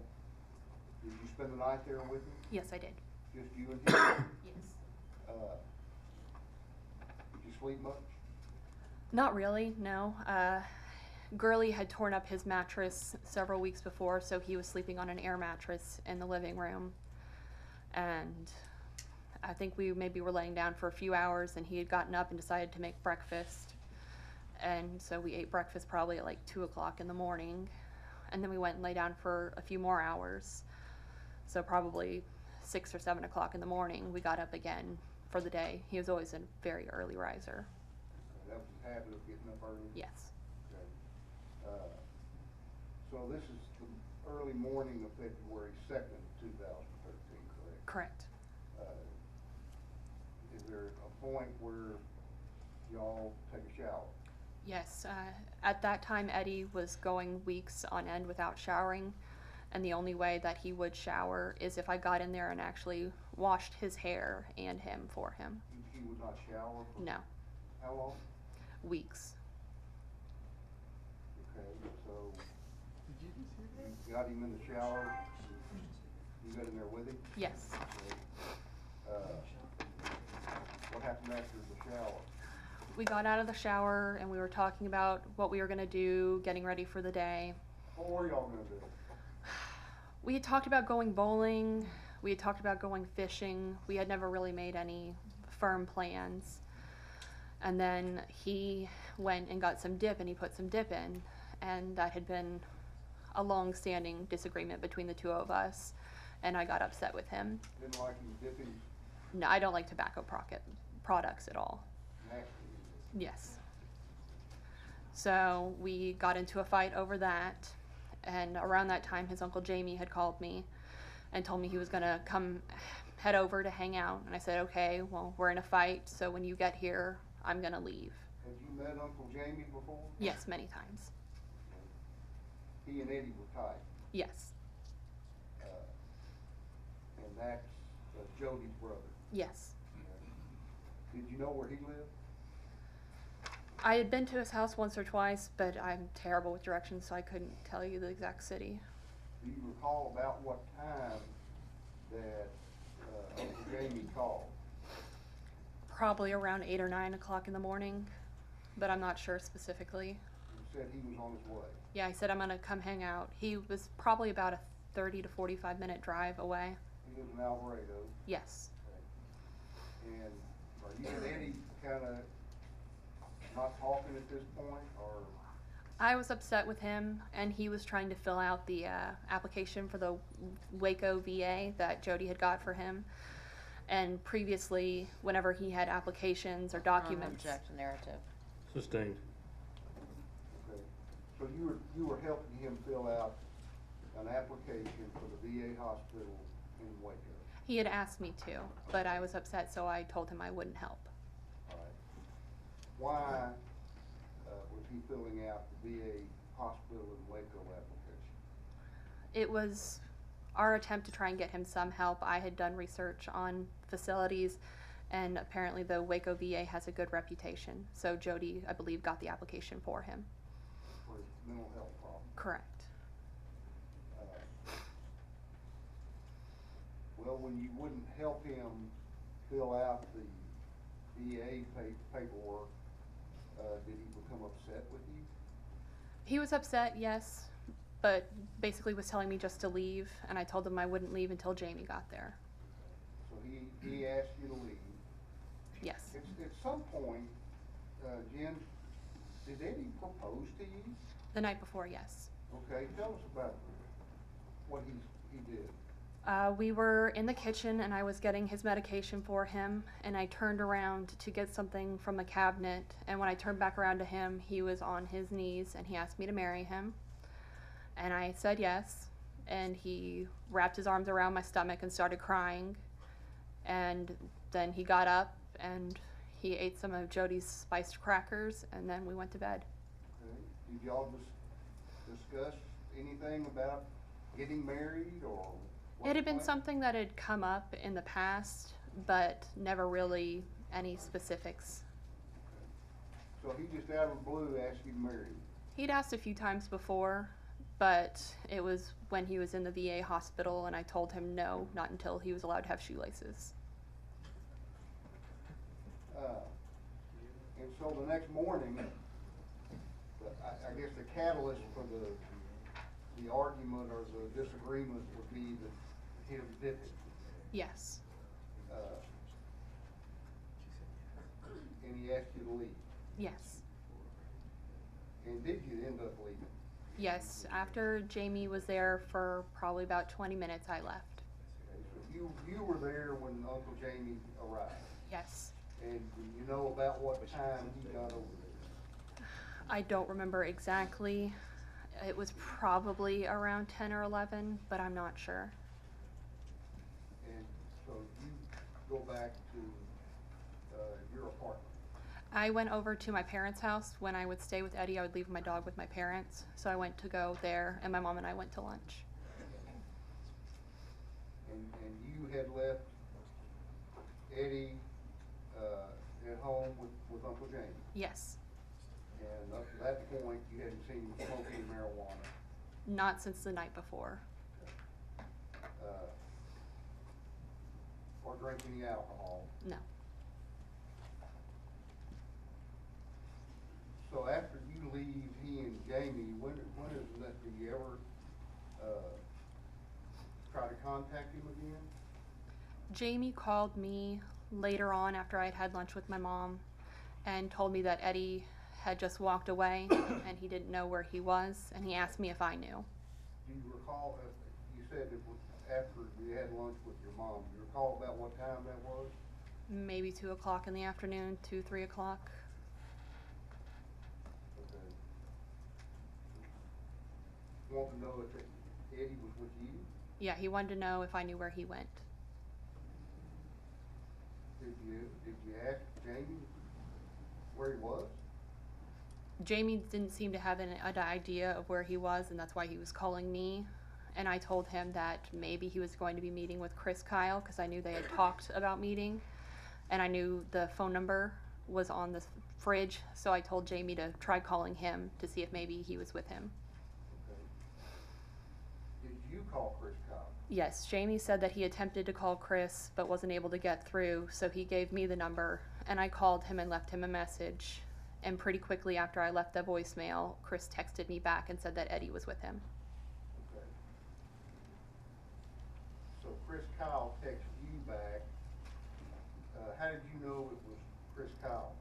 spend the night there with him? Yes, I did. Just you and him? Yes. Did you sleep much? Not really, no. Gurley had torn up his mattress several weeks before, so he was sleeping on an air mattress in the living room. And I think we maybe were laying down for a few hours, and he had gotten up and decided to make breakfast. And so we ate breakfast probably at like 2 o'clock in the morning. And then we went and lay down for a few more hours. So probably 6 or 7 o'clock in the morning, we got up again for the day. He was always a very early riser. That was his habit of getting up early? Yes. Okay. So this is the early morning of February 2nd, 2013, correct? Correct. Is there a point where y'all take a shower? Yes. At that time, Eddie was going weeks on end without showering. And the only way that he would shower is if I got in there and actually washed his hair and him for him. He would not shower for? No. How long? Weeks. Okay, so you got him in the shower? You got in there with him? Yes. Okay. What happened after the shower? We got out of the shower and we were talking about what we were gonna do, getting ready for the day. What were y'all gonna do? We had talked about going bowling. We had talked about going fishing. We had never really made any firm plans. And then he went and got some dip and he put some dip in. And that had been a long-standing disagreement between the two of us. And I got upset with him. Didn't like him dipping? No, I don't like tobacco products at all. Nasty. Yes. So we got into a fight over that. And around that time, his Uncle Jamie had called me and told me he was going to come head over to hang out. And I said, okay, well, we're in a fight, so when you get here, I'm going to leave. Had you met Uncle Jamie before? Yes, many times. He and Eddie were tight. Yes. And that's Jody's brother. Yes. Did you know where he lived? I had been to his house once or twice, but I'm terrible with directions, so I couldn't tell you the exact city. Do you recall about what time that Uncle Jamie called? Probably around 8 or 9 o'clock in the morning, but I'm not sure specifically. He said he was on his way. Yeah, I said I'm going to come hang out. He was probably about a 30 to 45 minute drive away. He lives in Alvarado. Yes. Okay. And are you and Eddie kind of not talking at this point, or? I was upset with him, and he was trying to fill out the application for the Waco VA that Jody had got for him. And previously, whenever he had applications or documents, Object narrative. Sustained. Okay. So you were helping him fill out an application for the VA hospital in Waco? he had asked me to, but I was upset, so I told him I wouldn't help. All right. Why was he filling out the VA hospital in Waco application? It was our attempt to try and get him some help. I had done research on facilities, and apparently the Waco VA has a good reputation. So Jody, I believe, got the application for him. For his mental health problem? Correct. Well, when you wouldn't help him fill out the VA paperwork, did he become upset with you? He was upset, yes, but basically was telling me just to leave, and I told him I wouldn't leave until Jamie got there. So he asked you to leave. Yes. At some point, Jen, did Eddie propose to you? The night before, yes. Okay, tell us about what he did. We were in the kitchen, and I was getting his medication for him, and I turned around to get something from the cabinet, and when I turned back around to him, he was on his knees, and he asked me to marry him, and I said yes, and he wrapped his arms around my stomach and started crying, and then he got up, and he ate some of Jody's spiced crackers, and then we went to bed. Okay. did y'all discuss anything about getting married or? It had been plan? something that had come up in the past, but never really any specifics. So he just out of the blue asked you to marry him? He'd asked a few times before, but it was when he was in the VA hospital, and I told him no, not until he was allowed to have shoelaces. And so the next morning, I guess the catalyst for the argument or the disagreement would be that him dipping. Yes. And he asked you to leave. Yes. And did you end up leaving? Yes. After Jamie was there for probably about 20 minutes, I left. Okay, so you were there when Uncle Jamie arrived. Yes. And do you know about what time he got over there? I don't remember exactly. It was probably around 10 or 11, but I'm not sure. And so you go back to your apartment. I went over to my parents' house. When I would stay with Eddie, I would leave my dog with my parents. So I went to go there, and my mom and I went to lunch. And you had left Eddie at home with Uncle Jamie. Yes. And up to that point, you hadn't seen him smoking marijuana. Not since the night before. Or drink any alcohol. No. So after you leave, he and Jamie, when is that, do you ever try to contact him again? Jamie called me later on after I had had lunch with my mom and told me that Eddie had just walked away and he didn't know where he was, and he asked me if I knew. Do you recall, you said it was after you had lunch with your mom, do you recall about what time that was? Maybe 2 o'clock in the afternoon, 2, 3 o'clock. Okay. Want to know if Eddie was with you? Yeah, he wanted to know if I knew where he went. Did you ask Jamie where he was? Jamie didn't seem to have an idea of where he was, and that's why he was calling me. And I told him that maybe he was going to be meeting with Chris Kyle, because I knew they had talked about meeting, and I knew the phone number was on the fridge, so I told Jamie to try calling him to see if maybe he was with him. Okay. Did you call Chris Kyle? Yes, Jamie said that he attempted to call Chris but wasn't able to get through, so he gave me the number, and I called him and left him a message. And pretty quickly after I left the voicemail, Chris texted me back and said that Eddie was with him. Okay. So Chris Kyle texted you back. How did you know it was Chris Kyle?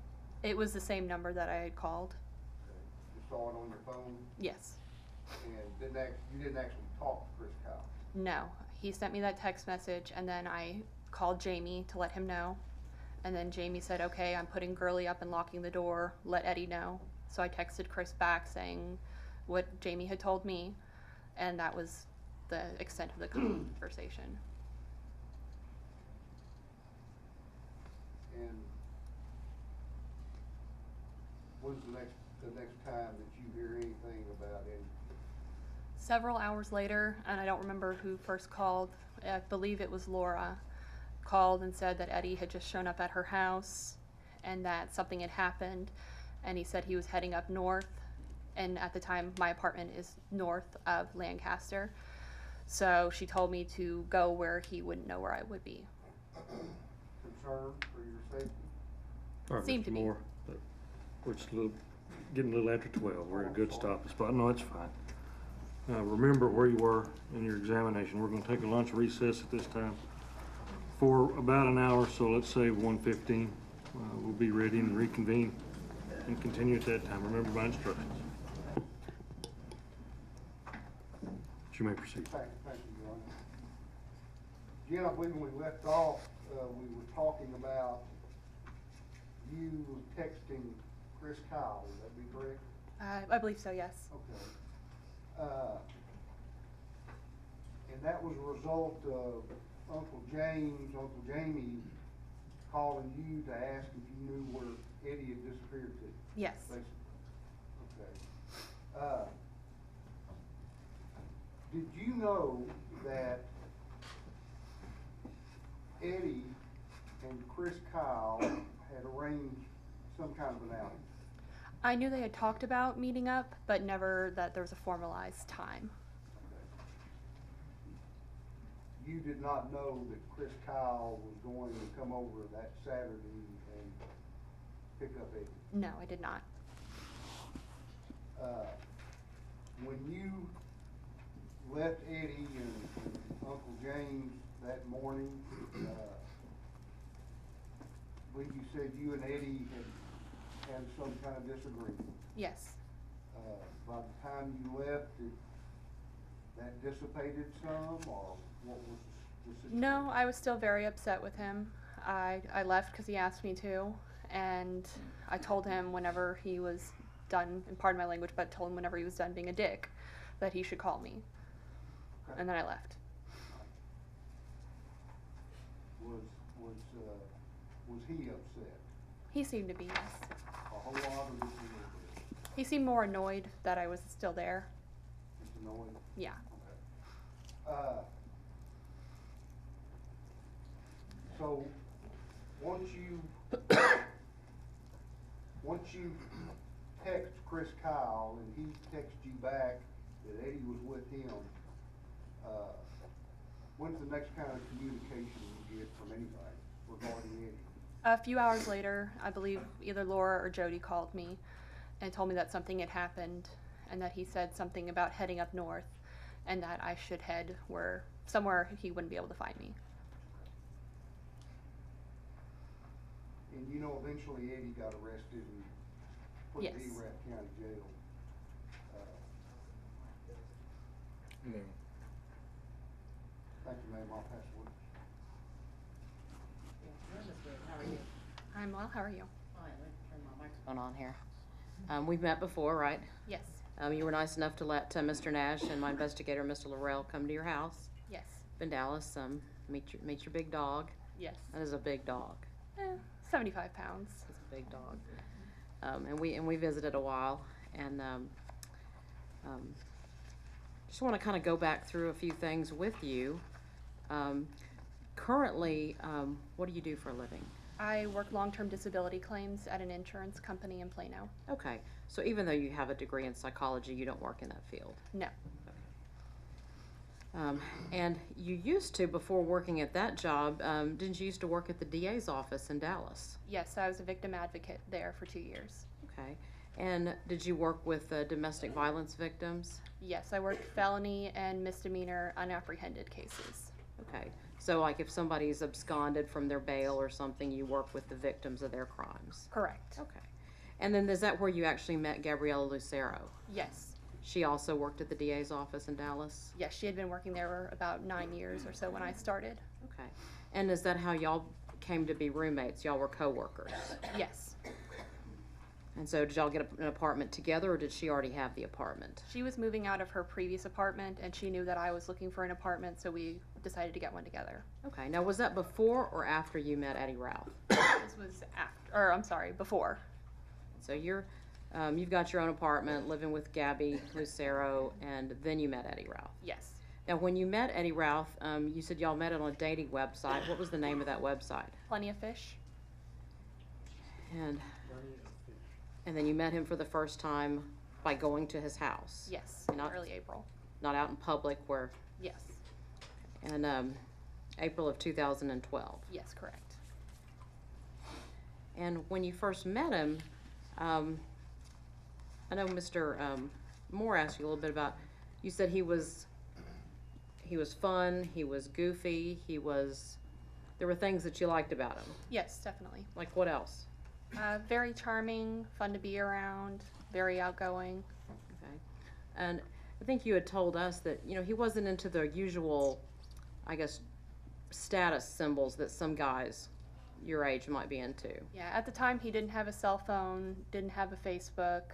It was the same number that I had called. Okay. You saw it on your phone? Yes. And you didn't actually talk to Chris Kyle? No. He sent me that text message, and then I called Jamie to let him know. And then Jamie said, okay, I'm putting Girly up and locking the door, let Eddie know. So I texted Chris back saying what Jamie had told me, and that was the extent of the conversation. And when's the next time that you hear anything about Eddie? Several hours later, and I don't remember who first called, I believe it was Laura, called and said that Eddie had just shown up at her house and that something had happened, and he said he was heading up north, and at the time my apartment is north of Lancaster, so she told me to go where he wouldn't know where I would be. Concern for your safety? All right, Seemed Mr. to be. Moore, we're just getting a little after 12. We're at a good stopping spot. No, it's fine. Remember where you were in your examination. We're going to take a lunch recess at this time for about an hour, so let's say 1:15. We'll be ready and reconvene and continue at that time. Remember my instructions. You may proceed. Thank you, Your Honor. Jen, I believe when we left off, we were talking about you texting Chris Kyle. Would that be correct? I believe so, yes. Okay. And that was a result of Uncle Jamie calling you to ask if you knew where Eddie had disappeared to. Yes. Basically. Okay. Did you know that Eddie and Chris Kyle had arranged some kind of an outing? I knew they had talked about meeting up, but never that there was a formalized time. You did not know that Chris Kyle was going to come over that Saturday and pick up Eddie? No, I did not. When you left Eddie and Uncle James that morning, when you said you and Eddie had some kind of disagreement, Yes. by the time you left, that dissipated some, or what was the situation? No, I was still very upset with him. I left because he asked me to, and I told him whenever he was done, and pardon my language, but told him whenever he was done being a dick, that he should call me. Okay. And then I left. Was he upset? He seemed to be, yes. A whole lot, or just a little bit? He seemed more annoyed that I was still there. Just annoyed? Yeah. Okay. So, once you text Chris Kyle and he texts you back that Eddie was with him, when's the next kind of communication you get from anybody regarding Eddie? A few hours later, I believe either Laura or Jody called me and told me that something had happened, and that he said something about heading up north, and that I should head somewhere he wouldn't be able to find me. And you know, eventually Eddie got arrested and put Yes. in Routh County Jail. No. Thank you, ma'am. I'll pass it on. How are you? I'm well, how are you? Fine, let me turn my microphone on here. We've met before, right? Yes. You were nice enough to let Mr. Nash and my investigator, Mr. Laurel, come to your house Yes. in Dallas, meet your big dog. Yes. That is a big dog. 75 pounds. It's a big dog. And we visited a while, and just want to kind of go back through a few things with you. Currently, what do you do for a living? I work long-term disability claims at an insurance company in Plano. Okay, so even though you have a degree in psychology, you don't work in that field. No. And you used to, before working at that job, didn't you used to work at the DA's office in Dallas? Yes, I was a victim advocate there for 2 years. Okay, and did you work with domestic violence victims? Yes, I worked felony and misdemeanor unapprehended cases. Okay, so like if somebody's absconded from their bail or something, you work with the victims of their crimes? Correct. Okay, and then is that where you actually met Gabriella Lucero? Yes. She also worked at the DA's office in Dallas? Yes, she had been working there for about 9 years or so when I started. Okay, and is that how y'all came to be roommates? Y'all were co-workers? Yes. And so did y'all get an apartment together, or did she already have the apartment? She was moving out of her previous apartment, and she knew that I was looking for an apartment, so we decided to get one together. Okay, now was that before or after you met Eddie Routh? This was before. So you've got your own apartment, living with Gabby Lucero, and then you met Eddie Routh. Yes. Now, when you met Eddie Routh, you said y'all met on a dating website. What was the name of that website? Plenty of Fish. And then you met him for the first time by going to his house? Yes, And in early April. Not out in public where, Yes. and April of 2012. Yes, correct. And when you first met him, I know Mr. Moore asked you a little bit about, you said he was fun, he was goofy, there were things that you liked about him. Yes, definitely. Like what else? Very charming, fun to be around, very outgoing. Okay. And I think you had told us that, he wasn't into the usual, I guess, status symbols that some guys your age might be into. Yeah, at the time he didn't have a cell phone, didn't have a Facebook.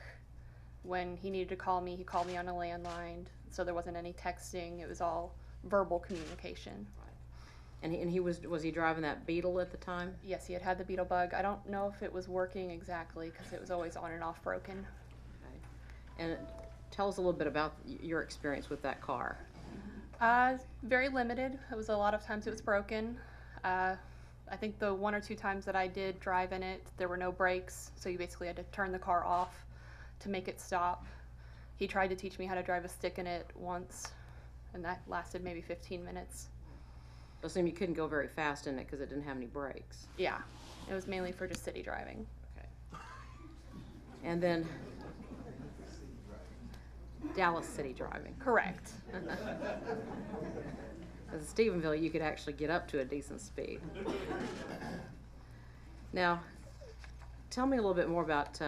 When he needed to call me, he called me on a landline, so there wasn't any texting. It was all verbal communication. And he was he driving that Beetle at the time? Yes, he had the Beetle Bug. I don't know if it was working exactly because it was always on and off broken. Okay. And tell us a little bit about your experience with that car. Very limited. It was a lot of times it was broken. I think the 1 or 2 times that I did drive in it, there were no brakes, so you basically had to turn the car off to make it stop. He tried to teach me how to drive a stick in it once, and that lasted maybe 15 minutes. I assume you couldn't go very fast in it because it didn't have any brakes. Yeah, it was mainly for just city driving. Okay. And then Dallas City driving. Correct. Because in Stephenville, you could actually get up to a decent speed. Now, tell me a little bit more about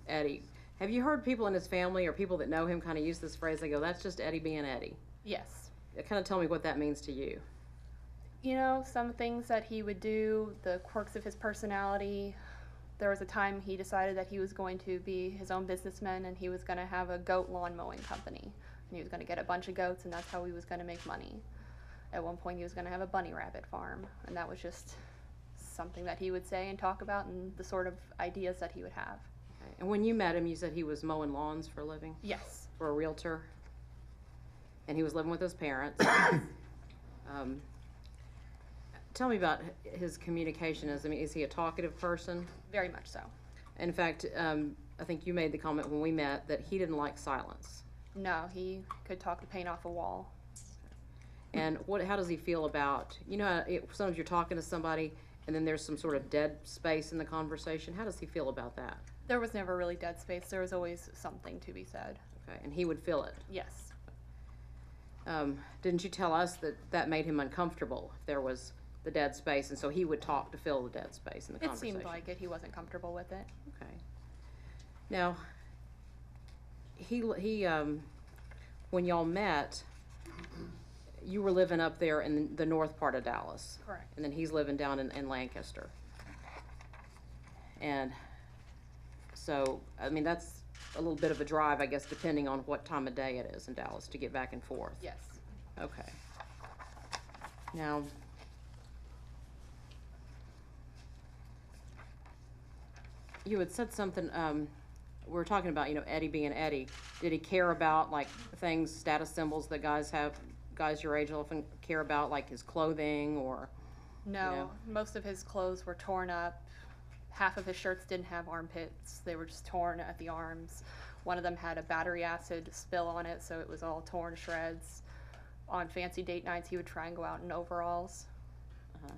Eddie. Have you heard people in his family or people that know him kind of use this phrase? They go, "That's just Eddie being Eddie." Yes. Kind of tell me what that means to you. You know, some things that he would do, the quirks of his personality. There was a time he decided that he was going to be his own businessman and he was going to have a goat lawn mowing company. And he was going to get a bunch of goats and that's how he was going to make money. At one point he was going to have a bunny rabbit farm, and that was just something that he would say and talk about and the sort of ideas that he would have. Okay. And when you met him, you said he was mowing lawns for a living? Yes. For a realtor? And he was living with his parents? Tell me about his communication. Is he a talkative person? Very much so. In fact, I think you made the comment when we met that he didn't like silence. No, he could talk the paint off a wall. And how does he feel about, sometimes you're talking to somebody and then there's some sort of dead space in the conversation. How does he feel about that? There was never really dead space. There was always something to be said. Okay, and he would feel it? Yes. Didn't you tell us that made him uncomfortable if there was the dead space, and so he would talk to fill the dead space in the conversation? It seemed like it. He wasn't comfortable with it. Okay. Now, he when y'all met, you were living up there in the north part of Dallas. Correct. And then he's living down in Lancaster. And so, that's a little bit of a drive, I guess, depending on what time of day it is in Dallas to get back and forth. Yes. Okay. Now, you had said something, we were talking about, Eddie being Eddie. Did he care about, like, things, status symbols that guys your age often care about, like his clothing or? No, most of his clothes were torn up. Half of his shirts didn't have armpits. They were just torn at the arms. One of them had a battery acid spill on it, so it was all torn to shreds. On fancy date nights, he would try and go out in overalls. Uh-huh.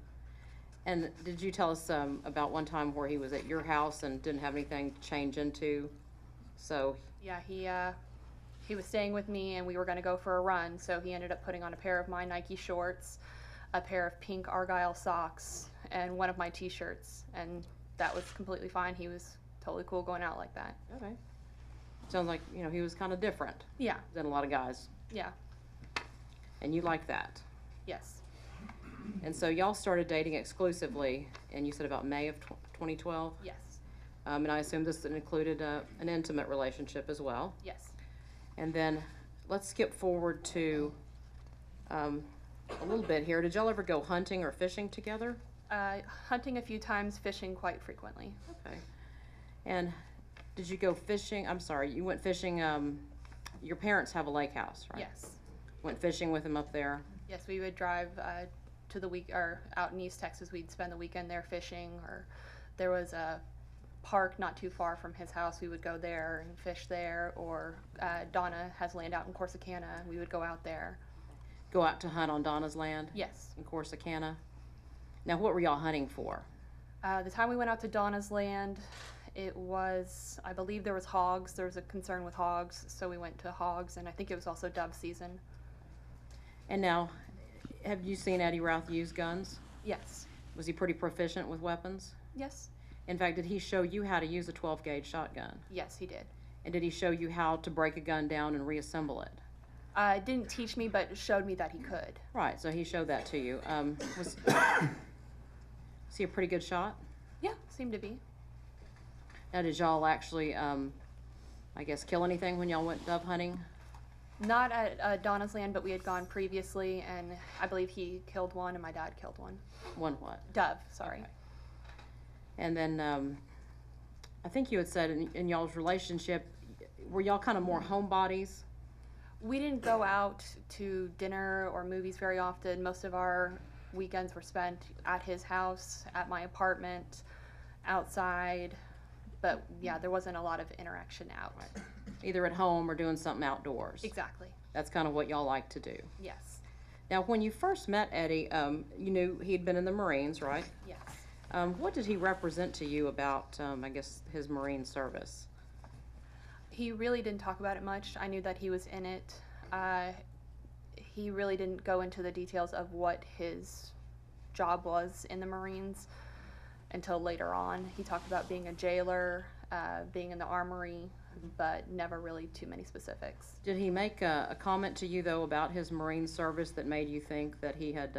And did you tell us about one time where he was at your house and didn't have anything to change into? So yeah, he was staying with me and we were going to go for a run, so he ended up putting on a pair of my Nike shorts, a pair of pink Argyle socks, and one of my t-shirts, and that was completely fine. He was totally cool going out like that. Okay. Sounds like, he was kind of different. Yeah. Than a lot of guys. Yeah. And you like that? Yes. And so y'all started dating exclusively, and you said about May of 2012? Yes. And I assume this included an intimate relationship as well. Yes. And then let's skip forward to a little bit here. Did y'all ever go hunting or fishing together? Hunting a few times, fishing quite frequently. Okay. And did you go fishing? I'm sorry, you went fishing, your parents have a lake house, right? Yes. Went fishing with them up there? Yes, we would drive or out in East Texas. We'd spend the weekend there fishing, or there was a park not too far from his house. We would go there and fish there, or Donna has land out in Corsicana. We would go out there. Go out to hunt on Donna's land? Yes. In Corsicana? Now, what were y'all hunting for? The time we went out to Donna's land, it was, I believe there was hogs. There was a concern with hogs, so we went to hogs, and I think it was also dove season. And now, have you seen Eddie Routh use guns? Yes. Was he pretty proficient with weapons? Yes. In fact, did he show you how to use a 12-gauge shotgun? Yes, he did. And did he show you how to break a gun down and reassemble it? Didn't teach me, but showed me that he could. Right, so he showed that to you. Was he a pretty good shot? Yeah, seemed to be. Now, did y'all actually, kill anything when y'all went dove hunting? Not at Donna's land, but we had gone previously, and I believe he killed one and my dad killed one. One what? Dove, sorry. Okay. And then I think you had said in y'all's relationship, were y'all kind of more homebodies? We didn't go out to dinner or movies very often. Most of our weekends were spent at his house, at my apartment, outside. But yeah, there wasn't a lot of interaction out. Either at home or doing something outdoors? Exactly. That's kind of what y'all like to do. Yes. Now, when you first met Eddie, you knew he'd been in the Marines, right? Yes. What did he represent to you about, I guess, his Marine service? He really didn't talk about it much. I knew that he was in it. He really didn't go into the details of what his job was in the Marines until later on. He talked about being a jailer, being in the armory, but never really too many specifics. Did he make a comment to you, though, about his Marine service that made you think that he had,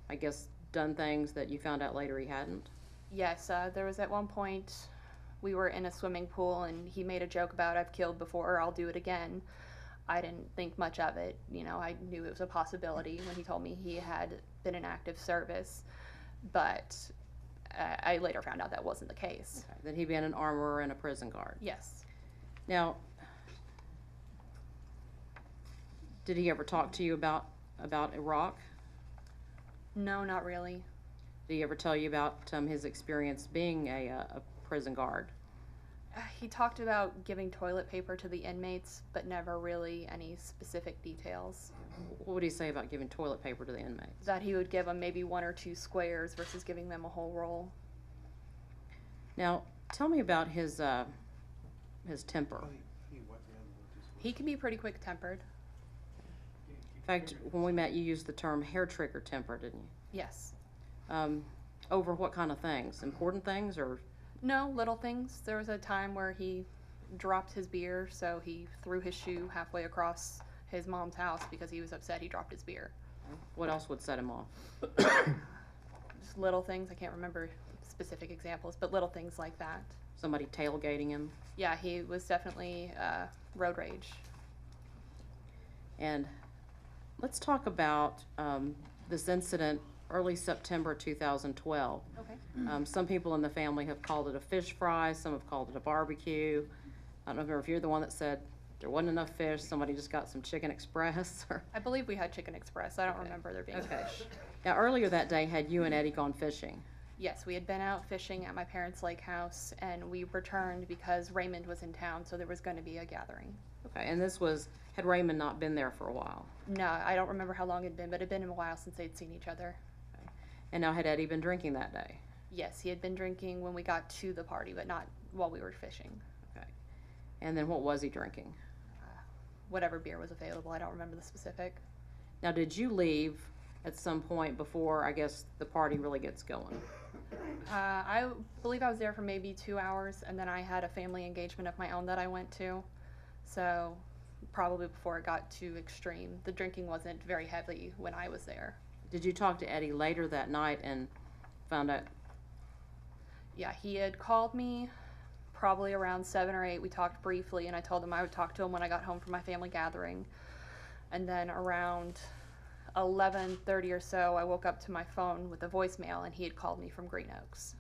I guess, done things that you found out later he hadn't? Yes, there was at one point we were in a swimming pool and he made a joke about I've killed before, I'll do it again. I didn't think much of it. You know, I knew it was a possibility when he told me he had been in active service, but I later found out that wasn't the case. Okay. That he'd been an armorer and a prison guard? Yes. Now, did he ever talk to you about Iraq? No, not really. Did he ever tell you about his experience being a prison guard? He talked about giving toilet paper to the inmates, but never really any specific details. What would he say about giving toilet paper to the inmates? That he would give them maybe 1 or 2 squares versus giving them a whole roll. Now, tell me about his temper. He can be pretty quick-tempered. In fact, when we met, you used the term hair trigger temper, didn't you? Yes. Over what kind of things? Important things, or? No, little things. There was a time where he dropped his beer, so he threw his shoe halfway across his mom's house because he was upset he dropped his beer. What else would set him off? Just little things. I can't remember specific examples, but little things like that. Somebody tailgating him? Yeah, he was definitely road rage. And let's talk about this incident early September 2012. Okay. Some people in the family have called it a fish fry, some have called it a barbecue. I don't know if you're the one that said there wasn't enough fish, somebody just got some Chicken Express. Or... I believe we had Chicken Express. I don't remember there being fish. Now, earlier that day, had you and Eddie gone fishing? Yes, we had been out fishing at my parents' lake house, and we returned because Raymond was in town, so there was going to be a gathering. Okay, and this was, had Raymond not been there for a while? No, I don't remember how long it had been, but it had been a while since they'd seen each other. Okay. And now, had Eddie been drinking that day? Yes, he had been drinking when we got to the party, but not while we were fishing. Okay. And then what was he drinking? Whatever beer was available. I don't remember the specific. Now, did you leave at some point before, I guess, the party really gets going? I believe I was there for maybe 2 hours, and then I had a family engagement of my own that I went to. So probably before it got too extreme. The drinking wasn't very heavy when I was there. Did you talk to Eddie later that night and found out? Yeah, he had called me probably around 7 or 8. We talked briefly, and I told him I would talk to him when I got home from my family gathering. And then around 11:30 or so, I woke up to my phone with a voicemail, and he had called me from Green Oaks.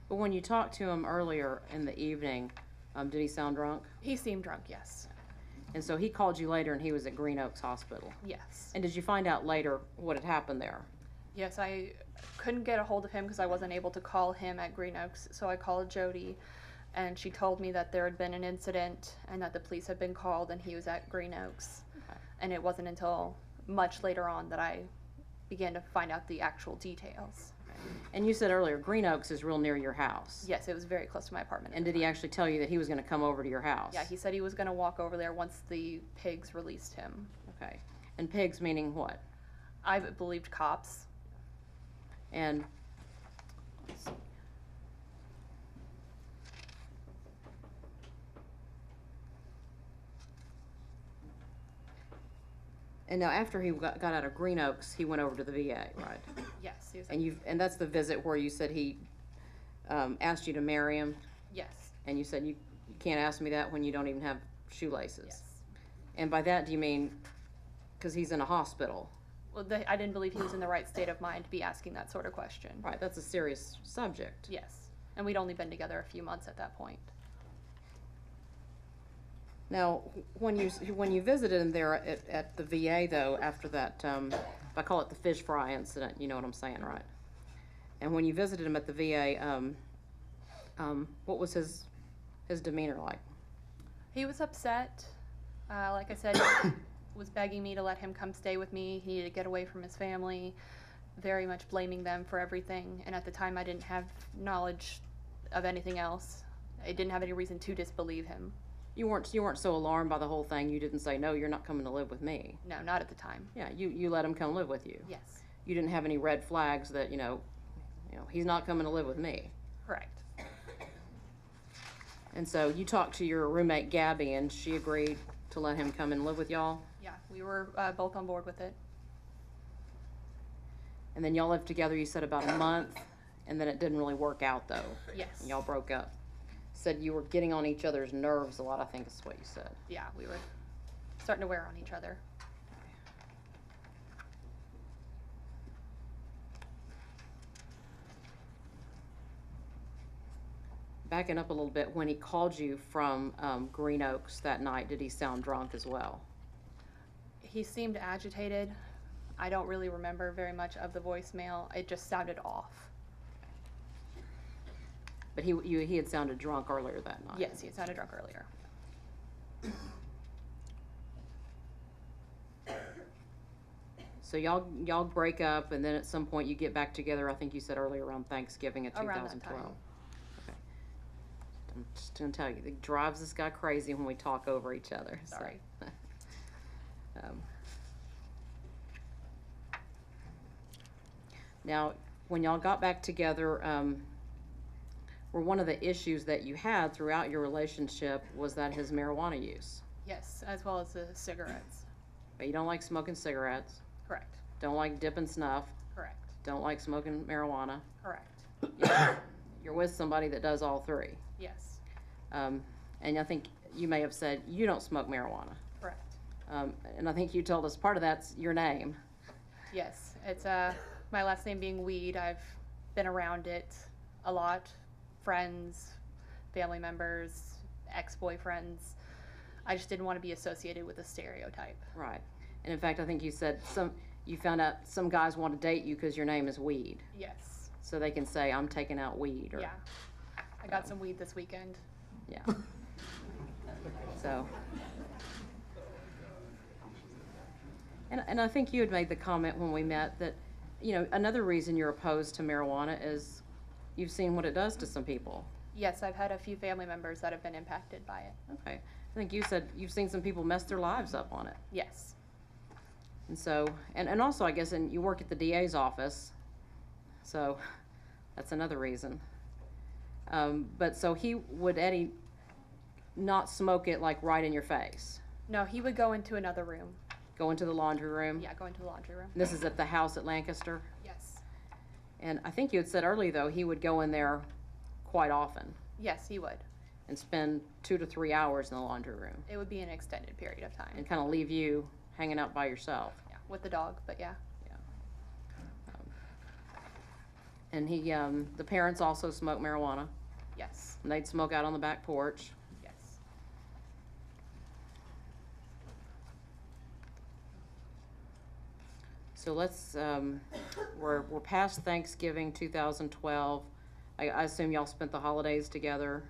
But when you talked to him earlier in the evening, did he sound drunk? He seemed drunk, yes. And so he called you later, and he was at Green Oaks Hospital? Yes. And did you find out later what had happened there? Yes, I couldn't get a hold of him because I wasn't able to call him at Green Oaks, so I called Jody, and she told me that there had been an incident and that the police had been called and he was at Green Oaks. Okay. And it wasn't until much later on that I began to find out the actual details. And you said earlier, Green Oaks is real near your house. Yes, it was very close to my apartment. And did he actually tell you that he was going to come over to your house? Yeah, he said he was going to walk over there once the pigs released him. Okay. And pigs meaning what? I believed cops. And let's see. And now, after he got out of Green Oaks, he went over to the VA, right? Yes, he was. And that's the visit where you said he asked you to marry him, Yes. and you said you can't ask me that when you don't even have shoelaces. Yes. And by that, do you mean because he's in a hospital? Well, I didn't believe he was in the right state of mind to be asking that sort of question. Right, that's a serious subject. Yes. And we'd only been together a few months at that point. Now, when you visited him there at the VA though, after that, I call it the fish fry incident, you know what I'm saying, right? And when you visited him at the VA, what was his demeanor like? He was upset. Like I said, he was begging me to let him come stay with me. He needed to get away from his family, very much blaming them for everything. And at the time, I didn't have knowledge of anything else. I didn't have any reason to disbelieve him. You weren't so alarmed by the whole thing. You didn't say, no, you're not coming to live with me. No, not at the time. Yeah, you let him come live with you. Yes, You didn't have any red flags that, he's not coming to live with me. correct. And so you talked to your roommate Gabby, and she agreed to let him come and live with y'all. Yeah, we were both on board with it. And then y'all lived together, you said, about a month, and then it didn't really work out though. Yes. And y'all broke up. Said you were getting on each other's nerves a lot, I think is what you said. Yeah, we were starting to wear on each other. Backing up a little bit, when he called you from Green Oaks that night, did he sound drunk as well? He seemed agitated. I don't really remember very much of the voicemail. It just sounded off. But he had sounded drunk earlier that night. Yes, he had sounded drunk earlier. So y'all break up, and then at some point you get back together. I think you said earlier around Thanksgiving of Around that 2012. time. Okay. I'm just gonna tell you, it drives this guy crazy when we talk over each other. so. Sorry. Now, when y'all got back together, were one of the issues that you had throughout your relationship was that his marijuana use? Yes, as well as the cigarettes. But you don't like smoking cigarettes, Correct. don't like dipping snuff, Correct. don't like smoking marijuana. Correct. You're with somebody that does all three. Yes. And I think you may have said you don't smoke marijuana. Correct. And I think you told us part of that's your name. Yes. It's my last name being Weed. I've been around it a lot. Friends, family members, ex-boyfriends. I just didn't want to be associated with a stereotype. Right. And in fact, I think you said you found out some guys want to date you because your name is Weed. Yes. So they can say, I'm taking out weed. Or, Yeah. I got some weed this weekend. Yeah. So. And I think you had made the comment when we met that, another reason you're opposed to marijuana is you've seen what it does to some people. Yes, I've had a few family members that have been impacted by it. Okay. I think you said you've seen some people mess their lives up on it. Yes. And so, and also I guess, and you work at the DA's office, so that's another reason. But so would Eddie not smoke it like right in your face? No, he would go into another room. Go into the laundry room? Yeah, go into the laundry room. And this is at the house at Lancaster? Yes. And I think you had said earlier, though, he would go in there quite often Yes, he would. and spend 2 to 3 hours in the laundry room It would be an extended period of time. and kind of leave you hanging out by yourself. Yeah, with the dog, but yeah. And the parents also smoke marijuana, Yes. and they'd smoke out on the back porch. Yes. So let's, we're past Thanksgiving 2012. I assume y'all spent the holidays together.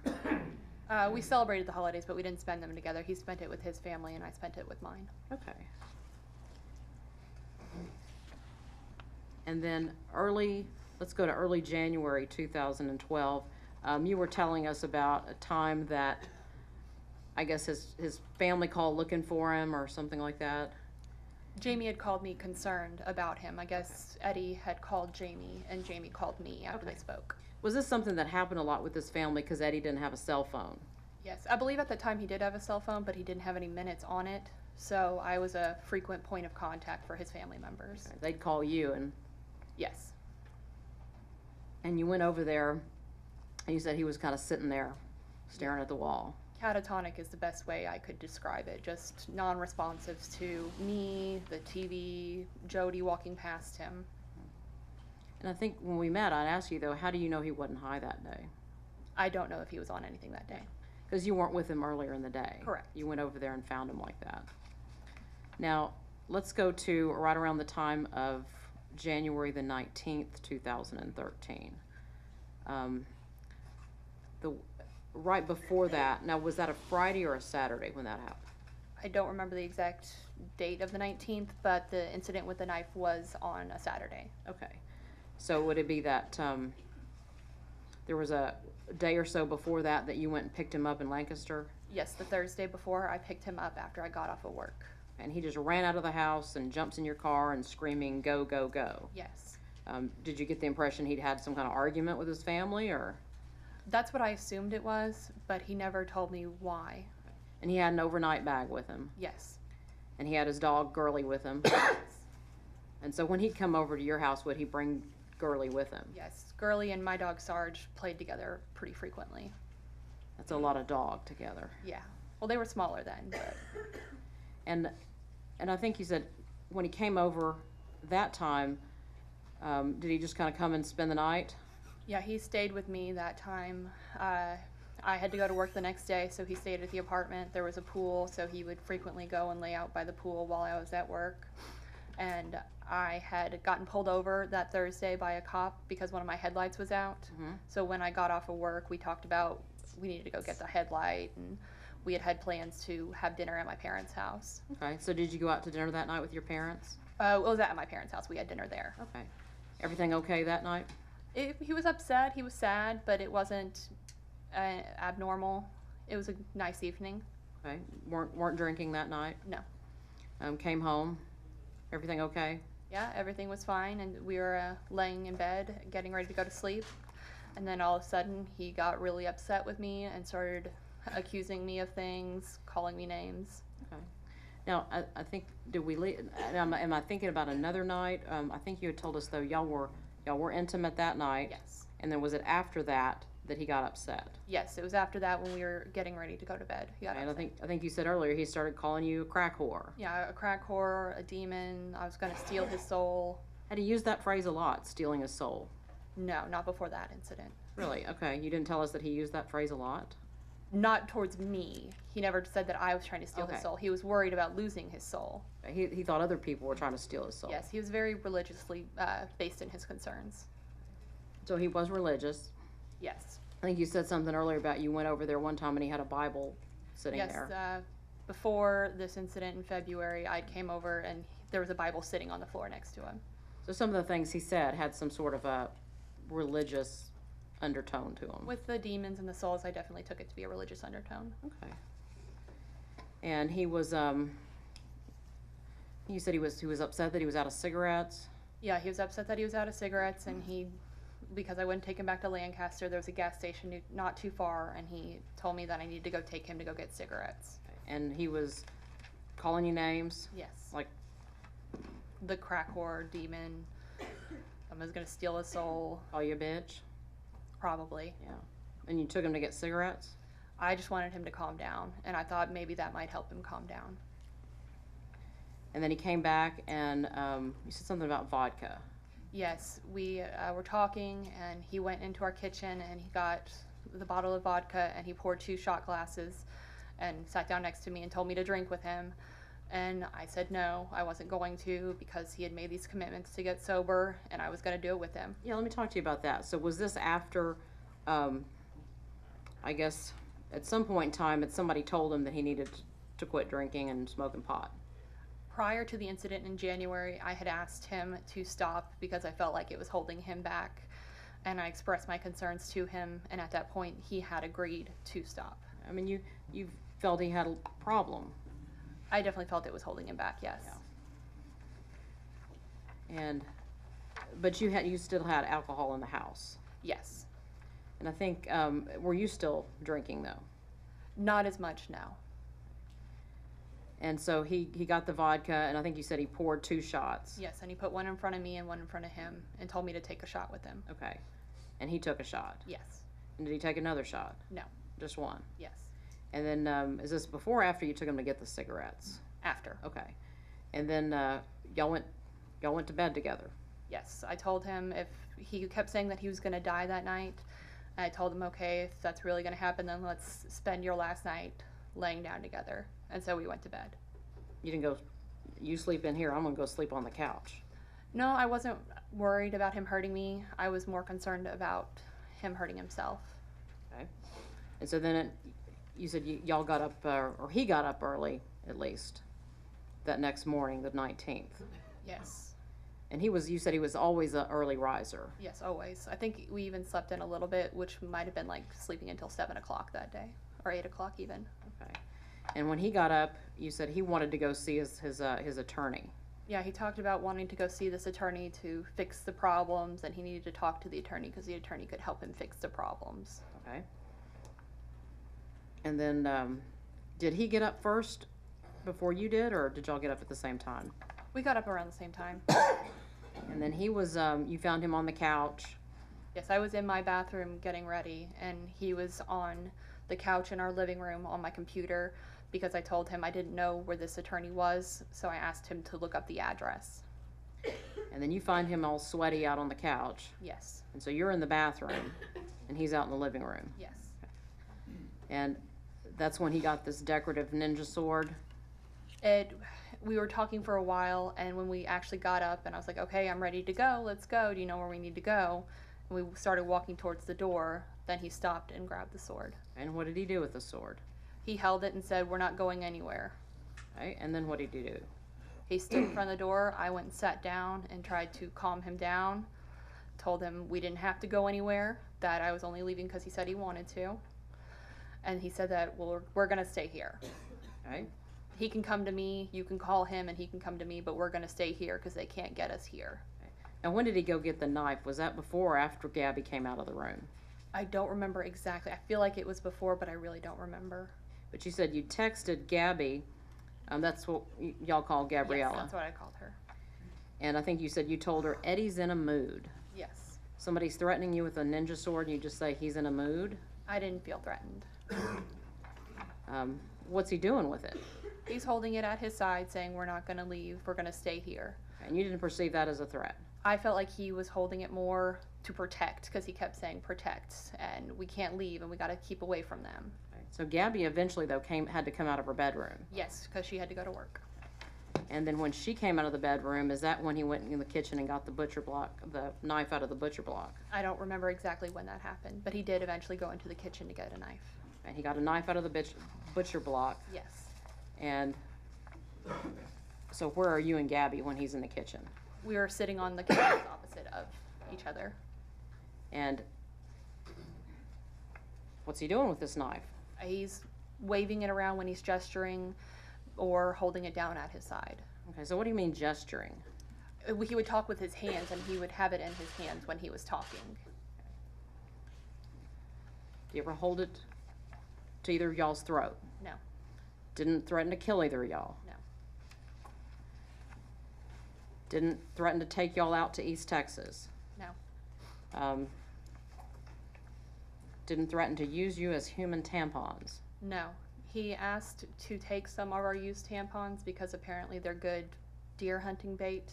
We celebrated the holidays, but we didn't spend them together. He spent it with his family, and I spent it with mine. Okay. And then let's go to early January 2012. You were telling us about a time that I guess his family called looking for him or something like that. Jamie had called me concerned about him. I guess Eddie had called Jamie, and Jamie called me after Okay. they spoke. Was this something that happened a lot with this family because Eddie didn't have a cell phone? Yes, I believe at the time he did have a cell phone, but he didn't have any minutes on it. So I was a frequent point of contact for his family members. They'd call you, and Yes. you went over there, and you said he was kind of sitting there staring at the wall. Catatonic is the best way I could describe it. Just non-responsive to me, the TV, Jody walking past him. And I think when we met, I'd ask you, though, how do you know he wasn't high that day? I don't know if he was on anything that day. Because you weren't with him earlier in the day. Correct. You went over there and found him like that. Now, let's go to right around the time of January the 19th, 2013. Right before that, now was that a Friday or a Saturday when that happened? I don't remember the exact date of the 19th, but the incident with the knife was on a Saturday. Okay. So would it be that there was a day or so before that you went and picked him up in Lancaster? Yes, the Thursday before I picked him up after I got off of work. And he just ran out of the house and jumps in your car and screaming, "Go, go, go." Yes. Did you get the impression he'd had some kind of argument with his family, or? That's what I assumed it was, but he never told me why. And he had an overnight bag with him. Yes. And he had his dog Gurley with him. And so when he'd come over to your house, would he bring Gurley with him? Yes. Gurley and my dog Sarge played together pretty frequently. That's a lot of dog together. Yeah. Well, they were smaller then, but. And I think you said when he came over that time, did he just kind of come and spend the night? Yeah, he stayed with me that time. I had to go to work the next day, so he stayed at the apartment. There was a pool, so he would frequently go and lay out by the pool while I was at work. And I had gotten pulled over that Thursday by a cop because one of my headlights was out. Mm-hmm. So when I got off of work, we talked about we needed to go get the headlight, and we had plans to have dinner at my parents' house. Okay, so did you go out to dinner that night with your parents? It was at my parents' house. We had dinner there. Okay. Everything okay that night? He was upset. He was sad, but it wasn't abnormal. It was a nice evening. Okay. Weren't drinking that night? No. Came home. Everything okay? Yeah, everything was fine, and we were laying in bed, getting ready to go to sleep. And then all of a sudden, he got really upset with me and started accusing me of things, calling me names. Okay. Now, I think, did we leave, am I thinking about another night? I think you had told us, though, y'all were intimate that night. Yes. And then was it after that he got upset? Yes, it was after that when we were getting ready to go to bed. He got And upset. I think you said earlier he started calling you a crack whore. Yeah, a crack whore, a demon. I was going to steal his soul. Had he used that phrase a lot, stealing his soul? No, not before that incident. Really? Okay. You didn't tell us that he used that phrase a lot? Not towards me. He never said that I was trying to steal his Okay. soul. He was worried about losing his soul. He thought other people were trying to steal his soul. Yes, he was very religiously based in his concerns. So he was religious. Yes. I think you said something earlier about you went over there one time and he had a Bible sitting Yes, there. before this incident in February, I came over and there was a Bible sitting on the floor next to him. So some of the things he said had some sort of a religious undertone to them. With the demons and the souls, I definitely took it to be a religious undertone. Okay. And he was, you said he was upset that he was out of cigarettes. Yeah, he was upset that he was out of cigarettes, and because I wouldn't take him back to Lancaster, there was a gas station not too far, and he told me that I needed to go take him to go get cigarettes. And he was calling you names? Yes. Like, The crack whore, demon, I was gonna steal his soul, call you a bitch? probably. Yeah. And you took him to get cigarettes? I just wanted him to calm down, and I thought maybe that might help him calm down. And then he came back and you said something about vodka. Yes, we were talking, and he went into our kitchen, and he got the bottle of vodka, and he poured 2 shot glasses, and sat down next to me and told me to drink with him. And I said no, I wasn't going to, because he had made these commitments to get sober, and I was going to do it with him. Yeah, let me talk to you about that. So was this after, I guess, at some point in time, somebody told him that he needed to quit drinking and smoking pot? Prior to the incident in January, I had asked him to stop because I felt like it was holding him back, and I expressed my concerns to him, and at that point, he had agreed to stop. I mean, you felt he had a problem. I definitely felt it was holding him back, yes. Yeah. But you still had alcohol in the house. Yes. And I think, were you still drinking though? Not as much now. And so he got the vodka, and I think you said he poured 2 shots. Yes, and he put one in front of me and one in front of him, and told me to take a shot with him. Okay. And he took a shot. Yes. And did he take another shot? No. Just one. Yes. And then, is this before or after you took him to get the cigarettes? After. Okay. And then, y'all went to bed together. Yes. I told him if he kept saying that he was going to die that night, And I told him, okay, if that's really gonna happen, then let's spend your last night laying down together. And so we went to bed. You didn't go, you sleep in here, I'm gonna go sleep on the couch. No, I wasn't worried about him hurting me. I was more concerned about him hurting himself. Okay. And so then you said y'all got up, or he got up early, at least, that next morning, the 19th. Yes. And you said he was always an early riser. Yes, always. I think we even slept in a little bit, which might have been like sleeping until 7 o'clock that day, or 8 o'clock even. Okay. And when he got up, you said he wanted to go see his attorney. Yeah, he talked about wanting to go see this attorney to fix the problems, and he needed to talk to the attorney because the attorney could help him fix the problems. Okay. And then, did he get up first before you did, or did y'all get up at the same time? We got up around the same time. And then he was, you found him on the couch. Yes, I was in my bathroom getting ready, and he was on the couch in our living room on my computer because I told him I didn't know where this attorney was, so I asked him to look up the address. And then you find him all sweaty out on the couch. Yes. And so you're in the bathroom, and he's out in the living room. Yes. And that's when he got this decorative ninja sword. We were talking for a while, and when we actually got up and I was like, okay, I'm ready to go, let's go, do you know where we need to go? And we started walking towards the door, then he stopped and grabbed the sword. And what did he do with the sword? He held it and said, we're not going anywhere. Okay, and then what did he do? He stood in front of the door. I went and sat down and tried to calm him down, told him we didn't have to go anywhere, that I was only leaving because he said he wanted to. And he said that, well, we're going to stay here. Okay. He can come to me, you can call him, and he can come to me, but we're going to stay here because they can't get us here. And when did he go get the knife? Was that before or after Gabby came out of the room? I don't remember exactly. I feel like it was before, but I really don't remember. But you said you texted Gabby. That's what y'all call Gabriella. Yes, that's what I called her. And I think you said you told her Eddie's in a mood. Yes. Somebody's threatening you with a ninja sword and you just say he's in a mood? I didn't feel threatened. What's he doing with it? He's holding it at his side saying we're not going to leave, we're going to stay here. And you didn't perceive that as a threat? I felt like he was holding it more to protect because he kept saying protect and we can't leave and we got to keep away from them. Okay. So Gabby eventually though had to come out of her bedroom. Yes, because she had to go to work. And then when she came out of the bedroom, is that when he went in the kitchen and got the knife out of the butcher block? I don't remember exactly when that happened, but he did eventually go into the kitchen to get a knife. And he got a knife out of the butcher block. Yes. And so where are you and Gabby when he's in the kitchen? We were sitting on the couches opposite of each other. And what's he doing with this knife? He's waving it around when he's gesturing or holding it down at his side. Okay, so what do you mean gesturing? He would talk with his hands and he would have it in his hands when he was talking. Do you ever hold it to either of y'all's throat? No. Didn't threaten to kill either of y'all? No. Didn't threaten to take y'all out to East Texas? No. Didn't threaten to use you as human tampons? No. He asked to take some of our used tampons because apparently they're good deer hunting bait,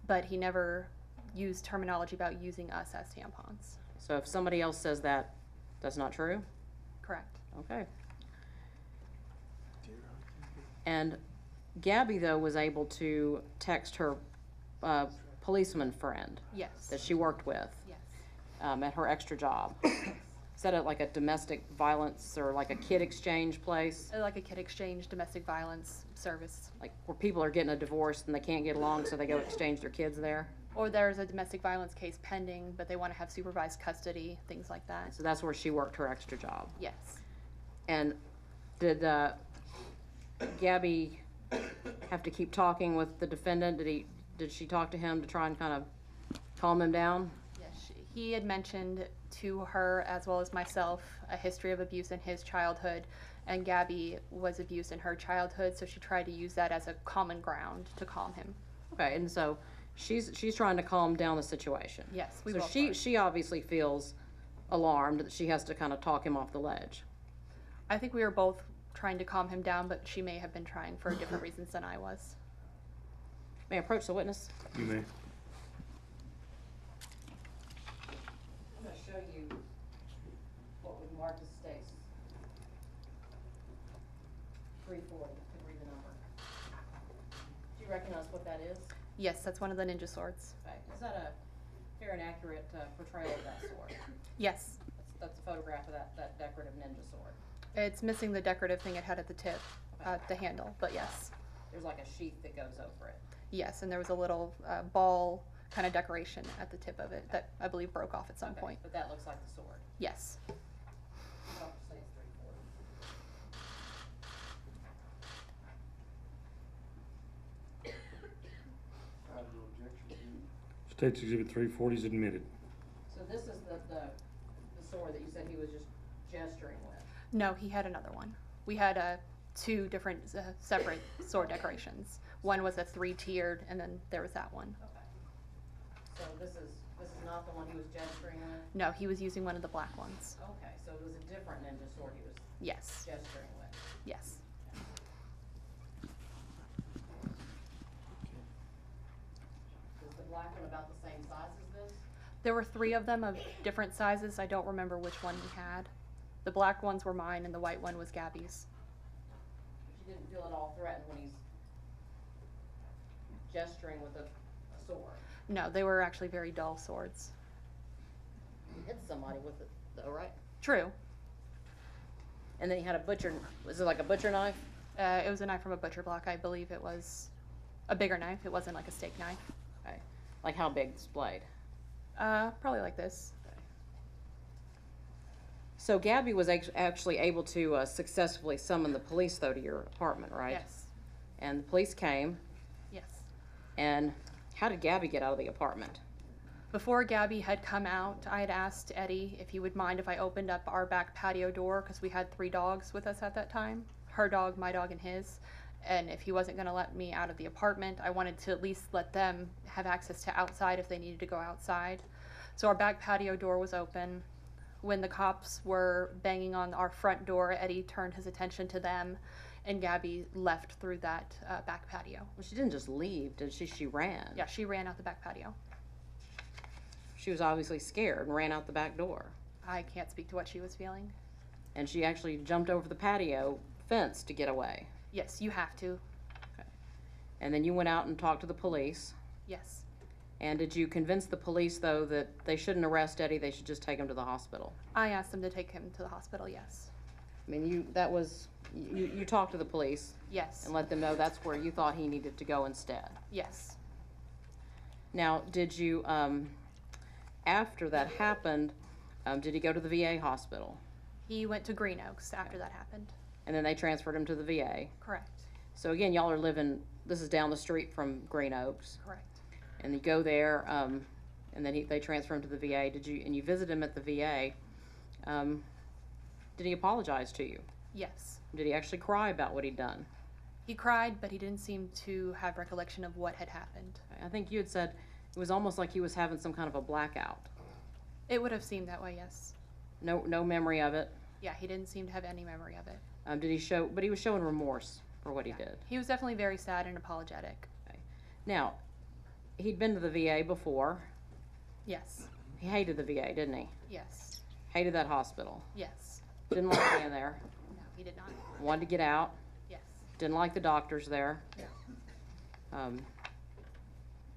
but he never used terminology about using us as tampons. So if somebody else says that, that's not true? Correct. Okay. And Gabby, though, was able to text her policeman friend Yes. that she worked with Yes. at her extra job. Is that at like a domestic violence or like a kid exchange place? Like a kid exchange domestic violence service. Like where people are getting a divorce and they can't get along, so they go exchange their kids there? Or there's a domestic violence case pending, but they want to have supervised custody, things like that. So that's where she worked her extra job. Yes. And did Gabby have to keep talking with the defendant? Did she talk to him to try and kind of calm him down? Yes. He had mentioned to her, as well as myself, a history of abuse in his childhood, and Gabby was abused in her childhood, so she tried to use that as a common ground to calm him. Okay, and so she's trying to calm down the situation. Yes, we so both she obviously feels alarmed that she has to kind of talk him off the ledge. I think we were both trying to calm him down, but she may have been trying for different reasons than I was. May I approach the witness? You may. I'm going to show you Marcus states 340, could read the number. Do you recognize what that is? Yes, that's one of the ninja swords. Okay, is that a fair and accurate portrayal of that sword? Yes. That's a photograph of that decorative ninja sword. It's missing the decorative thing it had at the tip, the handle, but yes. There's like a sheath that goes over it. Yes, and there was a little ball kind of decoration at the tip of it that I believe broke off at some Okay, point. but that looks like the sword. Yes. Doctor says 340. I have no objection to it. State's Exhibit 340 is admitted. So this is the sword that you said he was just gesturing with. No, he had another one. We had two different separate sword decorations. One was a 3-tiered, and then there was that one. Okay. So this is not the one he was gesturing with? No, he was using one of the black ones. Okay, so it was a different ninja sword he was Yes. gesturing with. Yes. Is the black one about the same size as this? There were 3 of them of different sizes. I don't remember which one we had. The black ones were mine, and the white one was Gabby's. But you didn't feel at all threatened when he's gesturing with a sword? No, they were actually very dull swords. You hit somebody with it though, right? True. And then he had a butcher, was it like a butcher knife? It was a knife from a butcher block. I believe it was a bigger knife. It wasn't like a steak knife. Okay. Like how big this blade? Probably like this. So Gabby was actually able to successfully summon the police though to your apartment, right? Yes. And the police came, Yes. and how did Gabby get out of the apartment? Before Gabby had come out, I had asked Eddie if he would mind if I opened up our back patio door, because we had 3 dogs with us at that time. Her dog, my dog, and his. And if he wasn't going to let me out of the apartment, I wanted to at least let them have access to outside if they needed to go outside. So our back patio door was open. When the cops were banging on our front door, Eddie turned his attention to them, and Gabby left through that back patio. Well, she didn't just leave, did she? She ran. Yeah, she ran out the back patio. She was obviously scared and ran out the back door. I can't speak to what she was feeling. And she actually jumped over the patio fence to get away. Yes, you have to. Okay. And then you went out and talked to the police. Yes. And did you convince the police, though, that they shouldn't arrest Eddie, they should just take him to the hospital? I asked them to take him to the hospital, yes. I mean, you talked to the police Yes. and let them know that's where you thought he needed to go instead. Yes. Now, did you, after that happened, did he go to the VA hospital? He went to Green Oaks after that happened. And then they transferred him to the VA? Correct. So again, y'all are living, this is down the street from Green Oaks. Correct. And you go there, and then they transfer him to the VA. And you visit him at the VA. Did he apologize to you? Yes. Did he actually cry about what he'd done? He cried, but he didn't seem to have recollection of what had happened. I think you had said it was almost like he was having some kind of a blackout. It would have seemed that way, yes. No memory of it. Yeah, he didn't seem to have any memory of it. But he was showing remorse for what he did. He was definitely very sad and apologetic. Okay. Now, he'd been to the VA before. Yes. He hated the VA, didn't he? Yes. Hated that hospital. Yes. Didn't like being there. No, he did not. Wanted to get out. Yes. Didn't like the doctors there. No.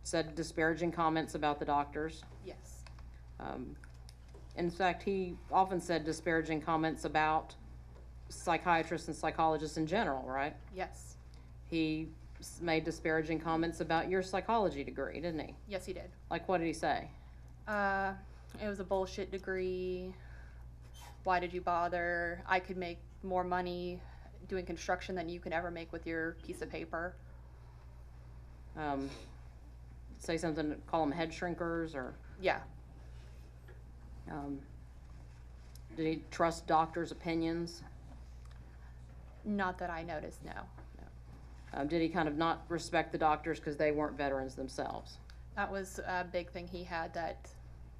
Said disparaging comments about the doctors. Yes. In fact, he often said disparaging comments about psychiatrists and psychologists in general, right? Yes. He made disparaging comments about your psychology degree, didn't he? Yes, he did. Like, what did he say? It was a bullshit degree. Why did you bother? I could make more money doing construction than you could ever make with your piece of paper. Say something, call them head shrinkers, or Yeah. did he trust doctors' opinions? Not that I noticed, no. Did he kind of not respect the doctors because they weren't veterans themselves? That was a big thing he had, that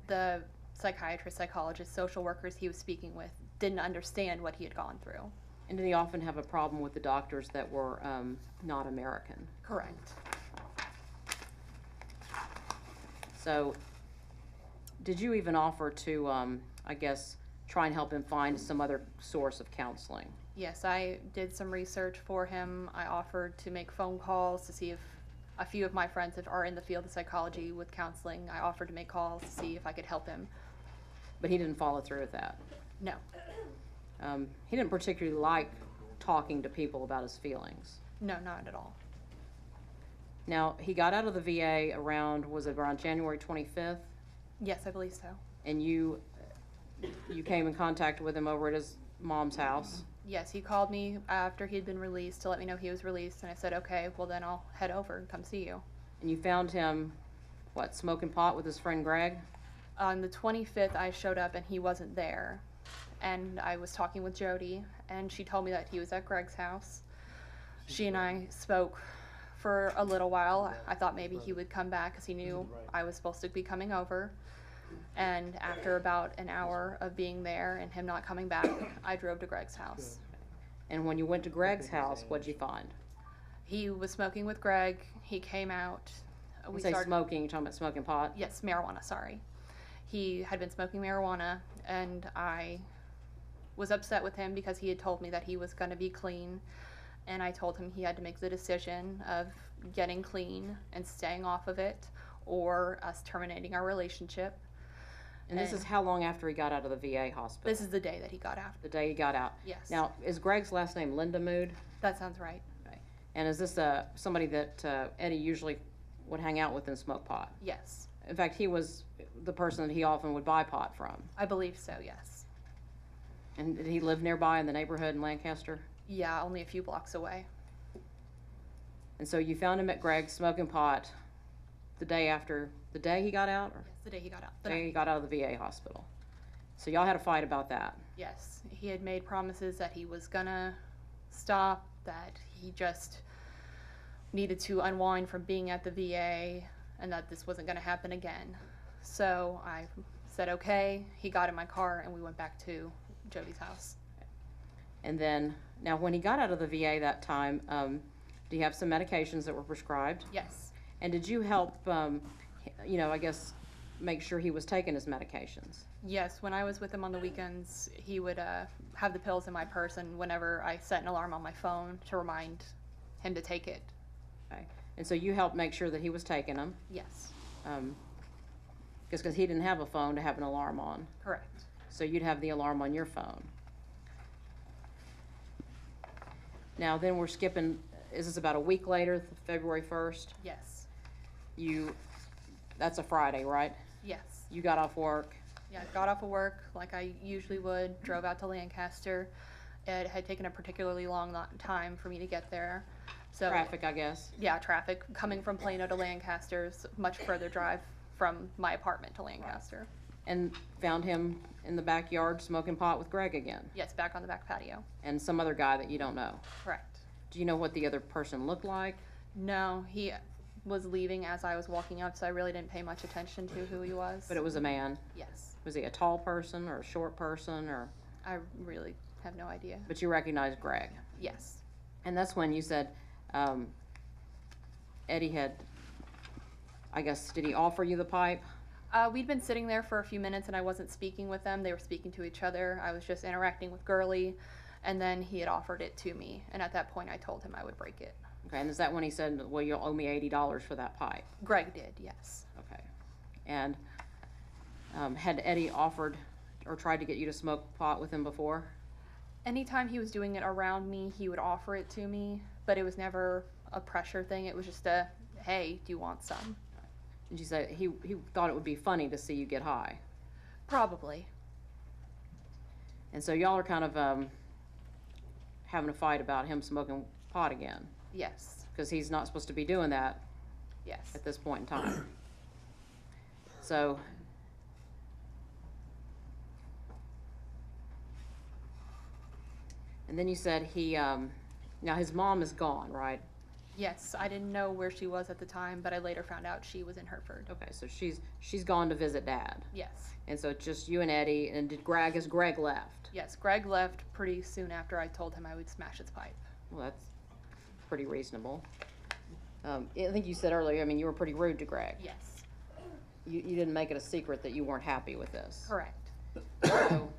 the psychiatrists, psychologists, social workers he was speaking with didn't understand what he had gone through. And did he often have a problem with the doctors that were not American? Correct. So, did you even offer to, I guess, try and help him find some other source of counseling. Yes, I did some research for him. I offered to make phone calls to see if a few of my friends that are in the field of psychology with counseling. I offered to make calls to see if I could help him. But he didn't follow through with that. No. He didn't particularly like talking to people about his feelings. No, not at all. Now, he got out of the VA around, was it around January 25th? Yes, I believe so. And you came in contact with him over at his mom's house. Yes, he called me after he'd been released to let me know he was released, and I said, okay, well then I'll head over and come see you. And you found him, what, smoking pot with his friend Greg? On the 25th, I showed up and he wasn't there. And I was talking with Jody, and she told me that he was at Greg's house. She and I spoke for a little while. I thought maybe he would come back because he knew I was supposed to be coming over. And after about an hour of being there and him not coming back, I drove to Greg's house. And when you went to Greg's house, what'd you find? He was smoking with Greg. He came out. When you say smoking, you're talking about smoking pot? Yes, marijuana, sorry. He had been smoking marijuana, and I was upset with him because he had told me that he was going to be clean. And I told him he had to make the decision of getting clean and staying off of it, or us terminating our relationship. And this is how long after he got out of the VA hospital? This is the day that he got out. The day he got out? Yes. Now, is Greg's last name Linda Mood? That sounds right. Okay. And is this somebody that Eddie usually would hang out with and smoke pot? Yes. In fact, he was the person that he often would buy pot from. I believe so, yes. And did he live nearby in the neighborhood in Lancaster? Yeah, only a few blocks away. And so you found him at Greg's smoking pot the day he got out? Or Yes, the day he got out. the day he got out of the VA hospital. So y'all had a fight about that. Yes, he had made promises that he was gonna stop, that he just needed to unwind from being at the VA, and that this wasn't gonna happen again. So I said, okay, he got in my car, and we went back to Jody's house. And then, now when he got out of the VA that time, do you have some medications that were prescribed? Yes. And did you help, I guess, make sure he was taking his medications? Yes, when I was with him on the weekends, he would have the pills in my purse, and whenever I set an alarm on my phone to remind him to take it. Okay. And so you helped make sure that he was taking them? Yes. Because he didn't have a phone to have an alarm on. Correct. So you'd have the alarm on your phone. Now then we're skipping, is this about a week later, February 1st? Yes. That's a Friday, right? Yes. You got off work. Yeah, I got off of work like I usually would, drove out to Lancaster. It had taken a particularly long time for me to get there. So Traffic, I guess. Yeah, traffic. Coming from Plano to Lancaster is a much further drive from my apartment to Lancaster. And found him in the backyard smoking pot with Greg again. Yes, back on the back patio. And some other guy that you don't know. Correct. Do you know what the other person looked like? No, he was leaving as I was walking up, so I really didn't pay much attention to who he was. But it was a man. Yes. Was he a tall person or a short person or? I really have no idea. But you recognized Greg. Yes. And that's when you said, Eddie had, I guess, did he offer you the pipe? We'd been sitting there for a few minutes and I wasn't speaking with them. They were speaking to each other. I was just interacting with Gurley, and then he had offered it to me. And at that point I told him I would break it. Okay, and is that when he said, well, you'll owe me $80 for that pipe? Greg did, yes. Okay. And had Eddie offered or tried to get you to smoke pot with him before? Anytime he was doing it around me, he would offer it to me, but it was never a pressure thing. It was just a, hey, do you want some? Did you say he thought it would be funny to see you get high? Probably. And so y'all are kind of having a fight about him smoking pot again? Yes. Because he's not supposed to be doing that Yes. at this point in time. So, and then you said he, now his mom is gone, right? Yes, I didn't know where she was at the time, but I later found out she was in Hereford. Okay, so she's gone to visit Dad. Yes. And so it's just you and Eddie, and has Greg left? Yes, Greg left pretty soon after I told him I would smash his pipe. Well, that's pretty reasonable. I think you said earlier, I mean, you were pretty rude to Greg. Yes. You didn't make it a secret that you weren't happy with this. Correct. So,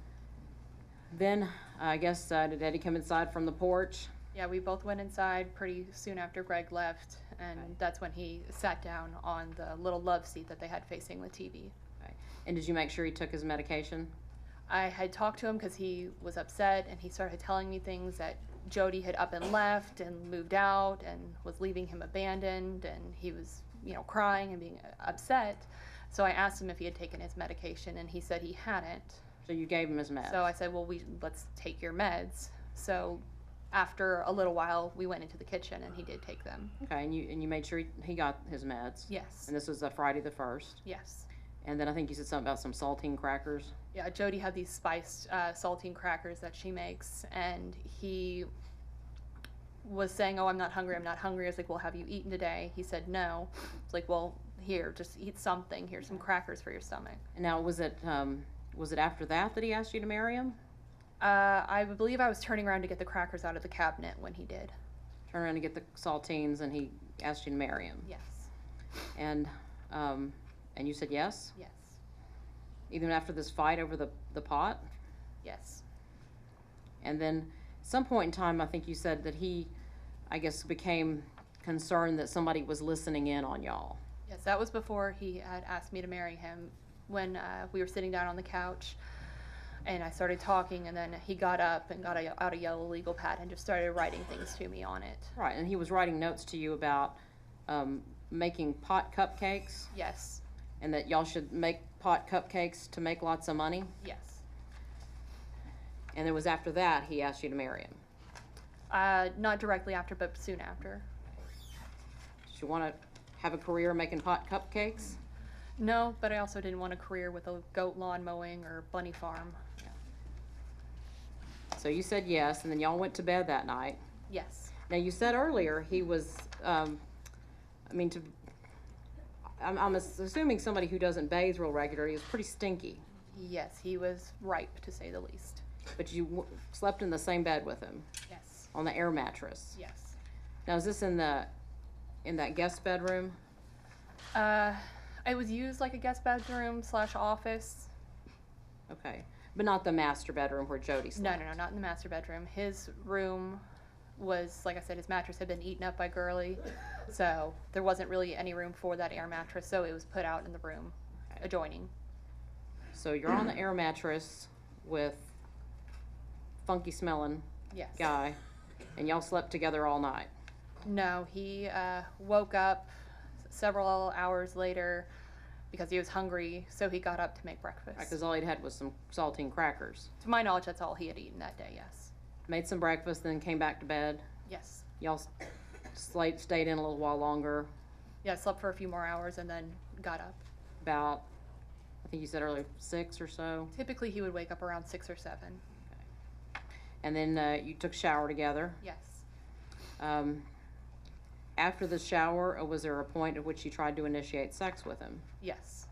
Then, I guess, did Eddie come inside from the porch? Yeah, we both went inside pretty soon after Greg left, and Okay. that's when he sat down on the little love seat that they had facing the TV. Okay. And did you make sure he took his medication? I had talked to him because he was upset, and he started telling me things that Jody had up and left and moved out and was leaving him abandoned, and he was, crying and being upset. So I asked him if he had taken his medication, and he said he hadn't. So you gave him his meds? So I said, well, let's take your meds. So after a little while, we went into the kitchen, and he did take them. Okay, and you made sure he got his meds? Yes. And this was Friday the 1st? Yes. And then I think you said something about some saltine crackers? Yeah, Jody had these spiced saltine crackers that she makes, and he was saying, oh, I'm not hungry. I was like, well, have you eaten today? He said no. It's like, well, here, just eat something. Here's some crackers for your stomach. And now, was it after that he asked you to marry him? I believe I was turning around to get the crackers out of the cabinet when he did. Turn around to get the saltines, and he asked you to marry him? Yes. And you said yes? Yes. Even after this fight over the pot? Yes. And then, at some point in time, I think you said that he, I guess, became concerned that somebody was listening in on y'all. Yes, that was before he had asked me to marry him. When we were sitting down on the couch, and I started talking, and then he got up and got out a yellow legal pad and just started writing things to me on it. Right, and he was writing notes to you about making pot cupcakes? Yes. And that y'all should make pot cupcakes to make lots of money? Yes. And it was after that he asked you to marry him? Not directly after, but soon after. Did you want to have a career making pot cupcakes? No, but I also didn't want a career with a goat lawn mowing or bunny farm. So you said yes, and then y'all went to bed that night. Yes. Now, you said earlier he was, I'm assuming somebody who doesn't bathe real regularly is pretty stinky. Yes, he was ripe, to say the least. But you slept in the same bed with him? Yes. On the air mattress? Yes. Now, is this in that guest bedroom? It was used like a guest bedroom / office. Okay. But not the master bedroom where Jody slept? No, not in the master bedroom. His room was, like I said, his mattress had been eaten up by Gurley, so there wasn't really any room for that air mattress, so it was put out in the room adjoining. So you're on the air mattress with funky smelling Yes. guy, and y'all slept together all night? No, he woke up several hours later because he was hungry, so he got up to make breakfast. Because all he'd had was some saltine crackers. To my knowledge, that's all he had eaten that day, yes. Made some breakfast, then came back to bed. Yes. Y'all stayed in a little while longer. Yeah, I slept for a few more hours and then got up. About, I think you said earlier, 6 or so. Typically, he would wake up around 6 or 7. And then you took a shower together. Yes. After the shower, was there a point at which you tried to initiate sex with him? Yes.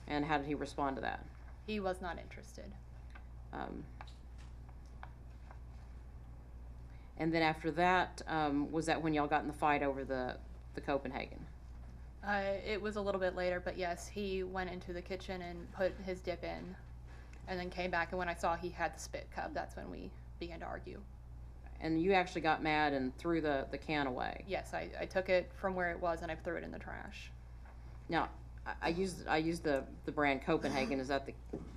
And how did he respond to that? He was not interested. And then after that, was that when y'all got in the fight over the Copenhagen? It was a little bit later, but yes, he went into the kitchen and put his dip in, and then came back, and when I saw he had the spit cup, that's when we began to argue. And you actually got mad and threw the can away? Yes, I took it from where it was and I threw it in the trash. Now, I used the brand Copenhagen. Is that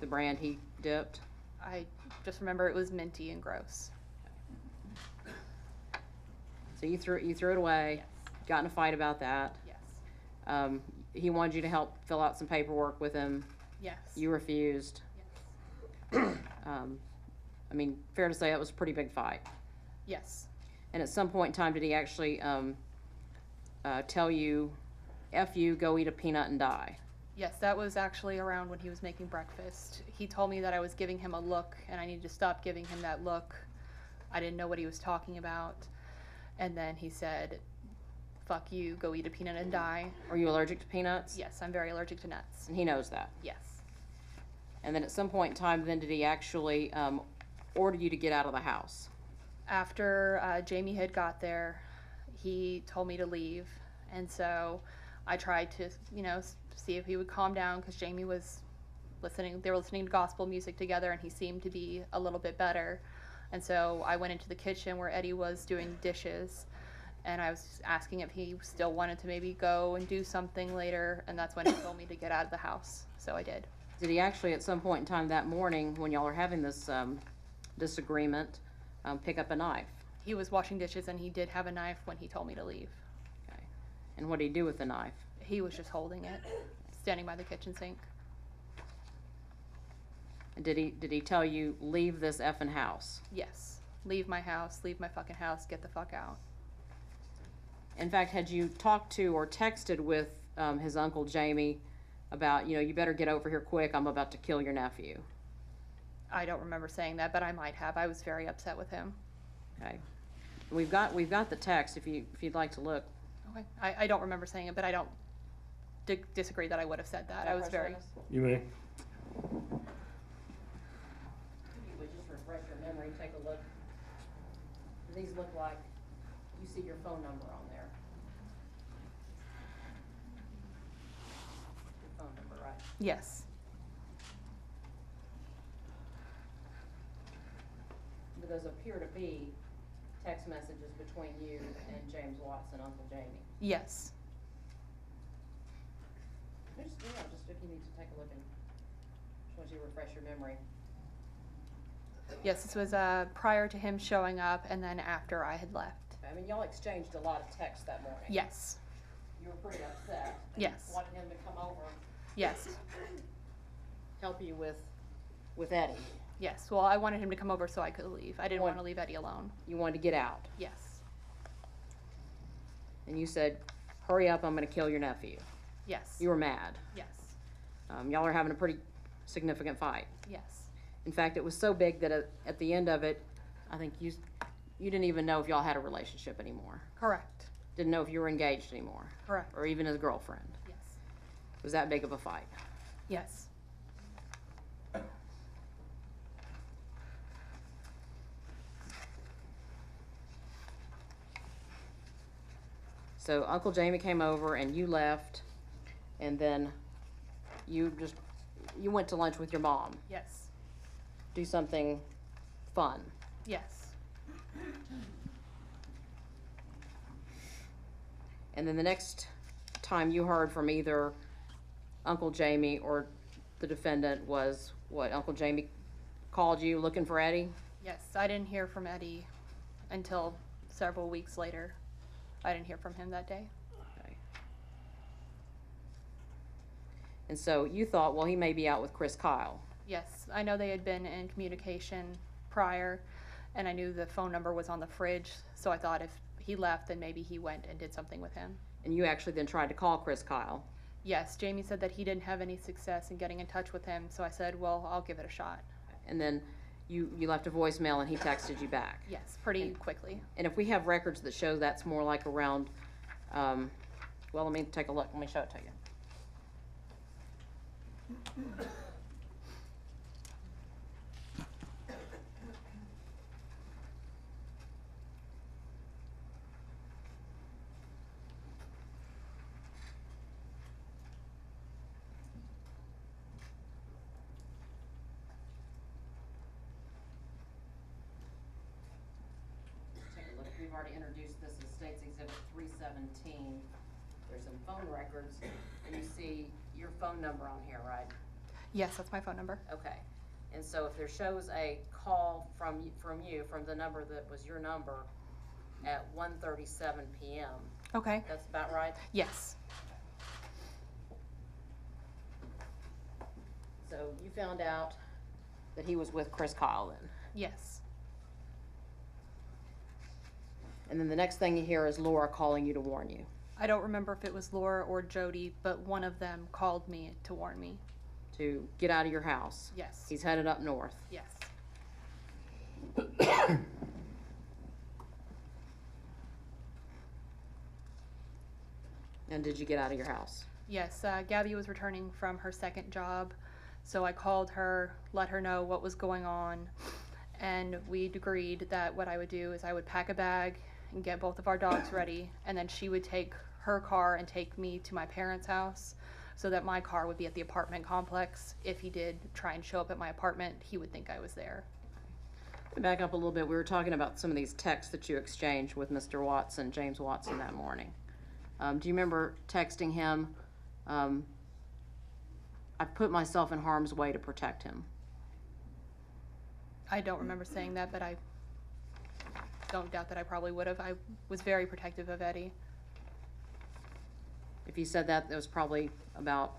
the brand he dipped? I just remember it was minty and gross. So you threw it away. Yes. Got in a fight about that. Yes. He wanted you to help fill out some paperwork with him. Yes. You refused. Yes. Fair to say that was a pretty big fight. Yes. And at some point in time, did he actually tell you, F you, go eat a peanut and die? Yes, that was actually around when he was making breakfast. He told me that I was giving him a look and I needed to stop giving him that look. I didn't know what he was talking about. And then he said, fuck you, go eat a peanut and die. Are you allergic to peanuts? Yes, I'm very allergic to nuts. And he knows that? Yes. And then at some point in time, then did he actually order you to get out of the house? After Jamie had got there, he told me to leave. And so I tried to, see if he would calm down because Jamie was They were listening to gospel music together, and he seemed to be a little bit better. And so I went into the kitchen where Eddie was doing dishes, and I was asking if he still wanted to maybe go and do something later, and that's when he told me to get out of the house. So I did. Did he actually, at some point in time that morning, when y'all are having this disagreement, pick up a knife? He was washing dishes, and he did have a knife when he told me to leave. Okay. And what did he do with the knife? He was just holding it, standing by the kitchen sink. And did he tell you, leave this effing house? Yes. Leave my house, leave my fucking house, get the fuck out. In fact, had you talked to or texted with his uncle Jamie about, you better get over here quick, I'm about to kill your nephew? I don't remember saying that, but I might have. I was very upset with him. Okay. We've got the text if you'd like to look. Okay. I don't remember saying it, but I don't disagree that I would have said that. I was very... You may. If you would just refresh your memory, take a look. These look like you see your phone number on there. Your phone number, right? Yes. But those appear to be text messages between you and James Watson, Uncle Jamie. Yes. Just if you need to take a look and just want you to refresh your memory. Yes, this was prior to him showing up and then after I had left. I mean, y'all exchanged a lot of texts that morning. Yes. You were pretty upset. Yes. Wanted him to come over, Yes. help you with Eddie. Yes. Well, I wanted him to come over so I could leave. I didn't want to leave Eddie alone. You wanted to get out. Yes. And you said, hurry up, I'm gonna kill your nephew. Yes. You were mad. Yes. Y'all are having a pretty significant fight. Yes. In fact, it was so big that at the end of it, I think you didn't even know if y'all had a relationship anymore. Correct. Didn't know if you were engaged anymore. Correct. Or even as a girlfriend. Yes. It was that big of a fight. Yes. So Uncle Jamie came over and you left, and then you went to lunch with your mom. Yes. Do something fun. Yes. And then the next time you heard from either Uncle Jamie or the defendant was what? Uncle Jamie called you looking for Eddie? Yes. I didn't hear from Eddie until several weeks later. I didn't hear from him that day. Okay. And so you thought, well, he may be out with Chris Kyle. Yes. I know they had been in communication prior, and I knew the phone number was on the fridge, so I thought if he left, then maybe he went and did something with him. And you actually then tried to call Chris Kyle. Yes. Jamie said that he didn't have any success in getting in touch with him, so I said, well, I'll give it a shot. And then you left a voicemail and he texted you back. Yes, pretty quickly. And if we have records that show that's more like around, well, let me take a look. Let me show it to you. We've already introduced this as State's Exhibit 317. There's some phone records, and you see your phone number on here, right? Yes, that's my phone number. Okay. And so if there shows a call from the number that was your number at 1:37 p.m. Okay. That's about right? Yes. So you found out that he was with Chris Kyle then? Yes. And then the next thing you hear is Laura calling you to warn you. I don't remember if it was Laura or Jody, but one of them called me to warn me. To get out of your house. Yes. He's headed up north. Yes. And did you get out of your house? Yes, Gabby was returning from her second job, so I called her, let her know what was going on, and we agreed that what I would do is I would pack a bag and get both of our dogs ready, and then she would take her car and take me to my parents' house so that my car would be at the apartment complex. If he did try and show up at my apartment, he would think I was there. Back up a little bit, we were talking about some of these texts that you exchanged with Mr. Watson, James Watson, that morning. Do you remember texting him, I put myself in harm's way to protect him? I don't remember saying that, but I don't doubt that I probably would have. I was very protective of Eddie. If you said that, it was probably about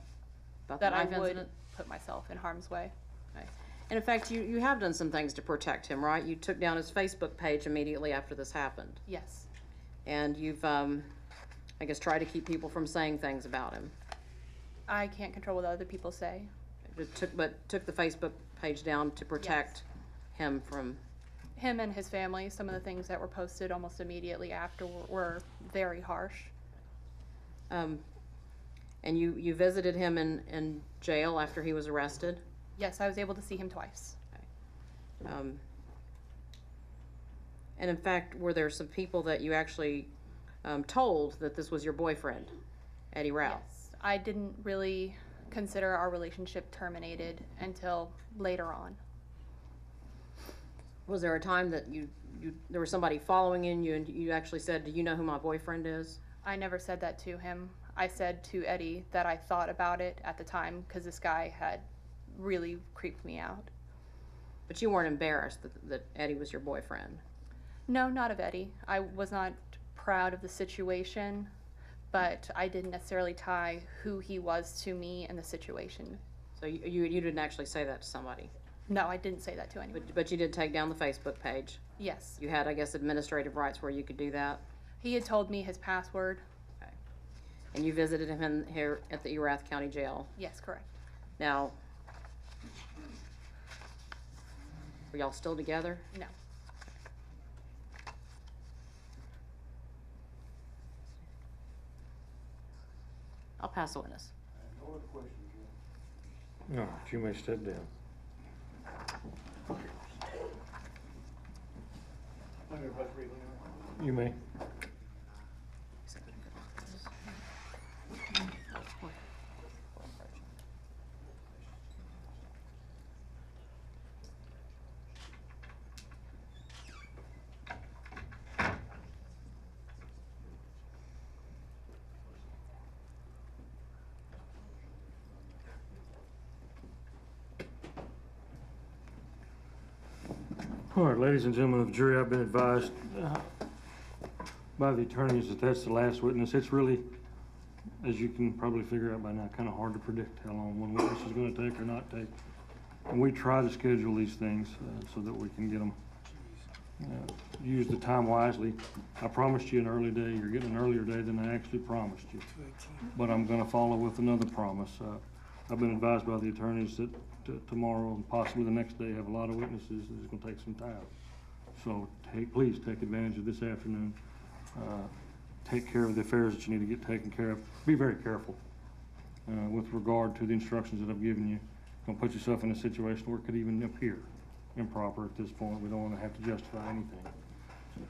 the That I knife would incident? put myself in harm's way. Okay. And in fact, you have done some things to protect him, right? You took down his Facebook page immediately after this happened. Yes. And you've, I guess, tried to keep people from saying things about him. I can't control what other people say. But took the Facebook page down to protect him from... Him and his family, some of the things that were posted almost immediately after were very harsh. And you visited him in jail after he was arrested? Yes, I was able to see him twice. And in fact, were there some people that you actually told that this was your boyfriend, Eddie Routh? Yes, I didn't really consider our relationship terminated until later on. Was there a time that there was somebody following you and you actually said, do you know who my boyfriend is? I never said that to him. I said to Eddie that I thought about it at the time because this guy had really creeped me out. But you weren't embarrassed that Eddie was your boyfriend? No, not of Eddie. I was not proud of the situation, but I didn't necessarily tie who he was to me and the situation. So you didn't actually say that to somebody? No, I didn't say that to anyone. But you did take down the Facebook page? Yes. You had, I guess, administrative rights where you could do that? He had told me his password. Okay. And you visited him here at the Routh County Jail? Yes, correct. Now, were y'all still together? No. I'll pass the witness. No other questions, Jim. All right, you may step down. You may. All right, ladies and gentlemen of the jury, I've been advised by the attorneys that that's the last witness. It's really, as you can probably figure out by now, kind of hard to predict how long one witness is going to take or not take. And we try to schedule these things so that we can get them, use the time wisely. I promised you an early day. You're getting an earlier day than I actually promised you. But I'm going to follow with another promise. I've been advised by the attorneys that tomorrow and possibly the next day have a lot of witnesses. It's going to take some time. So please take advantage of this afternoon. Take care of the affairs that you need to get taken care of. Be very careful with regard to the instructions that I've given you. Don't put yourself in a situation where it could even appear improper at this point. We don't want to have to justify anything.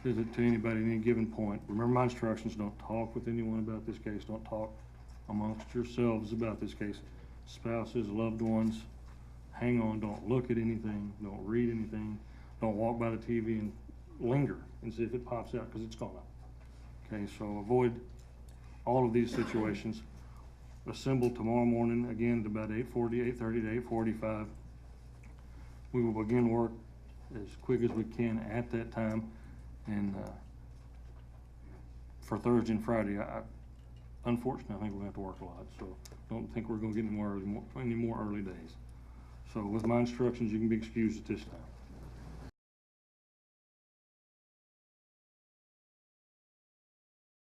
Visit to anybody at any given point. Remember my instructions. Don't talk with anyone about this case. Don't talk amongst yourselves about this case. Spouses, loved ones, hang on. Don't look at anything. Don't read anything. Don't walk by the TV and linger and see if it pops out, because it's gonna. Okay, so avoid all of these situations. Assemble tomorrow morning again at about 8:30 to 8:45. We will begin work as quick as we can at that time. And for Thursday and Friday, unfortunately, I think we're gonna have to work a lot. So don't think we're gonna get any more early days. So with my instructions, you can be excused at this time.